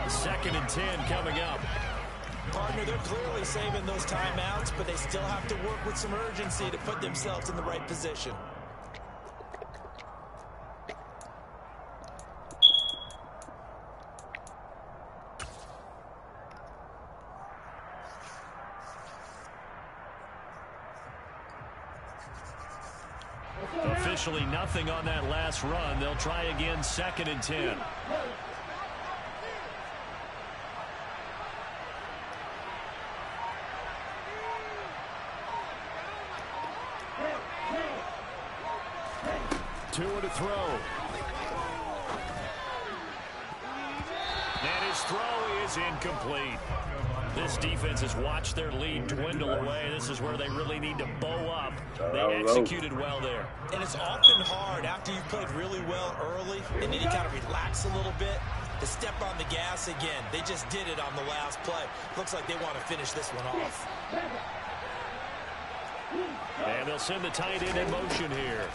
[SPEAKER 6] 2nd and 10 coming up.
[SPEAKER 5] Partner, they're clearly saving those timeouts, but they still have to work with some urgency to put themselves in the right position.
[SPEAKER 6] Officially nothing on that last run. They'll try again, 2nd and 10. Tua to throw. And his throw is incomplete. This defense has watched their lead dwindle away. This is where they really need to bow up. They executed well there.
[SPEAKER 5] And it's often hard after you've played really well early and then you kind of relax a little bit to step on the gas again. They just did it on the last play. Looks like they want to finish this one off.
[SPEAKER 6] And they'll send the tight end in motion here.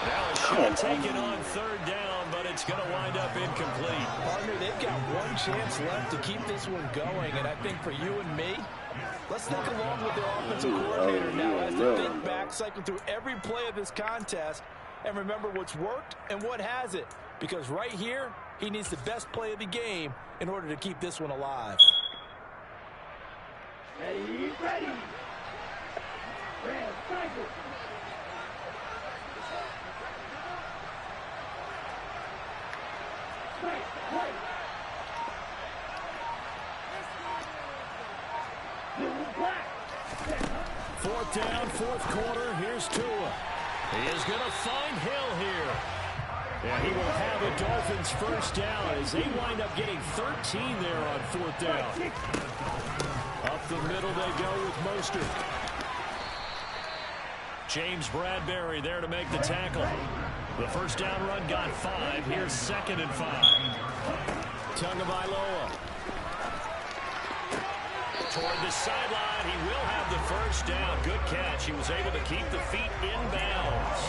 [SPEAKER 6] Now a shot taken on third down, but it's going to wind up incomplete.
[SPEAKER 5] Partner, they've got one chance left to keep this one going, and I think for you and me, let's think along with their offensive coordinator now as they think back, cycle through every play of this contest, and remember what's worked and what hasn't. Because right here, he needs the best play of the game in order to keep this one alive.
[SPEAKER 7] Ready. Red cycle.
[SPEAKER 6] Fourth down, fourth quarter. Here's Tua. He is going to find Hill here. And he will have a Dolphins first down as they wind up getting 13 there on fourth down. Up the middle they go with Mostert. James Bradbury there to make the tackle. The first down run got 5. Here's 2nd and 5. Tagovailoa. Toward the sideline, he will have the first down. Good catch. He was able to keep the feet in bounds.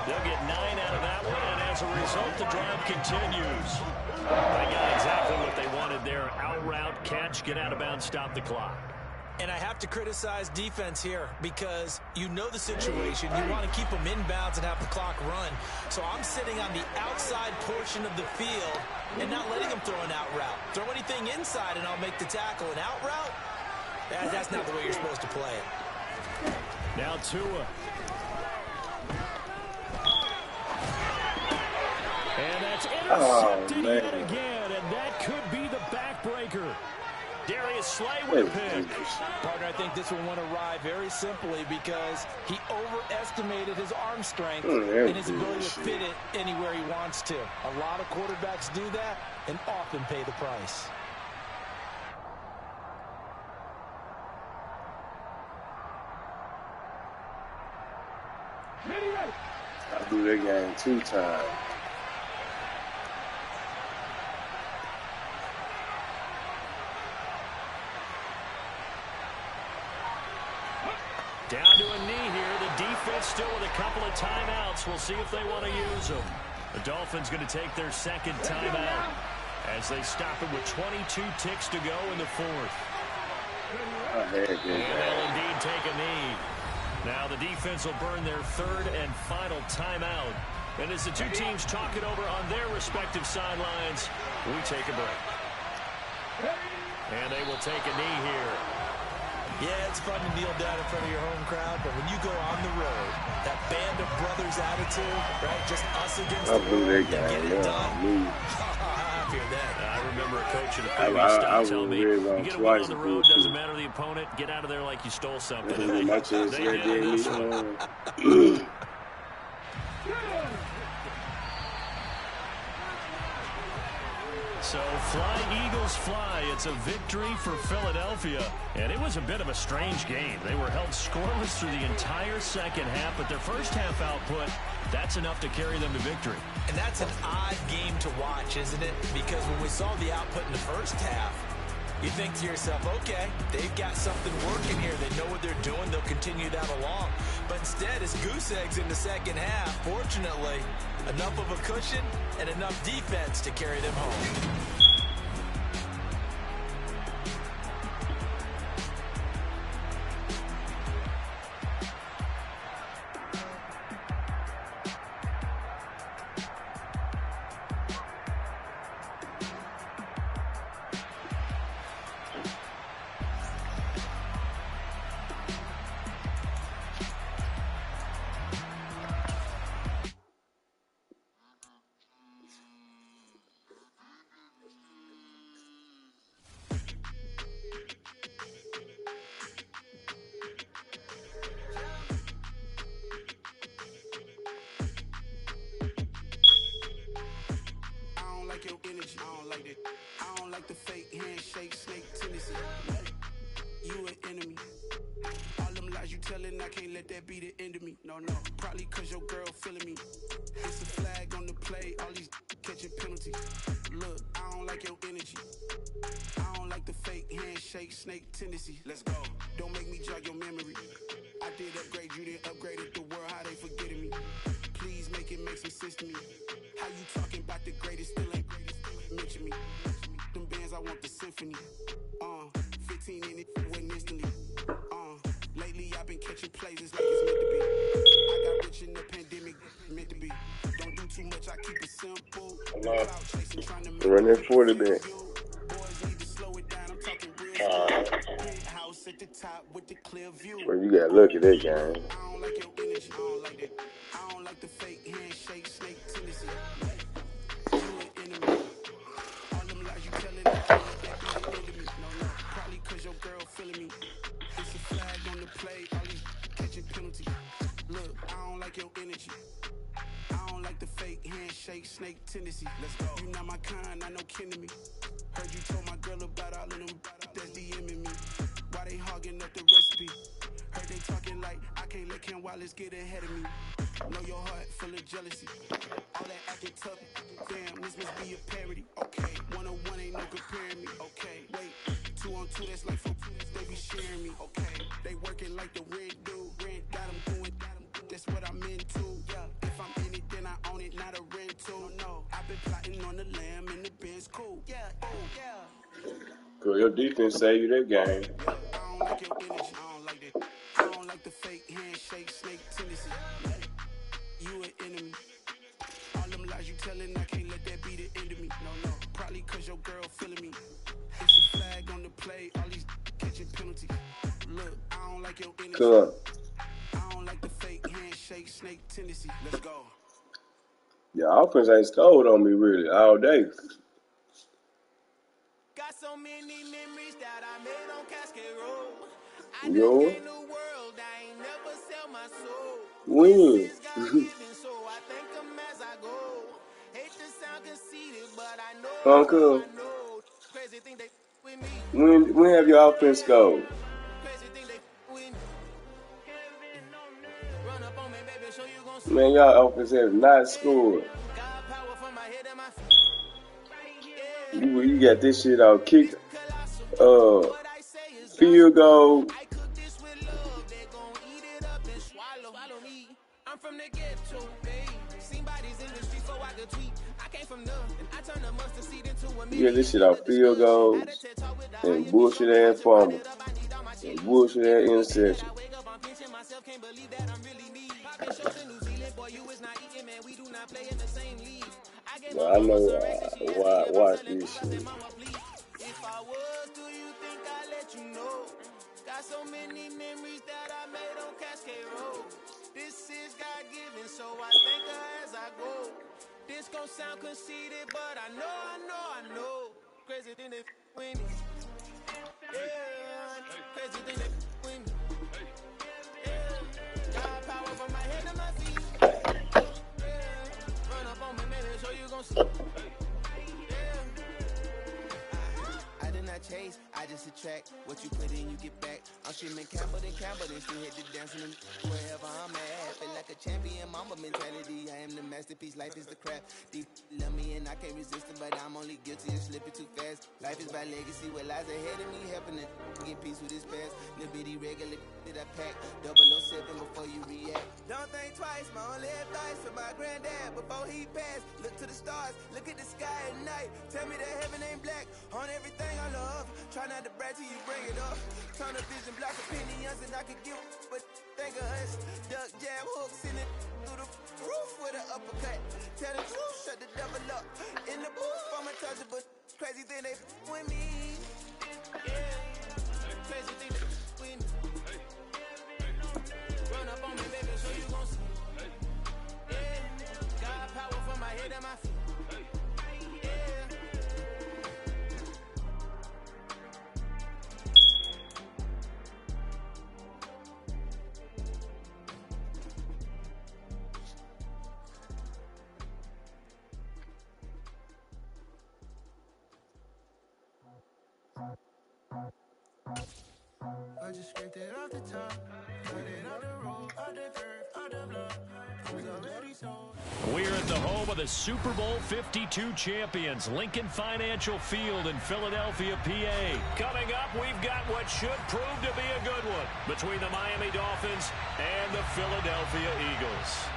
[SPEAKER 6] They'll get 9 out of that one, and as a result, the drive continues. They got exactly what they wanted there. Out route, catch, get out of bounds, stop the clock.
[SPEAKER 5] And I have to criticize defense here because you know the situation. You want to keep them inbounds and have the clock run. So I'm sitting on the outside portion of the field and not letting them throw an out route. Throw anything inside and I'll make the tackle. An out route? That's not the way you're supposed to play it.
[SPEAKER 6] Now Tua. And that's intercepted yet again, and that could be the backbreaker. Darius Slay with a pick.
[SPEAKER 5] Partner, I think this one went awry very simply because he overestimated his arm strength and his ability to fit it anywhere he wants to. A lot of quarterbacks do that and often pay the price.
[SPEAKER 4] I do that game 2 times.
[SPEAKER 6] Down to a knee here. The defense still with a couple of timeouts. We'll see if they want to use them. The Dolphins going to take their 2nd timeout as they stop it with 22 ticks to go in the 4th. And they'll indeed take a knee. Now the defense will burn their 3rd and final timeout. And as the two teams talk it over on their respective sidelines, we take a break. And they will take a knee here.
[SPEAKER 5] Yeah, it's fun to kneel down in front of your home crowd, but when you go on the road, that band of brothers attitude, right? Just us against the world and get it done. I hear that.
[SPEAKER 6] I remember a coach at a previous stop telling me, you get a win on the road, doesn't matter the opponent, get out of there like you stole something. And they did this one. So fly, Eagles, fly. It's a victory for Philadelphia. And it was a bit of a strange game. They were held scoreless through the entire second half, but their first half output, that's enough to carry them to victory.
[SPEAKER 5] And that's an odd game to watch, isn't it? Because when we saw the output in the first half, you think to yourself, okay, they've got something working here. They know what they're doing. They'll continue that along. But instead, it's goose eggs in the second half. Fortunately, enough of a cushion and enough defense to carry them home.
[SPEAKER 15] like that. I don't like the fake handshake, snake tendency. You an enemy. All them lies you telling, I can't let that be the end of me. No, probably cause your girl feeling me. It's a flag on the play, all these catching penalties. Look, I don't like your energy. I don't like the fake handshake, snake tendency. Let's go. Don't make me jog your memory. I did upgrade, you didn't upgrade it. The world, how they forgetting me. Please make it make some sense to me. How you talking about the greatest, still ain't greatest. Mention me. Them bands, I want the symphony. 15 in it, went instantly. Lately I've been catching plays, it's like it's meant to be. I got rich in the pandemic, meant to be. Don't do too much, I keep it simple. Cloud chasing, trying to make
[SPEAKER 4] Running 40 back.
[SPEAKER 15] boys need to slow it down, I'm talking real. House at the top with the clear view.
[SPEAKER 4] Well, you gotta look at that game.
[SPEAKER 15] I don't like your energy, I don't like that. I don't like the fake handshake, snake tendency. You an enemy. All them lies you telling, I can't let that be the end of me. No, probably cause your girl feeling me. It's a flag on the play, all these catching penalties. Look, I don't like your energy. I don't like the fake handshake, snake tendency. Let's go. You not my kind, I know kin to me. Heard you told my girl about all of them that's DMing me. Why they hogging up the recipe? Heard they talking like I can't let Ken Wallace get ahead of me. Know your heart full of jealousy. All that acting tough. Damn, this must be a parody. Okay, 1-on-1 ain't no comparing me. Okay, wait, 2-on-2 that's like 4. They be sharing me. Okay, they working like the rent dude. Rent got them doing. That's what I'm into. Yeah, if I'm in it, then I own it, not a rental. No, I've been plotting on the lamb and the Benz cool. Yeah, yeah.
[SPEAKER 4] Cause your defense saved you that game.
[SPEAKER 15] I don't like your energy. I don't like that. I don't like the fake handshake, snake tendency. You an enemy. All them lies you telling, I can't let that be the end of me. No, probably cause your girl feeling me. It's a flag on the play, all these catching penalties. Look, I don't like your energy.
[SPEAKER 4] Cool.
[SPEAKER 15] I don't like the fake handshake, snake tendency. Let's go.
[SPEAKER 4] Your offense ain't scored on me really all day.
[SPEAKER 1] Got so many memories that I made on Cascade Road. I
[SPEAKER 4] Yo.
[SPEAKER 1] done gained the world, I ain't never sell my soul.
[SPEAKER 4] Win.
[SPEAKER 1] This is God given, so I thank him as I go. Hate to sound conceited, but I know,
[SPEAKER 4] Uncle.
[SPEAKER 1] I know. Crazy thing they with me.
[SPEAKER 4] When have your offense scored?
[SPEAKER 1] Crazy thing they with me. Run up on me, baby, so you gon' see.
[SPEAKER 4] Man, y'all offense has not scored.
[SPEAKER 1] God power from my head and my feet.
[SPEAKER 4] You got this shit out. Kick, field goal.
[SPEAKER 1] I'm from the ghetto, babe. Seen bodies in the street before I could tweet. I came from nothing. I turned a mustard seed into a
[SPEAKER 4] You get this shit out. Field goals and bullshit ass fumble and bullshit ass interception. Well, I know watch this shit.
[SPEAKER 1] If I was, do you think I'd let you know? Got so many memories that I made on Cascade Road. This is God given, so I thank her as I go. This gon' sound conceited, but I know. Crazy thing they with me. Yeah, crazy thing they with me. Yeah, God power from my head to my feet. Yeah, run up on me, maybe, so you gon' see. I did not chase, I just attract. What you put in, you get back. I'm streaming Campbell, then still hit the dancing. Wherever I'm at, feel like a champion, mama mentality. I am the masterpiece, life is the crap. Deep love me and I can't resist it, but I'm only guilty of slipping too fast. Life is by legacy, what lies ahead of me, helping to get peace with this past. Little bitty regular that I pack, 007 before you react. Don't think twice, my only advice for my granddad before he passed. Look to the stars, look at the sky at night. Tell me that heaven ain't black on everything I love. Try not to brag till you bring it up. Turn a vision, block opinions, and I could give but think of us. Duck jab hooks in it through the roof with an uppercut. Tell the truth, shut the devil up. In the booth, I'm untouchable. Crazy thing they with me. Yeah, crazy thing they with me. Run up on me, baby, so you gon' see. Yeah, God power from my head and my feet. Lifted off the top, flooded out the road, out the curve, out the block. I was already sold.
[SPEAKER 3] We're at the home of the Super Bowl 52 champions, Lincoln Financial Field in Philadelphia, PA. Coming up, we've got what should prove to be a good one between the Miami Dolphins and the Philadelphia Eagles.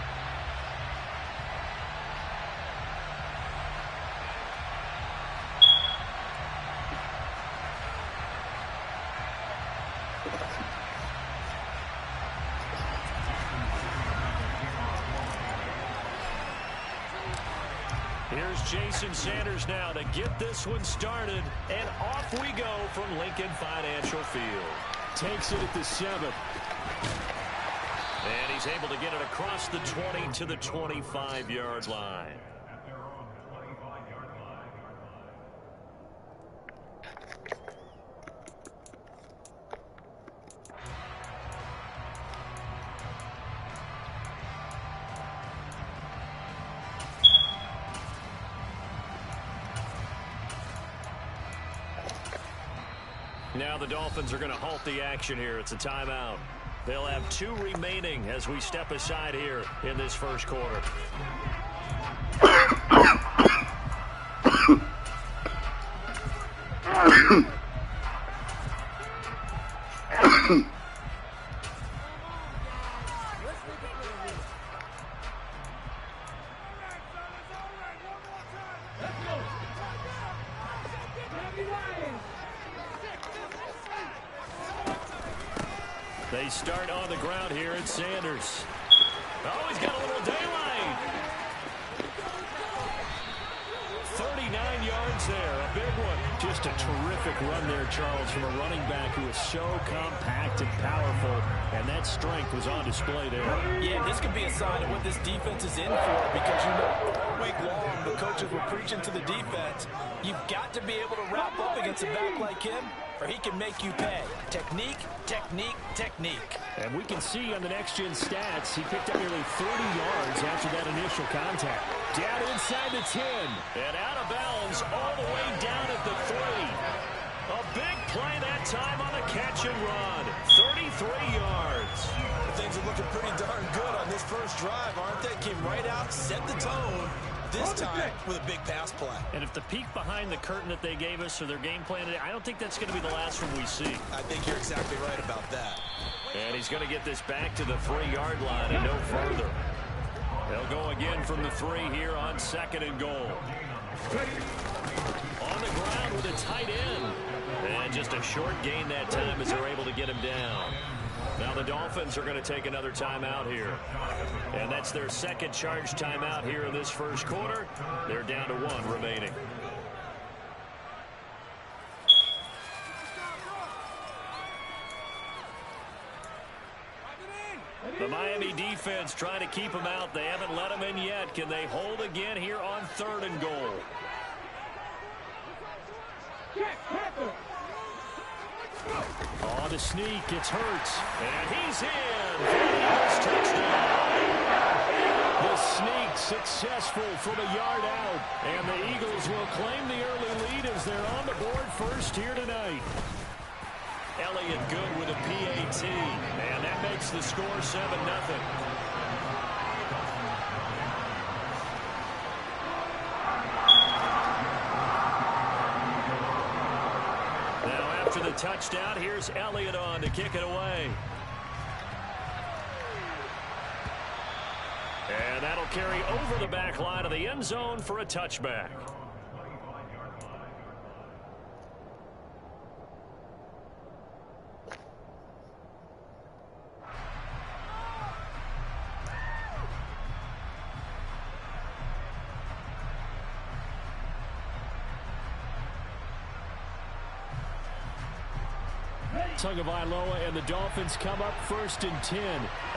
[SPEAKER 3] Here's Jason Sanders now to get this one started, and off we go from Lincoln Financial Field.
[SPEAKER 6] Takes it at the 7.
[SPEAKER 3] And he's able to get it across the 20 to the 25-yard line. Now the Dolphins are going to halt the action here. It's a timeout. They'll have 2 remaining as we step aside here in this first quarter. They start on the ground here at Sanders. Oh, he's got a little daylight. 39 yards there, a big one.
[SPEAKER 6] Just a terrific run there, Charles, from a running back who is so compact and powerful, and that strength was on display there.
[SPEAKER 5] Yeah, this could be a sign of what this defense is in for, because you know all week long the coaches were preaching to the defense. You've got to be able to wrap up against a back like him, or he can make you pay. Technique, technique, technique.
[SPEAKER 6] And we can see on the next-gen stats, he picked up nearly 30 yards after that initial contact. Down inside the 10.
[SPEAKER 3] And out of bounds all the way down at the 3. A big play that time on the catch and run. 33 yards.
[SPEAKER 5] Things are looking pretty darn good on this first drive, aren't they? Came right out, set the tone. This time with a big pass play.
[SPEAKER 3] And if the peek behind the curtain that they gave us or their game plan today, I don't think that's going to be the last one we see.
[SPEAKER 5] I think you're exactly right about that.
[SPEAKER 3] And he's going to get this back to the 3-yard line and no further. They'll go again from the 3 here on 2nd and goal. On the ground with a tight end. And just a short gain that time as they're able to get him down. Now the Dolphins are going to take another timeout here. And that's their second charge timeout here in this first quarter. They're down to 1 remaining. The Miami defense trying to keep them out. They haven't let them in yet. Can they hold again here on 3rd and goal?
[SPEAKER 6] On the sneak, it's Hurts.
[SPEAKER 3] And he's in for the Eagles touchdown.
[SPEAKER 6] The sneak successful from a yard out. And the Eagles will claim the early lead as they're on the board first here tonight.
[SPEAKER 3] Elliott good with a PAT. And that makes the score 7-0. After the touchdown, here's Elliott on to kick it away. And that'll carry over the back line of the end zone for a touchback.
[SPEAKER 6] Tagovailoa and the Dolphins come up 1st and 10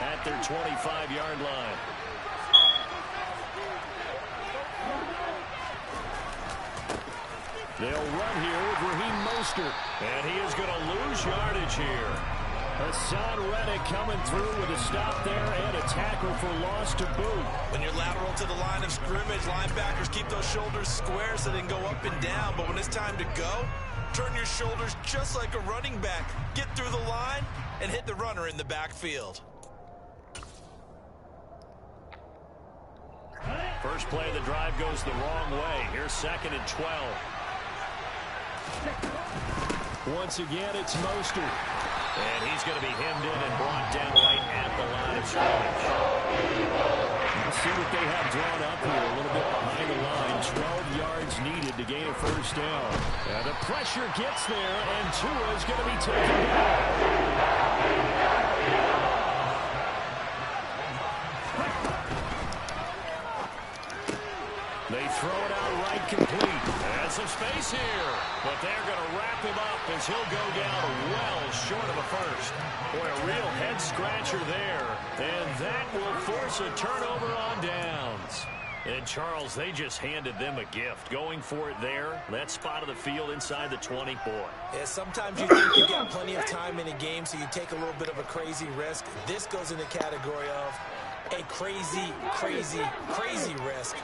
[SPEAKER 3] at their 25-yard line.
[SPEAKER 6] They'll run here with Raheem Mostert.
[SPEAKER 3] And he is going to lose yardage here.
[SPEAKER 6] Hassan Reddick coming through with a stop there and a tackle for loss to boot.
[SPEAKER 5] When you're lateral to the line of scrimmage, linebackers keep those shoulders square so they can go up and down. But when it's time to go, turn your shoulders just like a running back. Get through the line and hit the runner in the backfield.
[SPEAKER 6] First play of the drive goes the wrong way. Here's 2nd and 12. Once again, it's Mostert. And he's going to be hemmed in and brought down right at the line of scrimmage. Let's see what they have drawn up here. A little bit behind the line. 12 yards needed to gain a first down. The pressure gets there, and Tua is going to be taken down. They throw it out right complete. And some space here. But they're going to wrap him up as he'll go down well short of a first. Boy, a real head-scratcher there. And that will force a turnover on downs. And, Charles, they just handed them a gift. Going for it there, that spot of the field inside the 20. Boy.
[SPEAKER 5] Yeah, sometimes you think you've got plenty of time in a game, so you take a little bit of a crazy risk. This goes in the category of a crazy, crazy, crazy risk.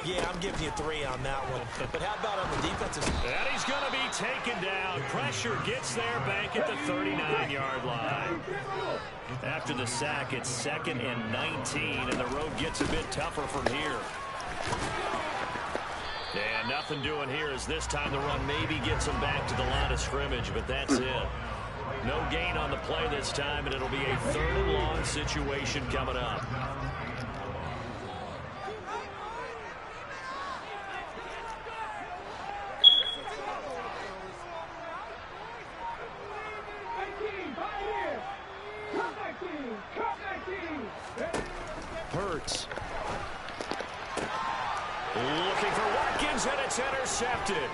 [SPEAKER 5] Yeah, I'm giving you 3 on that one. But how about on the defensive side?
[SPEAKER 6] And he's going to be taken down. Pressure gets there back at the 39-yard line. After the sack, it's 2nd and 19, and the road gets a bit tougher from here. And nothing doing here as this time the run maybe gets him back to the line of scrimmage, but that's it. No gain on the play this time, and it'll be a 3rd and long situation coming up. Hurts. Looking for Watkins, and it's intercepted.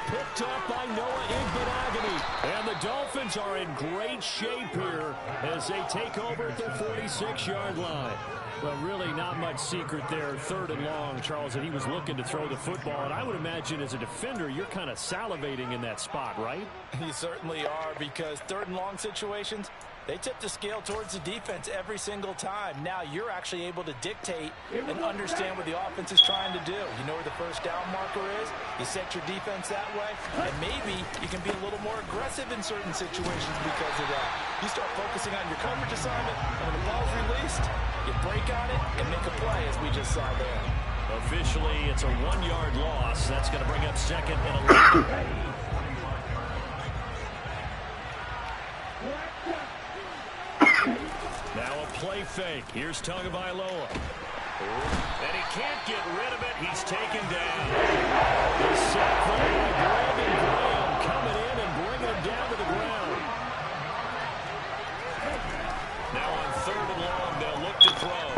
[SPEAKER 6] Picked up by Noah Igbenogany. And the Dolphins are in great shape here as they take over at their 46-yard line. Well, really not much secret there. 3rd and long, Charles, and he was looking to throw the football. And I would imagine as a defender, you're kind of salivating in that spot, right?
[SPEAKER 5] You certainly are, because 3rd and long situations, they tip the scale towards the defense every single time. Now you're actually able to dictate and understand what the offense is trying to do. You know where the first down marker is. You set your defense that way, and maybe you can be a little more aggressive in certain situations because of that. You start focusing on your coverage assignment, and when the ball's released, you break on it and make a play, as we just saw there.
[SPEAKER 6] Officially, it's a 1-yard loss. That's going to bring up 2nd and 11. Now a play fake. Here's Tagovailoa. And he can't get rid of it. He's taken down. The sack by Brandon Graham coming in and bringing him down to the ground. Now on 3rd and long, they'll look to throw.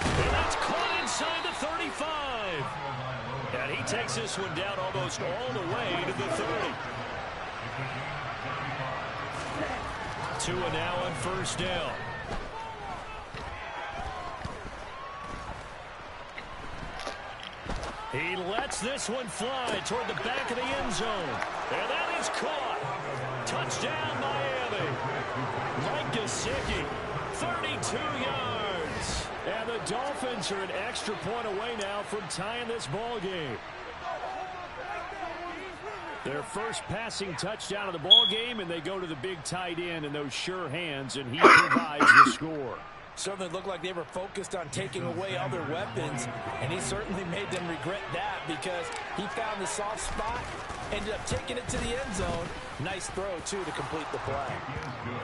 [SPEAKER 6] And that's caught inside the 35. And he takes this one down almost all the way to the 30. Tua now on 1st down. He lets this one fly toward the back of the end zone. And that is caught. Touchdown, Miami. Mike Gesicki, 32 yards. And the Dolphins are an extra point away now from tying this ball game. Their first passing touchdown of the ball game, and they go to the big tight end in those sure hands, and he provides the score.
[SPEAKER 5] Certainly looked like they were focused on taking away other weapons, and he certainly made them regret that because he found the soft spot, ended up taking it to the end zone. Nice throw, too, to complete the play.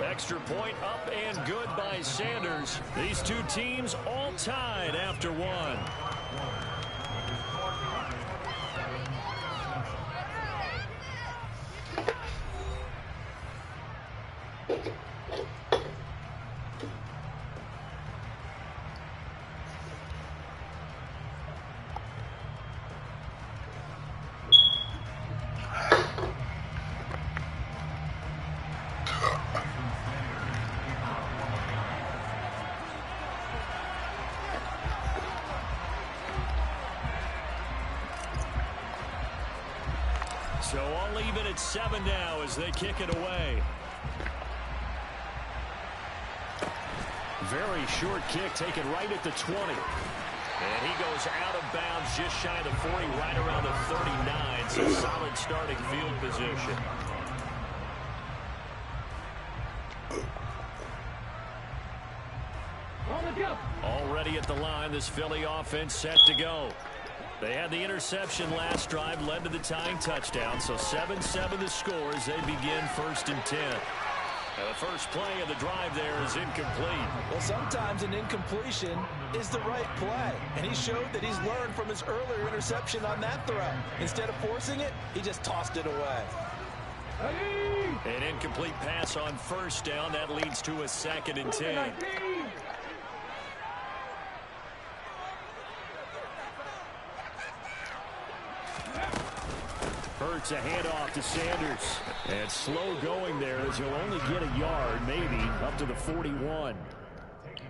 [SPEAKER 6] Extra point up and good by Sanders. These two teams all tied after one. So I'll leave it at 7 now as they kick it away. Very short kick taken right at the 20. And he goes out of bounds just shy of the 40, right around the 39. So solid starting field position.
[SPEAKER 3] Already at the line, this Philly offense set to go. They had the interception last drive, led to the tying touchdown. So 7-7 the score as they begin 1st and 10. And the first play of the drive there is incomplete.
[SPEAKER 5] Well, sometimes an incompletion is the right play. And he showed that he's learned from his earlier interception on that throw. Instead of forcing it, he just tossed it away.
[SPEAKER 3] An incomplete pass on 1st down. That leads to a 2nd and 10. Hurts a handoff to Sanders. And slow going there as he'll only get a yard, maybe, up to the 41.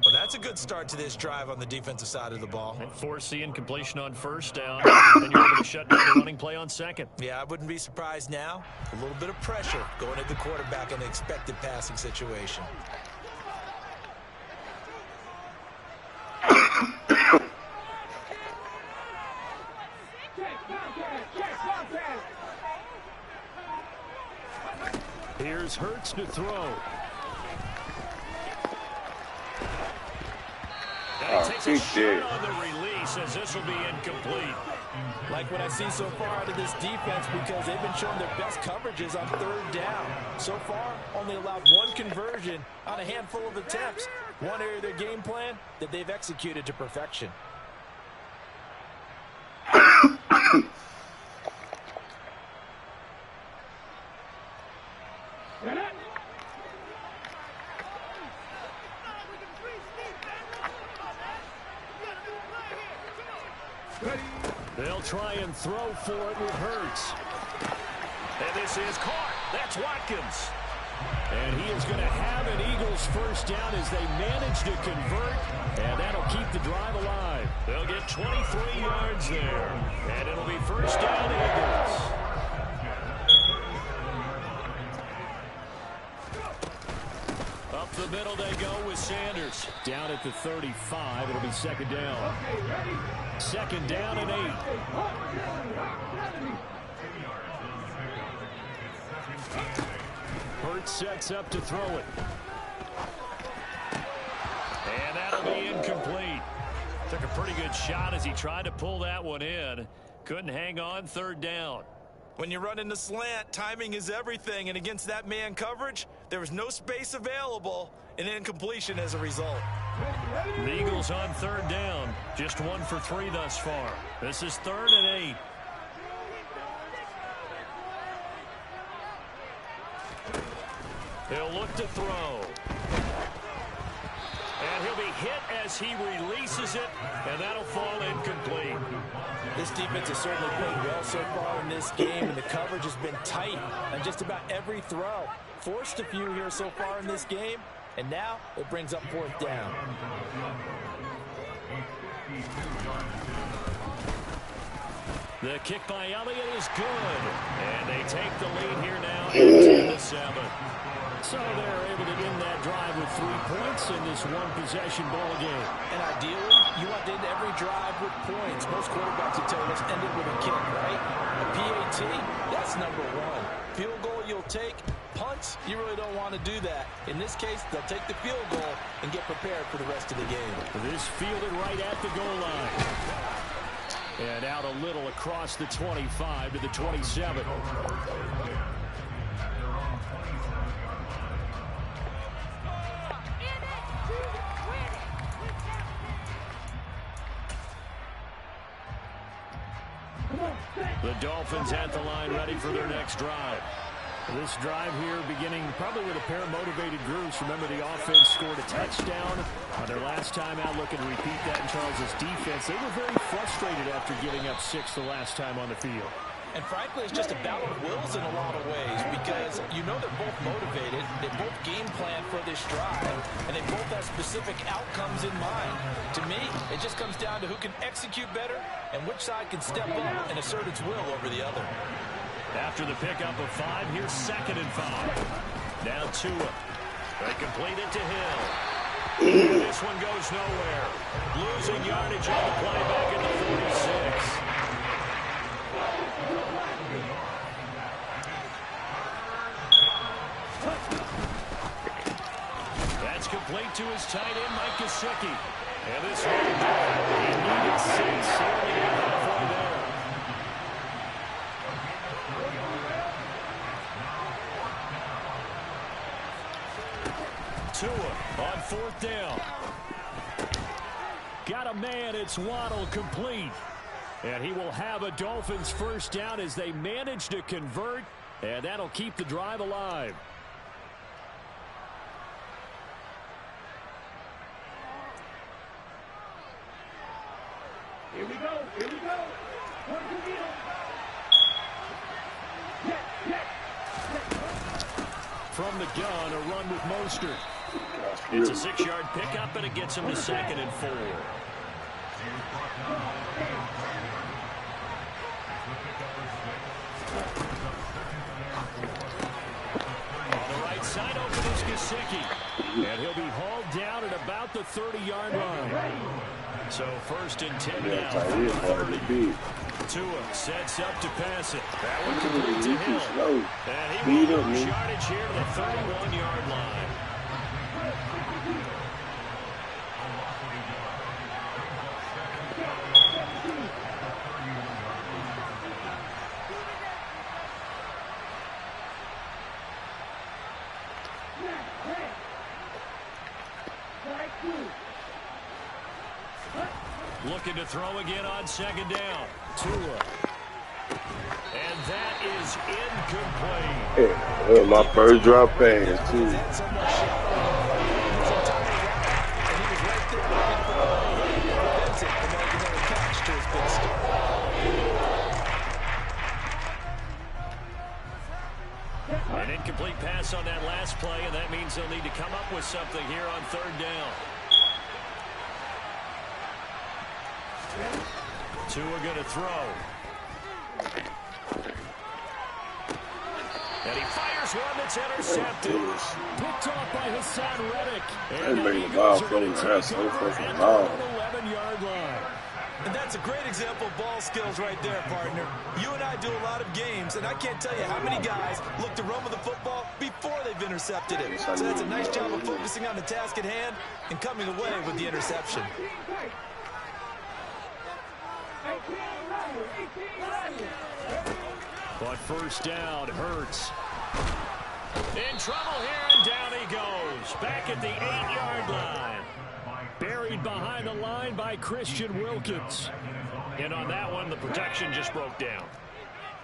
[SPEAKER 5] Well, that's a good start to this drive on the defensive side of the ball.
[SPEAKER 3] And force the incompletion on 1st down. Then you're able to shut down the running play on 2nd.
[SPEAKER 5] Yeah, I wouldn't be surprised now. A little bit of pressure going at the quarterback in an expected passing situation.
[SPEAKER 3] Here's Hurts to throw. Takes a shot on the release as this will be incomplete.
[SPEAKER 5] Like what I see so far out of this defense, because they've been showing their best coverages on 3rd down. So far, only allowed 1 conversion on a handful of attempts. One area of their game plan that they've executed to perfection.
[SPEAKER 3] They'll try and throw for it with Hurts. And this is caught. That's Watkins. And he is going to have an Eagles 1st down as they manage to convert. And that'll keep the drive alive. They'll get 23 yards there. And it'll be 1st down Eagles. Up the middle they go with Sanders. Down at the 35. It'll be 2nd down. 2nd down and 8. Hurts sets up to throw it. And that'll be incomplete. Took a pretty good shot as he tried to pull that one in. Couldn't hang on 3rd down.
[SPEAKER 5] When you run in the slant, timing is everything. And against that man coverage, there was no space available. An incompletion as a result.
[SPEAKER 3] The Eagles on 3rd down. Just 1 for 3 thus far. This is 3rd and 8. He'll look to throw. And he'll be hit as he releases it, and that'll fall incomplete.
[SPEAKER 5] This defense has certainly played well so far in this game, and the coverage has been tight on just about every throw. Forced a few here so far in this game, and now it brings up 4th down.
[SPEAKER 3] The kick by Elliott is good, and they take the lead here now at 10-7. So they're able to end that drive with 3 points in this one-possession ball game.
[SPEAKER 5] And ideally, you want to end every drive with points. Most quarterbacks will tell us end it with a kick, right? A PAT, that's number 1. Field goal you'll take. Punts, you really don't want to do that. In this case, they'll take the field goal and get prepared for the rest of the game.
[SPEAKER 3] This fielded right at the goal line. And out a little across the 25 to the 27. The Dolphins at the line, ready for their next drive. This drive here beginning probably with a pair of motivated groups. Remember, the offense scored a touchdown on their last time out. Looking to repeat that in Charles' defense. They were very frustrated after giving up 6 the last time on the field.
[SPEAKER 5] And frankly, it's just a battle of wills in a lot of ways, because you know they're both motivated, they both game plan for this drive, and they both have specific outcomes in mind. To me, it just comes down to who can execute better and which side can step up and assert its will over the other.
[SPEAKER 3] After the pickup of 5, here's 2nd and 5. Now Tua. They complete it to Hill. This one goes nowhere. Losing yardage on the play back at the 46. That's complete. Incomplete to his tight end, Mike Gesicki. And this one, he needed 6, only got halfway there. Tua on 4th down. Got a man, it's Waddle, complete. And he will have a Dolphins first down as they manage to convert, and that'll keep the drive alive.
[SPEAKER 7] Here we go. Here we go.
[SPEAKER 3] From the gun, a run with Mostert. It's a 6-yard pickup, and it gets him to 2nd and 4. On the right side, open is Gesicki. And he'll be hauled down at about the 30-yard line. So 1st and 10 now. Tua sets up to pass it. That one complete to Hill. And he will lose yardage here to the 31-yard line. Looking to throw again on 2nd down. Tua. And that is incomplete.
[SPEAKER 4] Yeah, my first drop pass, too.
[SPEAKER 3] An incomplete pass on that last play, and that means they'll need to come up with something here on 3rd down. Tua going to throw. And he fires one that's intercepted. Picked off by Hassan Reddick. And the Eagles are going to take over at the 11-yard line.
[SPEAKER 5] And that's a great example of ball skills right there, partner. You and I do a lot of games, and I can't tell you how many guys look to run with the football before they've intercepted it. So that's a nice job of focusing on the task at hand and coming away with the interception.
[SPEAKER 3] But 1st down, Hurts. In trouble here, and down he goes. Back at the 8-yard line. Buried behind the line by Christian Wilkins. And on that one, the protection just broke down.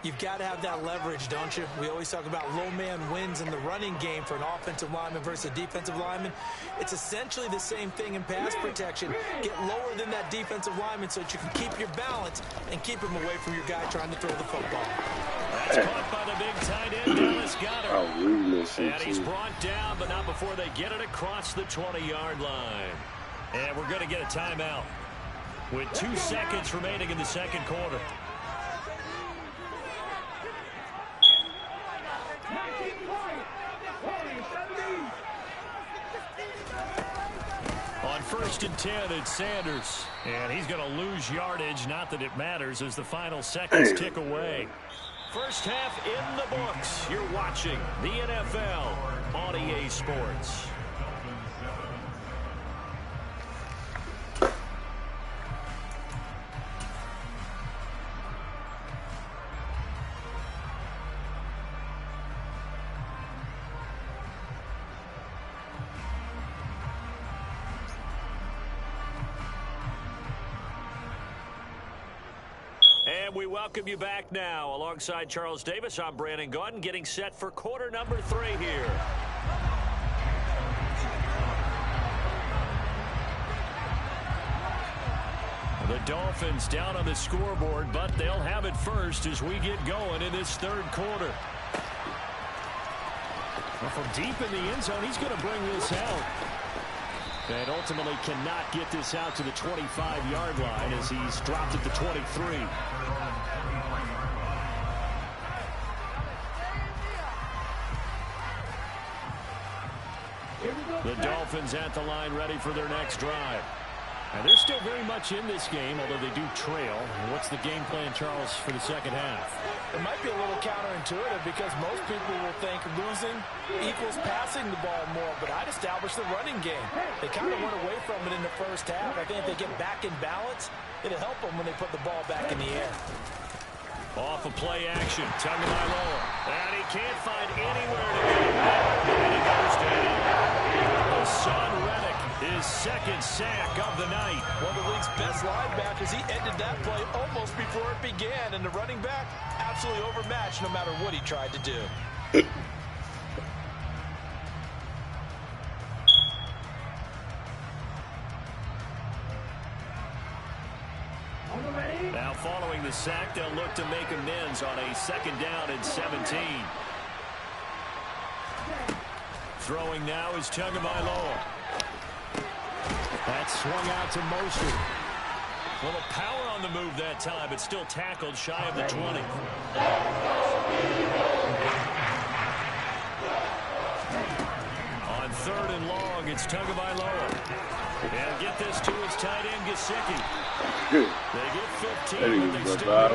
[SPEAKER 5] You've got to have that leverage, don't you? We always talk about low man wins in the running game for an offensive lineman versus a defensive lineman. It's essentially the same thing in pass protection. Get lower than that defensive lineman so that you can keep your balance and keep him away from your guy trying to throw the football.
[SPEAKER 3] That's caught by the big tight end, Dallas Goedert. And he's brought down, but not before they get it across the 20-yard line. And we're going to get a timeout with 2 seconds remaining in the 2nd quarter. On 1st and 10, it's Sanders. And he's going to lose yardage. Not that it matters as the final seconds tick away. First half in the books. You're watching the NFL on EA Sports. And we welcome you back now. Alongside Charles Davis, I'm Brandon Gaudin, getting set for quarter number 3 here. The Dolphins down on the scoreboard, but they'll have it first as we get going in this 3rd quarter. Well, from deep in the end zone, he's going to bring this out. And ultimately cannot get this out to the 25-yard line as he's dropped at the 23. The Dolphins at the line ready for their next drive.
[SPEAKER 6] And they're still very much in this game, although they do trail. What's the game plan, Charles, for the second half?
[SPEAKER 5] It might be a little counterintuitive because most people will think losing equals passing the ball more, but I'd establish the running game. They kind of went away from it in the first half. I think if they get back in balance, it'll help them when they put the ball back in the air.
[SPEAKER 6] Off of play action, Tagovailoa. And he can't find anywhere to go. And he goes down. Hassan Reddick, his second sack of the night.
[SPEAKER 5] One of the league's best linebackers. He ended that play almost before it began. And the running back, absolutely overmatched no matter what he tried to do.
[SPEAKER 6] Now following the sack, they'll look to make amends on a second down and 17. Throwing now is Tagovailoa. That's swung out to Mostert. A little power on the move that time, but still tackled shy of the 20. On third and long, it's Tagovailoa. And get this to his tight end, Gesicki. They get 15, but they still get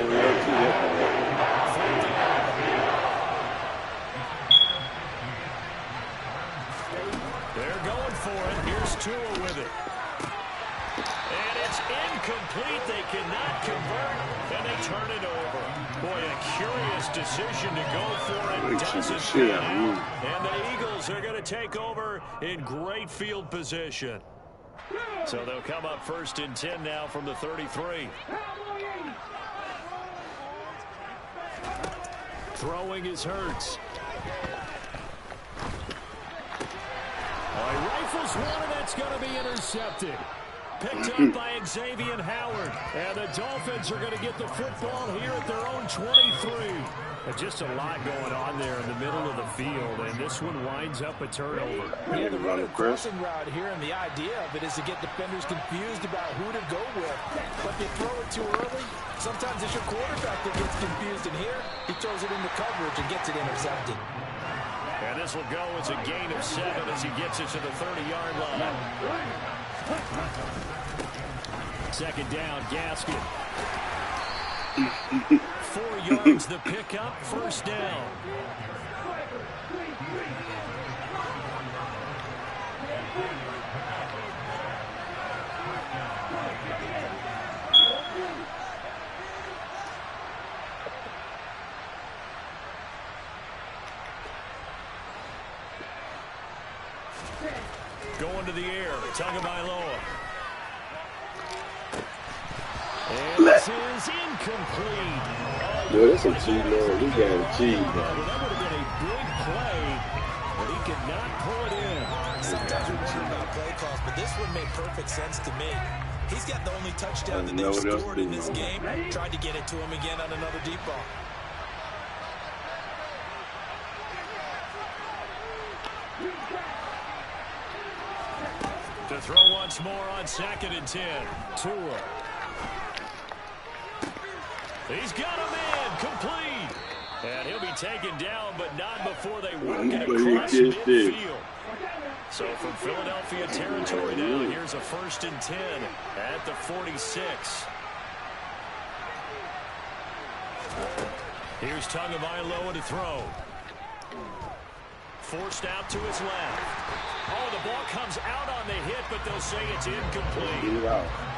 [SPEAKER 6] They're going for it. Here's Tua with it. And it's incomplete. They cannot convert, and they turn it over. Boy, a curious decision to go for it. Doesn't pan out. And the Eagles are going to take over in great field position. So they'll come up first and 10 now from the 33. Throwing is Hurts. He rifles one, and that's going to be intercepted. Picked up by Xavier Howard. And the Dolphins are going to get the football here at their own 23. Just a lot going on there in the middle of the field, and this one winds up a turnover.
[SPEAKER 5] Yeah, the running crossing route here, and the idea of it is to get defenders confused about who to go with. But if you throw it too early, sometimes it's your quarterback that gets confused, and here he throws it into coverage and gets it intercepted.
[SPEAKER 6] And this will go as a gain of 7 as he gets it to the 30-yard line. Second down, Gaskin. 4 yards the pickup, first down. Going to the air, Tagovailoa. And this is incomplete.
[SPEAKER 4] Boy, that's a G, man. We got a G, man.
[SPEAKER 6] Well, that would have been a big play, but he could not pull it in.
[SPEAKER 5] Sometimes we worry about play calls, but this one made perfect sense to me. He's got the only touchdown that they've scored in this game. Tried to get it to him again on another deep ball.
[SPEAKER 6] To throw once more on 2nd and 10. Tua. He's got a man complete. And he'll be taken down, but not before they work it across midfield. So from Philadelphia territory now, here's a 1st and 10 at the 46. Here's Tagovailoa to throw. Forced out to his left. Oh, the ball comes out on the hit, but they'll say it's incomplete.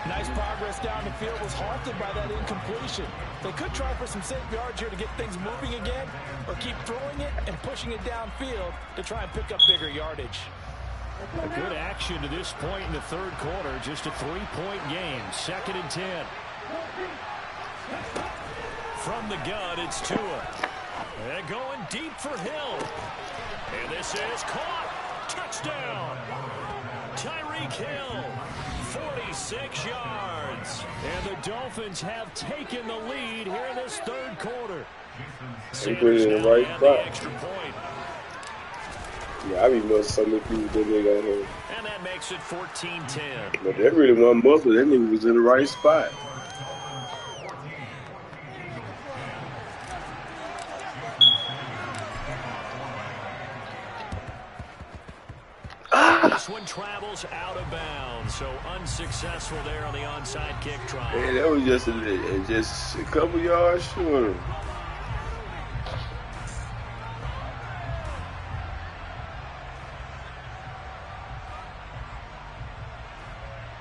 [SPEAKER 5] Nice progress down the field, was halted by that incompletion. They could try for some safe yards here to get things moving again, or keep throwing it and pushing it downfield to try and pick up bigger yardage.
[SPEAKER 6] A good action to this point in the third quarter. Just a 3-point game. 2nd and 10. From the gun, it's Tua. And going deep for Hill. And this is caught. Touchdown. Tyreek Hill. 46 yards. And the Dolphins have taken the lead here in this third quarter.
[SPEAKER 4] They put it in the right spot.
[SPEAKER 6] The extra point.
[SPEAKER 4] Yeah, I be muscle so many people that nigga on here.
[SPEAKER 6] And that makes it 14-10.
[SPEAKER 4] But that really wasn't muscle. That nigga was in the right spot.
[SPEAKER 6] This one
[SPEAKER 3] travels out of bounds. So unsuccessful there on the onside kick try.
[SPEAKER 4] Man, that was just a couple yards short.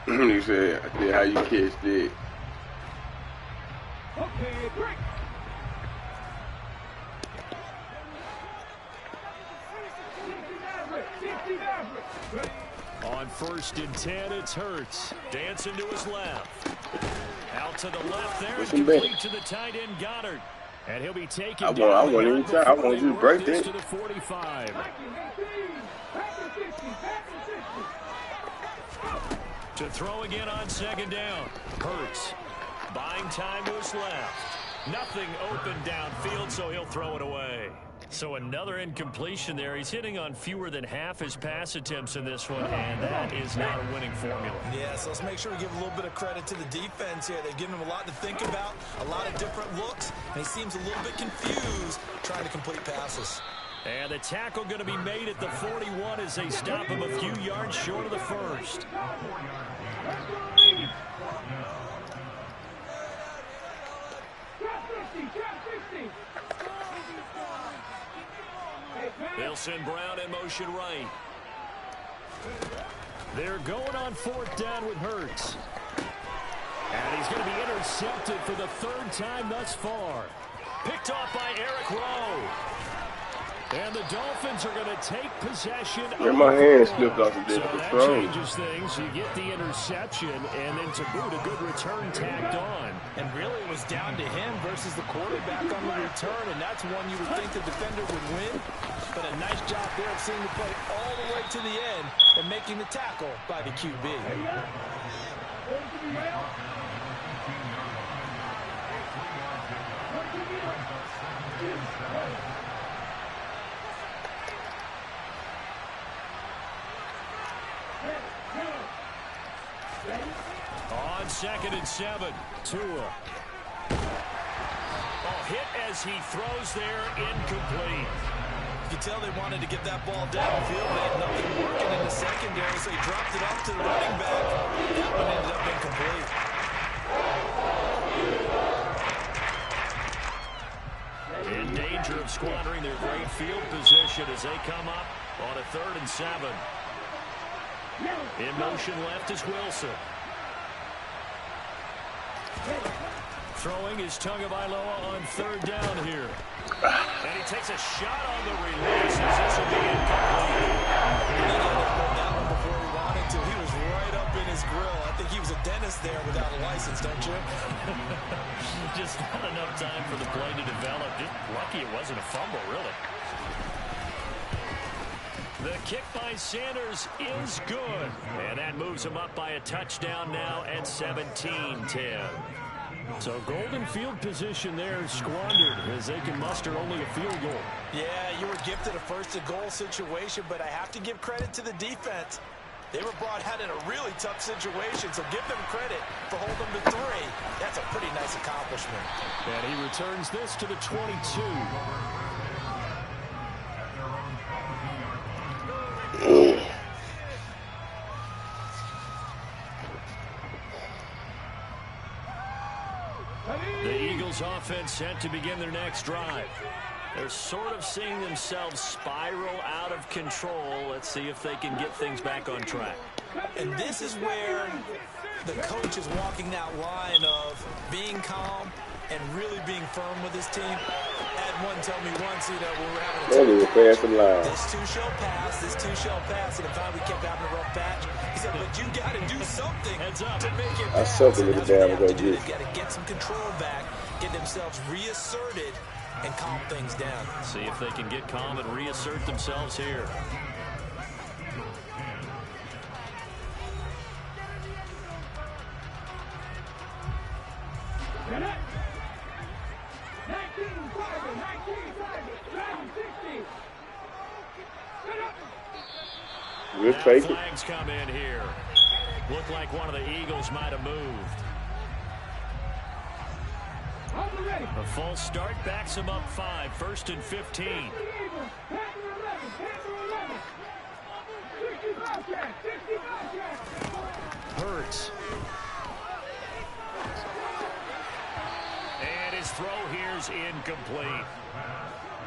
[SPEAKER 4] You said, how you catch that?
[SPEAKER 7] Okay, break.
[SPEAKER 3] On 1st and 10, it's Hurts. Dancing to his left. Out to the left there. Complete to the tight end, Goddard. And he'll be taken
[SPEAKER 4] I want you to break that.
[SPEAKER 3] To the 45. To throw again on 2nd down. Hurts buying time to his left. Nothing open downfield, so he'll throw it away. So another incompletion there. He's hitting on fewer than half his pass attempts in this one, and that is not a winning formula.
[SPEAKER 5] Yeah, so let's make sure we give a little bit of credit to the defense here. They've given him a lot to think about, a lot of different looks, and he seems a little bit confused trying to complete passes.
[SPEAKER 3] And the tackle going to be made at the 41 as they stop him a few yards short of the first. They'll send Brown in motion right. They're going on 4th down with Hurts. And he's going to be intercepted for the 3rd time thus far. Picked off by Eric Rowe. And the Dolphins are going to take possession.
[SPEAKER 4] Yeah, my hand slipped off the disc.
[SPEAKER 3] So that changes things. You get the interception, and then to boot, a good return tacked on.
[SPEAKER 5] And really, it was down to him versus the quarterback on the return, and that's one you would think the defender would win. But a nice job there of seeing the play all the way to the end and making the tackle by the QB.
[SPEAKER 3] On 2nd and 7, Tua. Hit as he throws there, incomplete.
[SPEAKER 5] You can tell they wanted to get that ball downfield. They had nothing working in the secondary, so he dropped it off to the running back. That one ended up incomplete.
[SPEAKER 3] In danger of squandering their great field position as they come up on a 3rd and 7. In motion left is Wilson. Throwing is Tagovailoa on 3rd down here. And he takes a shot on the release as this will be incomplete.
[SPEAKER 5] He didn't put that one before he wanted to. He was right up in his grill. I think he was a dentist there without a license, don't you?
[SPEAKER 3] Just not enough time for the play to develop. Just lucky it wasn't a fumble, really. The kick by Sanders is good. And that moves him up by a touchdown now at 17-10. So golden field position there squandered as they can muster only a field goal.
[SPEAKER 5] Yeah, you were gifted a 1st-and-goal situation, but I have to give credit to the defense. They were brought out in a really tough situation, so give them credit for holding them to 3. That's a pretty nice accomplishment.
[SPEAKER 3] And he returns this to the 22. The Eagles offense set to begin their next drive. They're sort of seeing themselves spiral out of control. Let's see if they can get things back on track.
[SPEAKER 5] And this is where the coach is walking that line of being calm and really being firm with his team. Had one tell me once, when we were having a this too shall pass, this too shall pass, and in fact we kept having a rough patch. He said, but you got to do something to make it pass. That's what they have to do. They've got to get some control back, get themselves reasserted, and calm things down.
[SPEAKER 3] See if they can get calm and reassert themselves here.
[SPEAKER 4] We'll take it.
[SPEAKER 3] Flags come in here. Looked like one of the Eagles might have moved. A false start backs him up 5, 1st and 15.
[SPEAKER 6] Hurts. And his throw here is incomplete.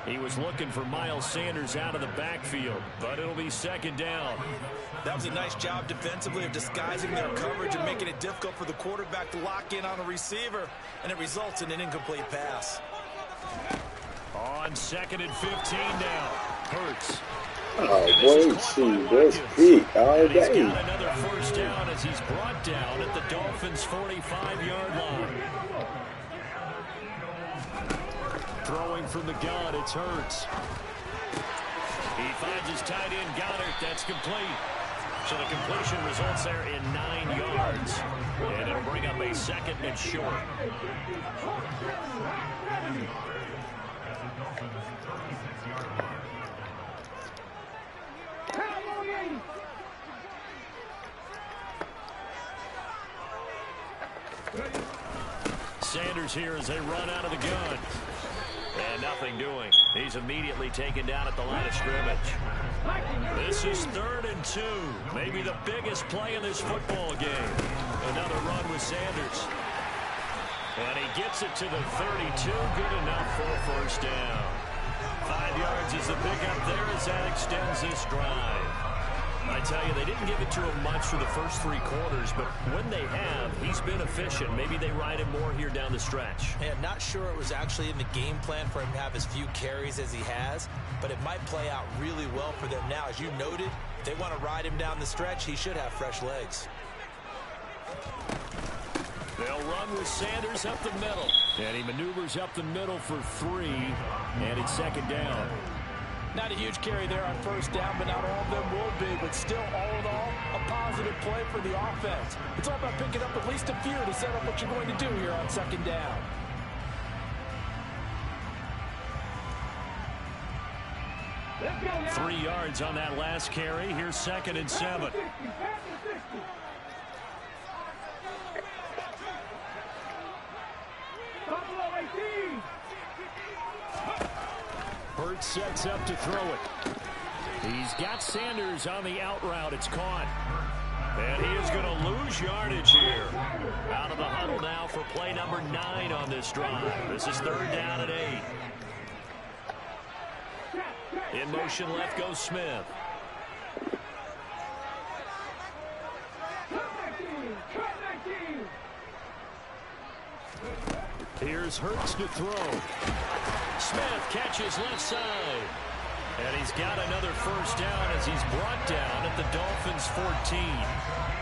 [SPEAKER 6] He was looking for Miles Sanders out of the backfield, but it'll be second down.
[SPEAKER 5] That was a nice job defensively of disguising their coverage and making it difficult for the quarterback to lock in on a receiver, and it results in an incomplete pass.
[SPEAKER 6] On 2nd and 15 now. Hurts.
[SPEAKER 4] Oh, boy, see, that's big all
[SPEAKER 6] He's
[SPEAKER 4] day.
[SPEAKER 6] got another first down as he's brought down at the Dolphins' 45-yard line. Throwing from the gun, it's Hurts. He finds his tight end, Goddard. That's complete. So the completion results there in 9 yards. And it'll bring up a 2nd and short. Sanders here as they run out of the gun. And nothing doing. He's immediately taken down at the line of scrimmage. This is 3rd and 2. Maybe the biggest play in this football game. Another run with Sanders. And he gets it to the 32. Good enough for a first down. 5 yards is the pickup there as that extends this drive. I tell you, they didn't give it to him much for the first 3 quarters, but when they have, he's been efficient. Maybe they ride him more here down the stretch.
[SPEAKER 5] Yeah, not sure it was actually in the game plan for him to have as few carries as he has, but it might play out really well for them now. As you noted, if they want to ride him down the stretch, he should have fresh legs.
[SPEAKER 6] They'll run with Sanders up the middle. And he maneuvers up the middle for 3, and it's 2nd down.
[SPEAKER 5] Not a huge carry there on first down, but not all of them will be. But still, all in all, a positive play for the offense. It's all about picking up at least a few to set up what you're going to do here on 2nd down.
[SPEAKER 7] Let's go now.
[SPEAKER 6] 3 yards on that last carry. Here's 2nd and 7.
[SPEAKER 7] Buffalo 18.
[SPEAKER 6] Hurts sets up to throw it. He's got Sanders on the out route. It's caught. And he is going to lose yardage here. Out of the huddle now for play number 9 on this drive. This is 3rd down and 8. In motion left goes Smith. Here's Hurts to throw. Smith catches left side. And he's got another first down as he's brought down at the Dolphins' 14.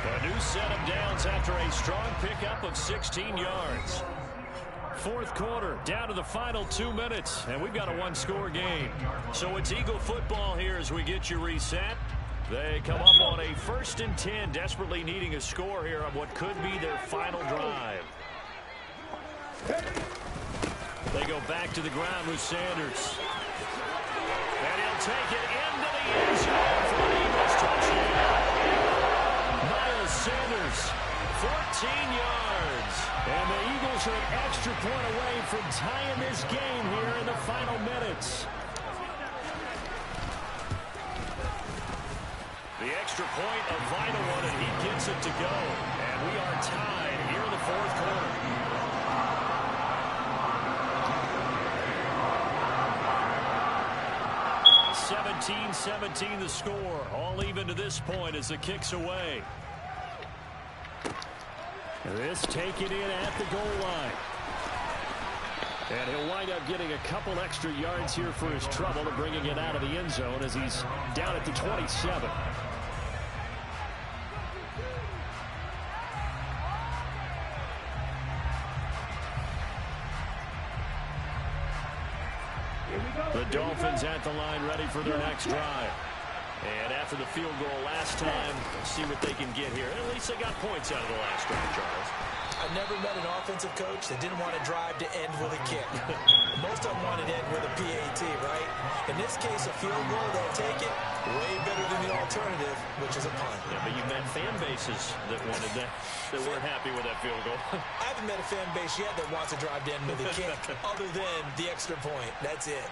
[SPEAKER 6] A new set of downs after a strong pickup of 16 yards. 4th quarter, down to the final 2 minutes, and we've got a 1-score game. So it's Eagle football here as we get you reset. They come up on a 1st and 10, desperately needing a score here on what could be their final drive. They go back to the ground with Sanders. And he'll take it into the end zone for an Eagles touchdown. Miles Sanders, 14 yards. And the Eagles are an extra point away from tying this game here in the final minutes. The extra point, a vital one, and he gets it to go. And we are tied here in the 4th quarter. 17-17 the score. All even to this point as the kick's away. This taken in at the goal line. And he'll wind up getting a couple extra yards here for his trouble and bringing it out of the end zone as he's down at the 27. The Dolphins at the line ready for their next drive. And after the field goal last time, see what they can get here. At least they got points out of the last drive, Charles.
[SPEAKER 5] I've never met an offensive coach that didn't want to drive to end with a kick. Most of them wanted to end with a PAT, right? In this case, a field goal, they'll take it. Way better than the alternative, which is a punt.
[SPEAKER 6] Yeah, but you've met fan bases that wanted that weren't happy with that field goal.
[SPEAKER 5] I haven't met a fan base yet that wants to drive to end with a kick other than the extra point. That's it.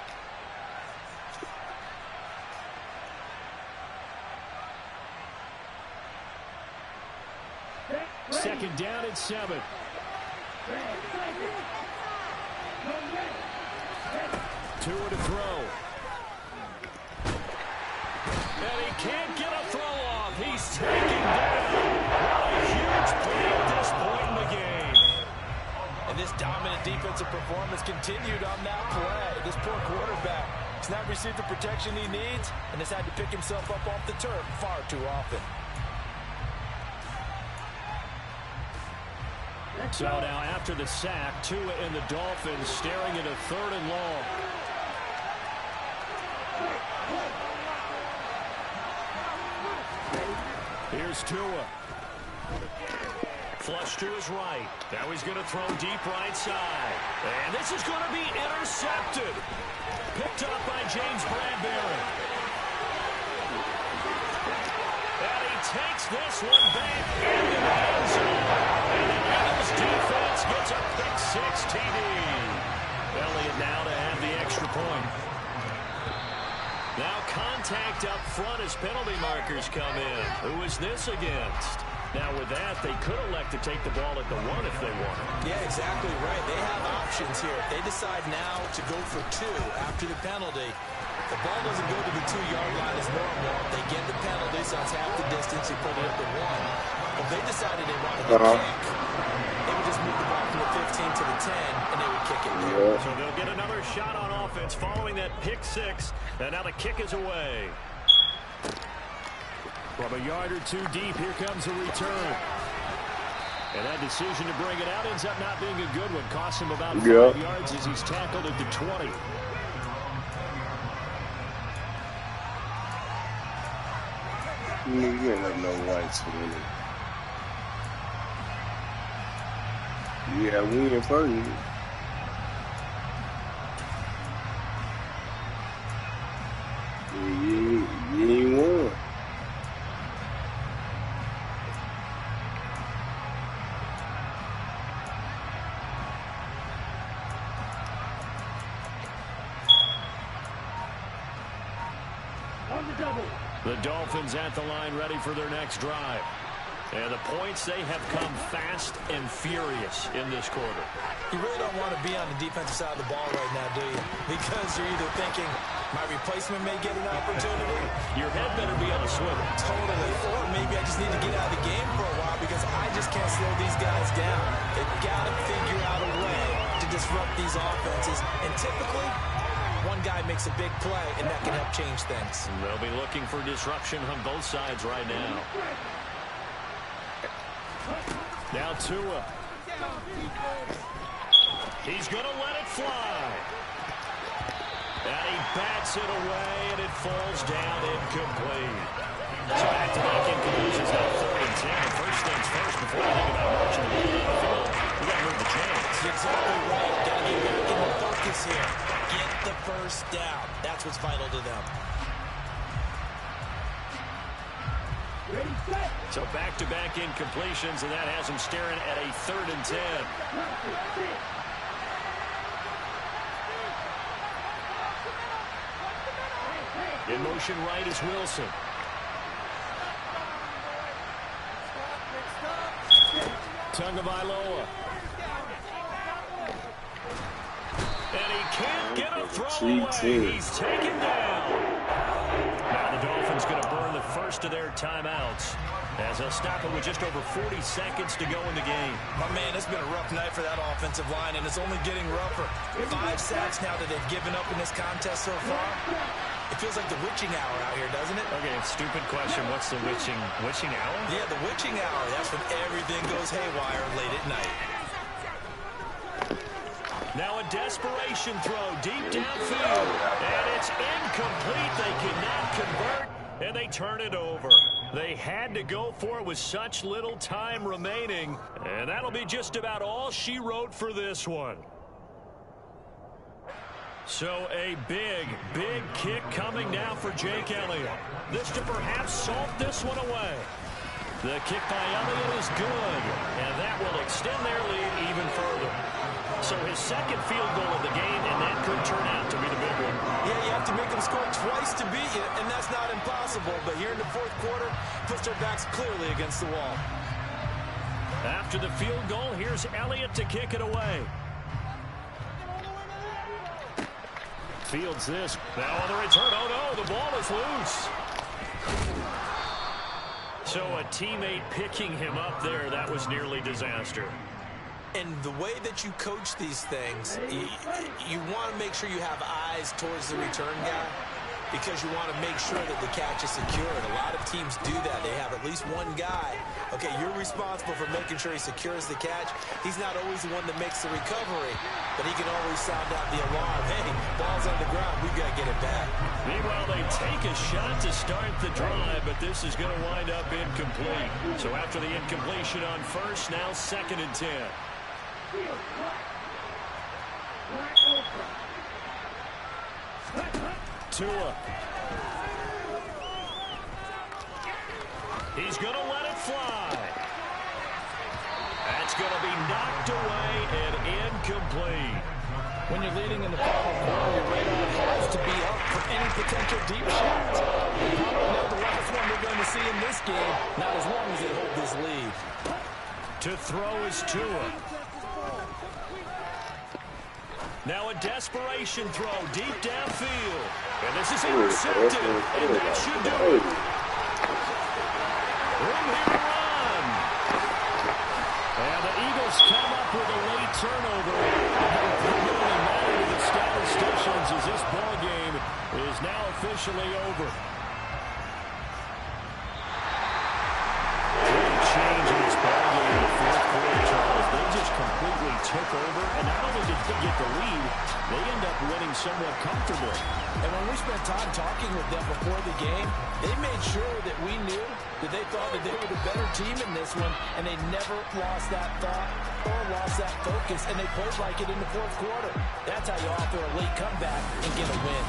[SPEAKER 6] and 7. Tua to throw. And he can't get a throw off. He's taken down. What a huge play at this point in the game.
[SPEAKER 5] And this dominant defensive performance continued on that play. This poor quarterback has not received the protection he needs and has had to pick himself up off the turf far too often.
[SPEAKER 6] So now after the sack, Tua and the Dolphins staring at a 3rd and long. Here's Tua. Flush to his right. Now he's going to throw deep right side. And this is going to be intercepted. Picked up by James Bradbury. And he takes this one back into the end zone. And the Eagles defense gets a pick-6 TD. Elliott now to have the extra point. Now contact up front as penalty markers come in. Who is this against? Now with that, they could elect to take the ball at the 1 if they want.
[SPEAKER 5] Yeah, exactly right. They have options here. If they decide now to go for 2 after the penalty, the ball doesn't go to the 2-yard line as normal. They get the penalty, so it's half the distance. You put it at the 1. If they decided they wanted to kick, they would just move the ball from the 15 to the 10, and they would kick it.
[SPEAKER 6] So they'll get another shot on offense following that pick-6, and now the kick is away. From a yard or 2 deep, here comes a return. And that decision to bring it out ends up not being a good one. Costs him about 5 yards as he's tackled at the 20.
[SPEAKER 4] You ain't have no rights for it. Yeah, we in first. You ain't won.
[SPEAKER 6] The Dolphins at the line ready for their next drive. And the points, they have come fast and furious in this quarter.
[SPEAKER 5] You really don't want to be on the defensive side of the ball right now, do you? Because you're either thinking, my replacement may get an opportunity.
[SPEAKER 6] Your head better be on a swivel.
[SPEAKER 5] Totally. Or maybe I just need to get out of the game for a while because I just can't slow these guys down. They've got to figure out a way to disrupt these offenses. And typically, one guy makes a big play, and that can help change things.
[SPEAKER 6] And they'll be looking for disruption on both sides right now. Now Tua. He's going to let it fly. And he bats it away, and it falls down incomplete. So back-to-back incompletions, now 3rd and 10. First things first, before you think about marching the ball down the field, we got to move the chains.
[SPEAKER 5] Exactly right. Got to get back in the focus here. Get the first down. That's what's vital to them.
[SPEAKER 6] So back-to-back incompletions, and that has him staring at a 3rd and 10. In motion right is Wilson. Tagovailoa. And he can't get a throw away. He's taken down. Now the Dolphins going to burn the first of their timeouts as they'll stop it with just over 40 seconds to go in the game.
[SPEAKER 5] My man, it's been a rough night for that offensive line, and it's only getting rougher. 5 sacks now that they've given up in this contest so far. It feels like the witching hour out here, doesn't it?
[SPEAKER 6] Okay, stupid question. What's the witching hour?
[SPEAKER 5] Yeah, the witching hour. That's when everything goes haywire late at night.
[SPEAKER 6] Now a desperation throw deep downfield, and it's incomplete. They cannot convert, and they turn it over. They had to go for it with such little time remaining, and that'll be just about all she wrote for this one. So a big, big kick coming now for Jake Elliott. This to perhaps salt this one away. The kick by Elliott is good, and that will extend their lead even further. So his second field goal of the game, and that could turn out to be the big one.
[SPEAKER 5] Yeah, you have to make them score twice to beat you, and that's not impossible. But here in the 4th quarter, puts their backs clearly against the wall.
[SPEAKER 3] After the field goal, here's Elliott to kick it away. Fields this. Now on the return. Oh, no, the ball is loose. So a teammate picking him up there, that was nearly disaster.
[SPEAKER 5] And the way that you coach these things, you want to make sure you have eyes towards the return guy because you want to make sure that the catch is secured. A lot of teams do that. They have at least one guy. Okay, you're responsible for making sure he secures the catch. He's not always the one that makes the recovery, but he can always sound out the alarm. Hey, ball's on the ground. We've got to get it back.
[SPEAKER 3] Meanwhile, they take a shot to start the drive, but this is going to wind up incomplete. So after the incompletion on first, now 2nd and 10. Tua. He's going to let it fly. That's going to be knocked away and incomplete.
[SPEAKER 16] When you're leading in the final quarter, your radar has to be up for any potential deep shots. Probably not the last one we're going to see in this game, not as long as they hold this lead.
[SPEAKER 3] To throw is Tua. Now a desperation throw deep downfield. And this is intercepted. And that should do it. Room here to run. And the Eagles come up with a late turnover. Really matter with statisticians as this ball game is now officially over. Great change in this ball game in the 4th quarter, Charles. They just completely took over, and not only did they get the lead, they end up winning somewhat comfortable.
[SPEAKER 16] And when we spent time talking with them before the game, they made sure that we knew that they thought that they were the better team in this one, and they never lost that thought or lost that focus, and they played like it in the 4th quarter. That's how you offer a late comeback and get a win.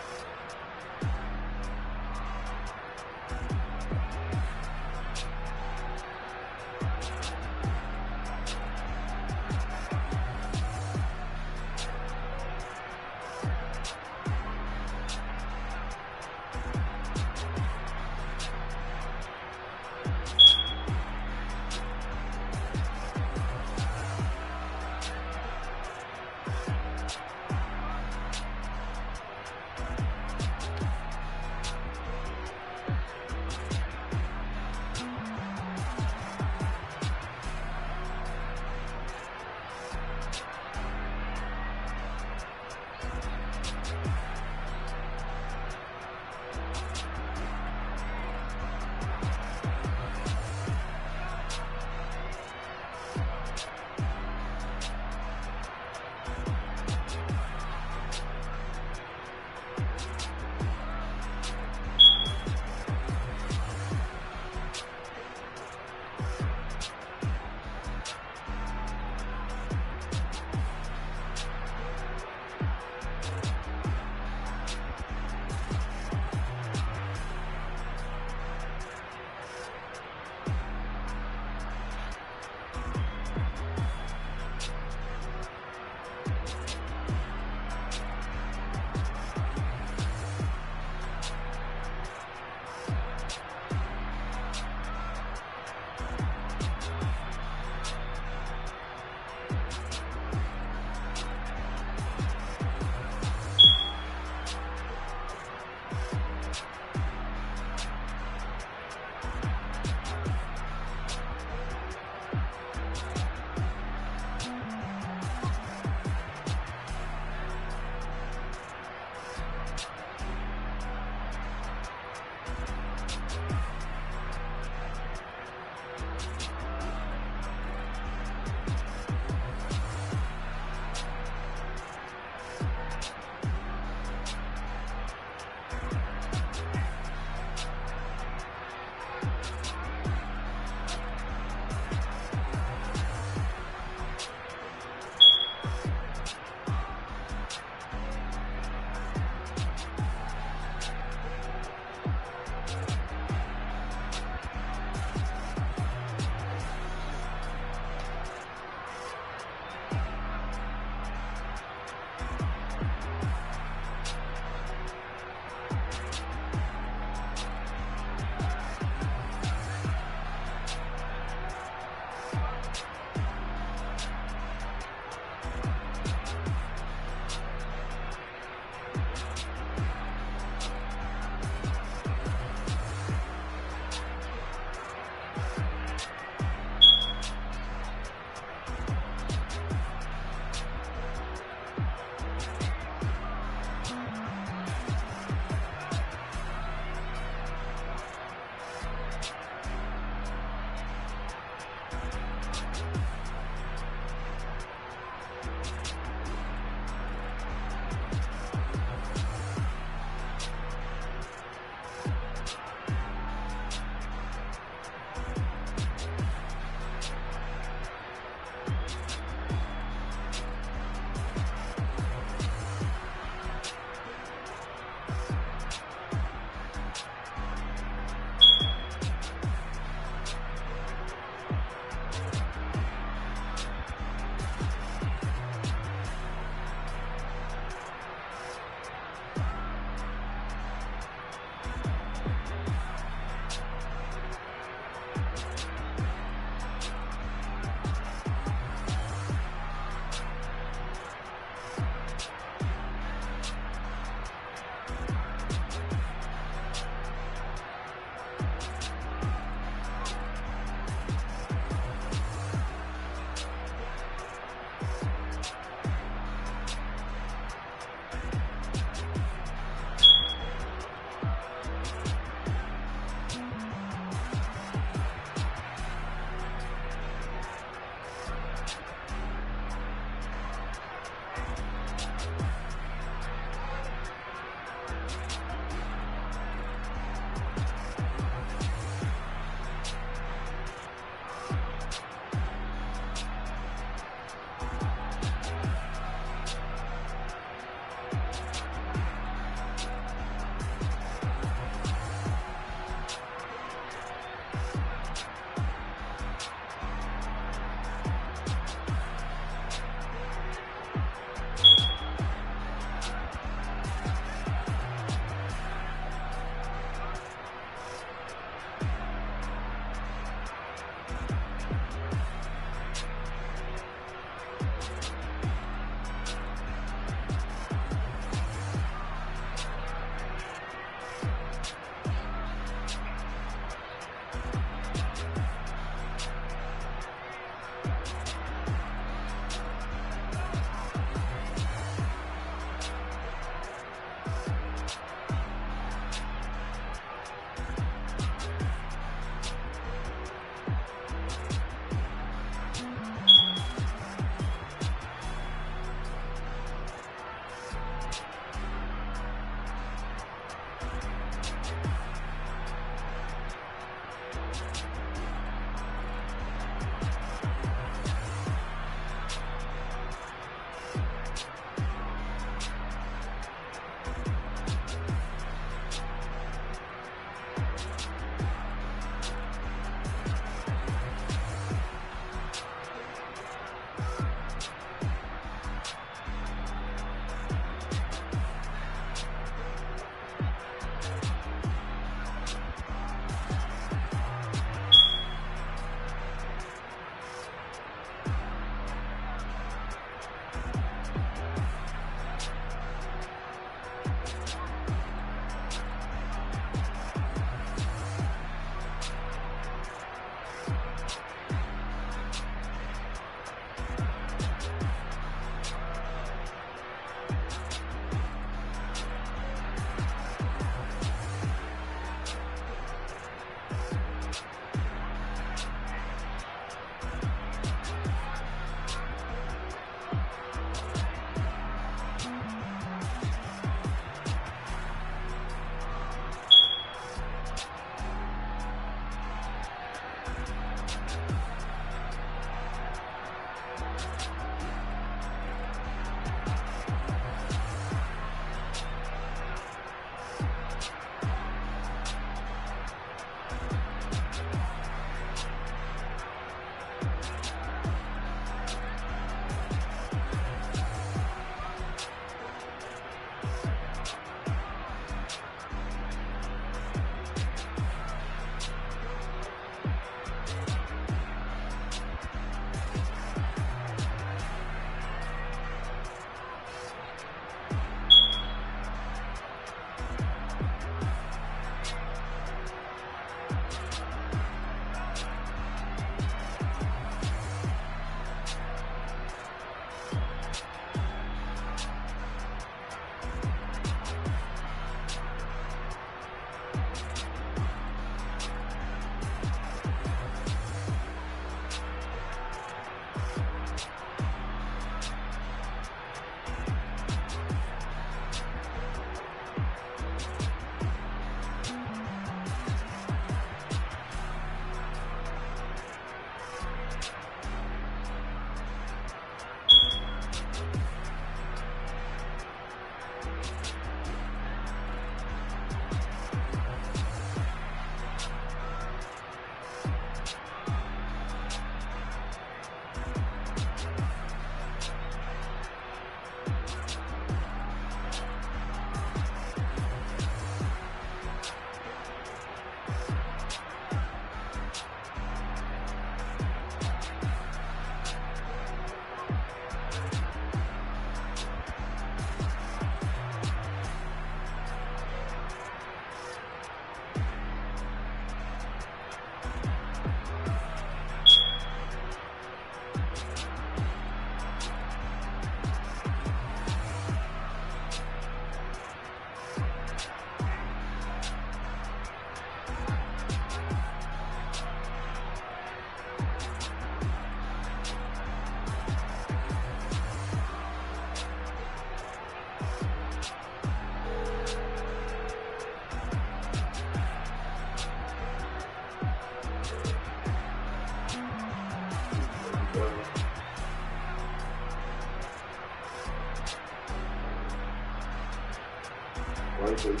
[SPEAKER 10] No.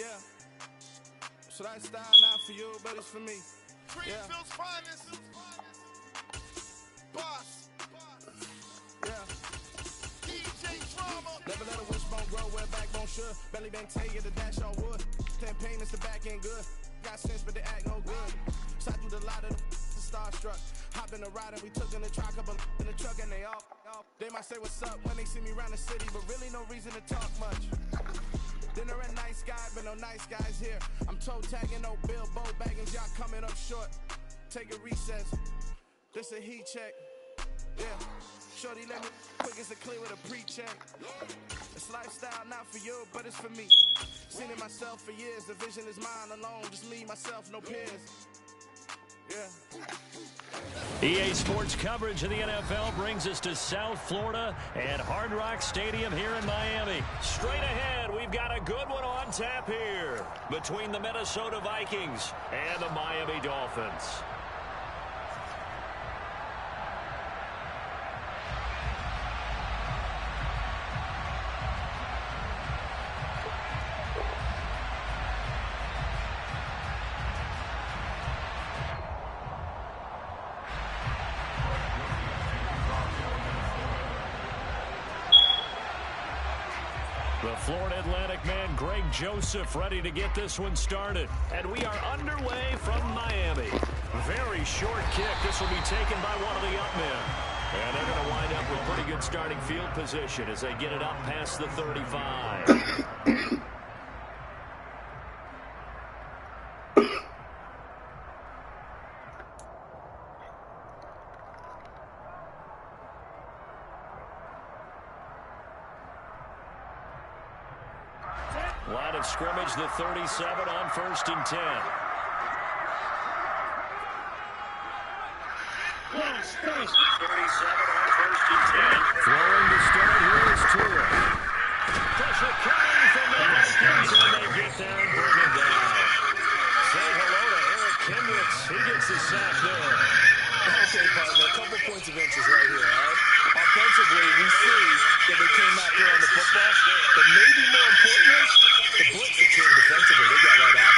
[SPEAKER 15] Yeah. So that style not for you, but it's for me.
[SPEAKER 1] Greenfield's finest. Boss.
[SPEAKER 15] Yeah.
[SPEAKER 1] DJ Drama.
[SPEAKER 15] Never let a wishbone grow where a backbone should. Belly bang tell you the dash on wood. Campaign is the back end good. Got sense, but they act no good. So I through the lot of the starstruck. Hop in the ride and we took in the truck, couple in the truck and they all. They might say what's up when they see me around the city, but really no reason to talk much. Dinner at nice guy, but no nice guys here. I'm toe tagging, no Bilbo baggins, y'all coming up short. Take a recess. This a heat check. Yeah. Shorty let me quick as a clear with a pre-check. It's lifestyle not for you, but it's for me. Seen it myself for years. The vision is mine alone. Just me, myself, no peers. Yeah.
[SPEAKER 3] EA Sports coverage of the NFL brings us to South Florida and Hard Rock Stadium here in Miami. Straight ahead, we've got a good one on tap here between the Minnesota Vikings and the Miami Dolphins. The Florida Atlantic man, Greg Joseph, ready to get this one started. And we are underway from Miami. Very short kick. This will be taken by one of the up men. And they're going to wind up with pretty good starting field position as they get it up past the 35. Line of scrimmage, the 37 on 1st and 10. Throwing to start, here is Tua. Pressure coming from the Vikings, and they get there and bring him down. Say hello to Eric Kendricks. He gets the sack there.
[SPEAKER 5] Okay, partner, a couple points of interest right here, all right? Offensively, we see that they came out there on the football, but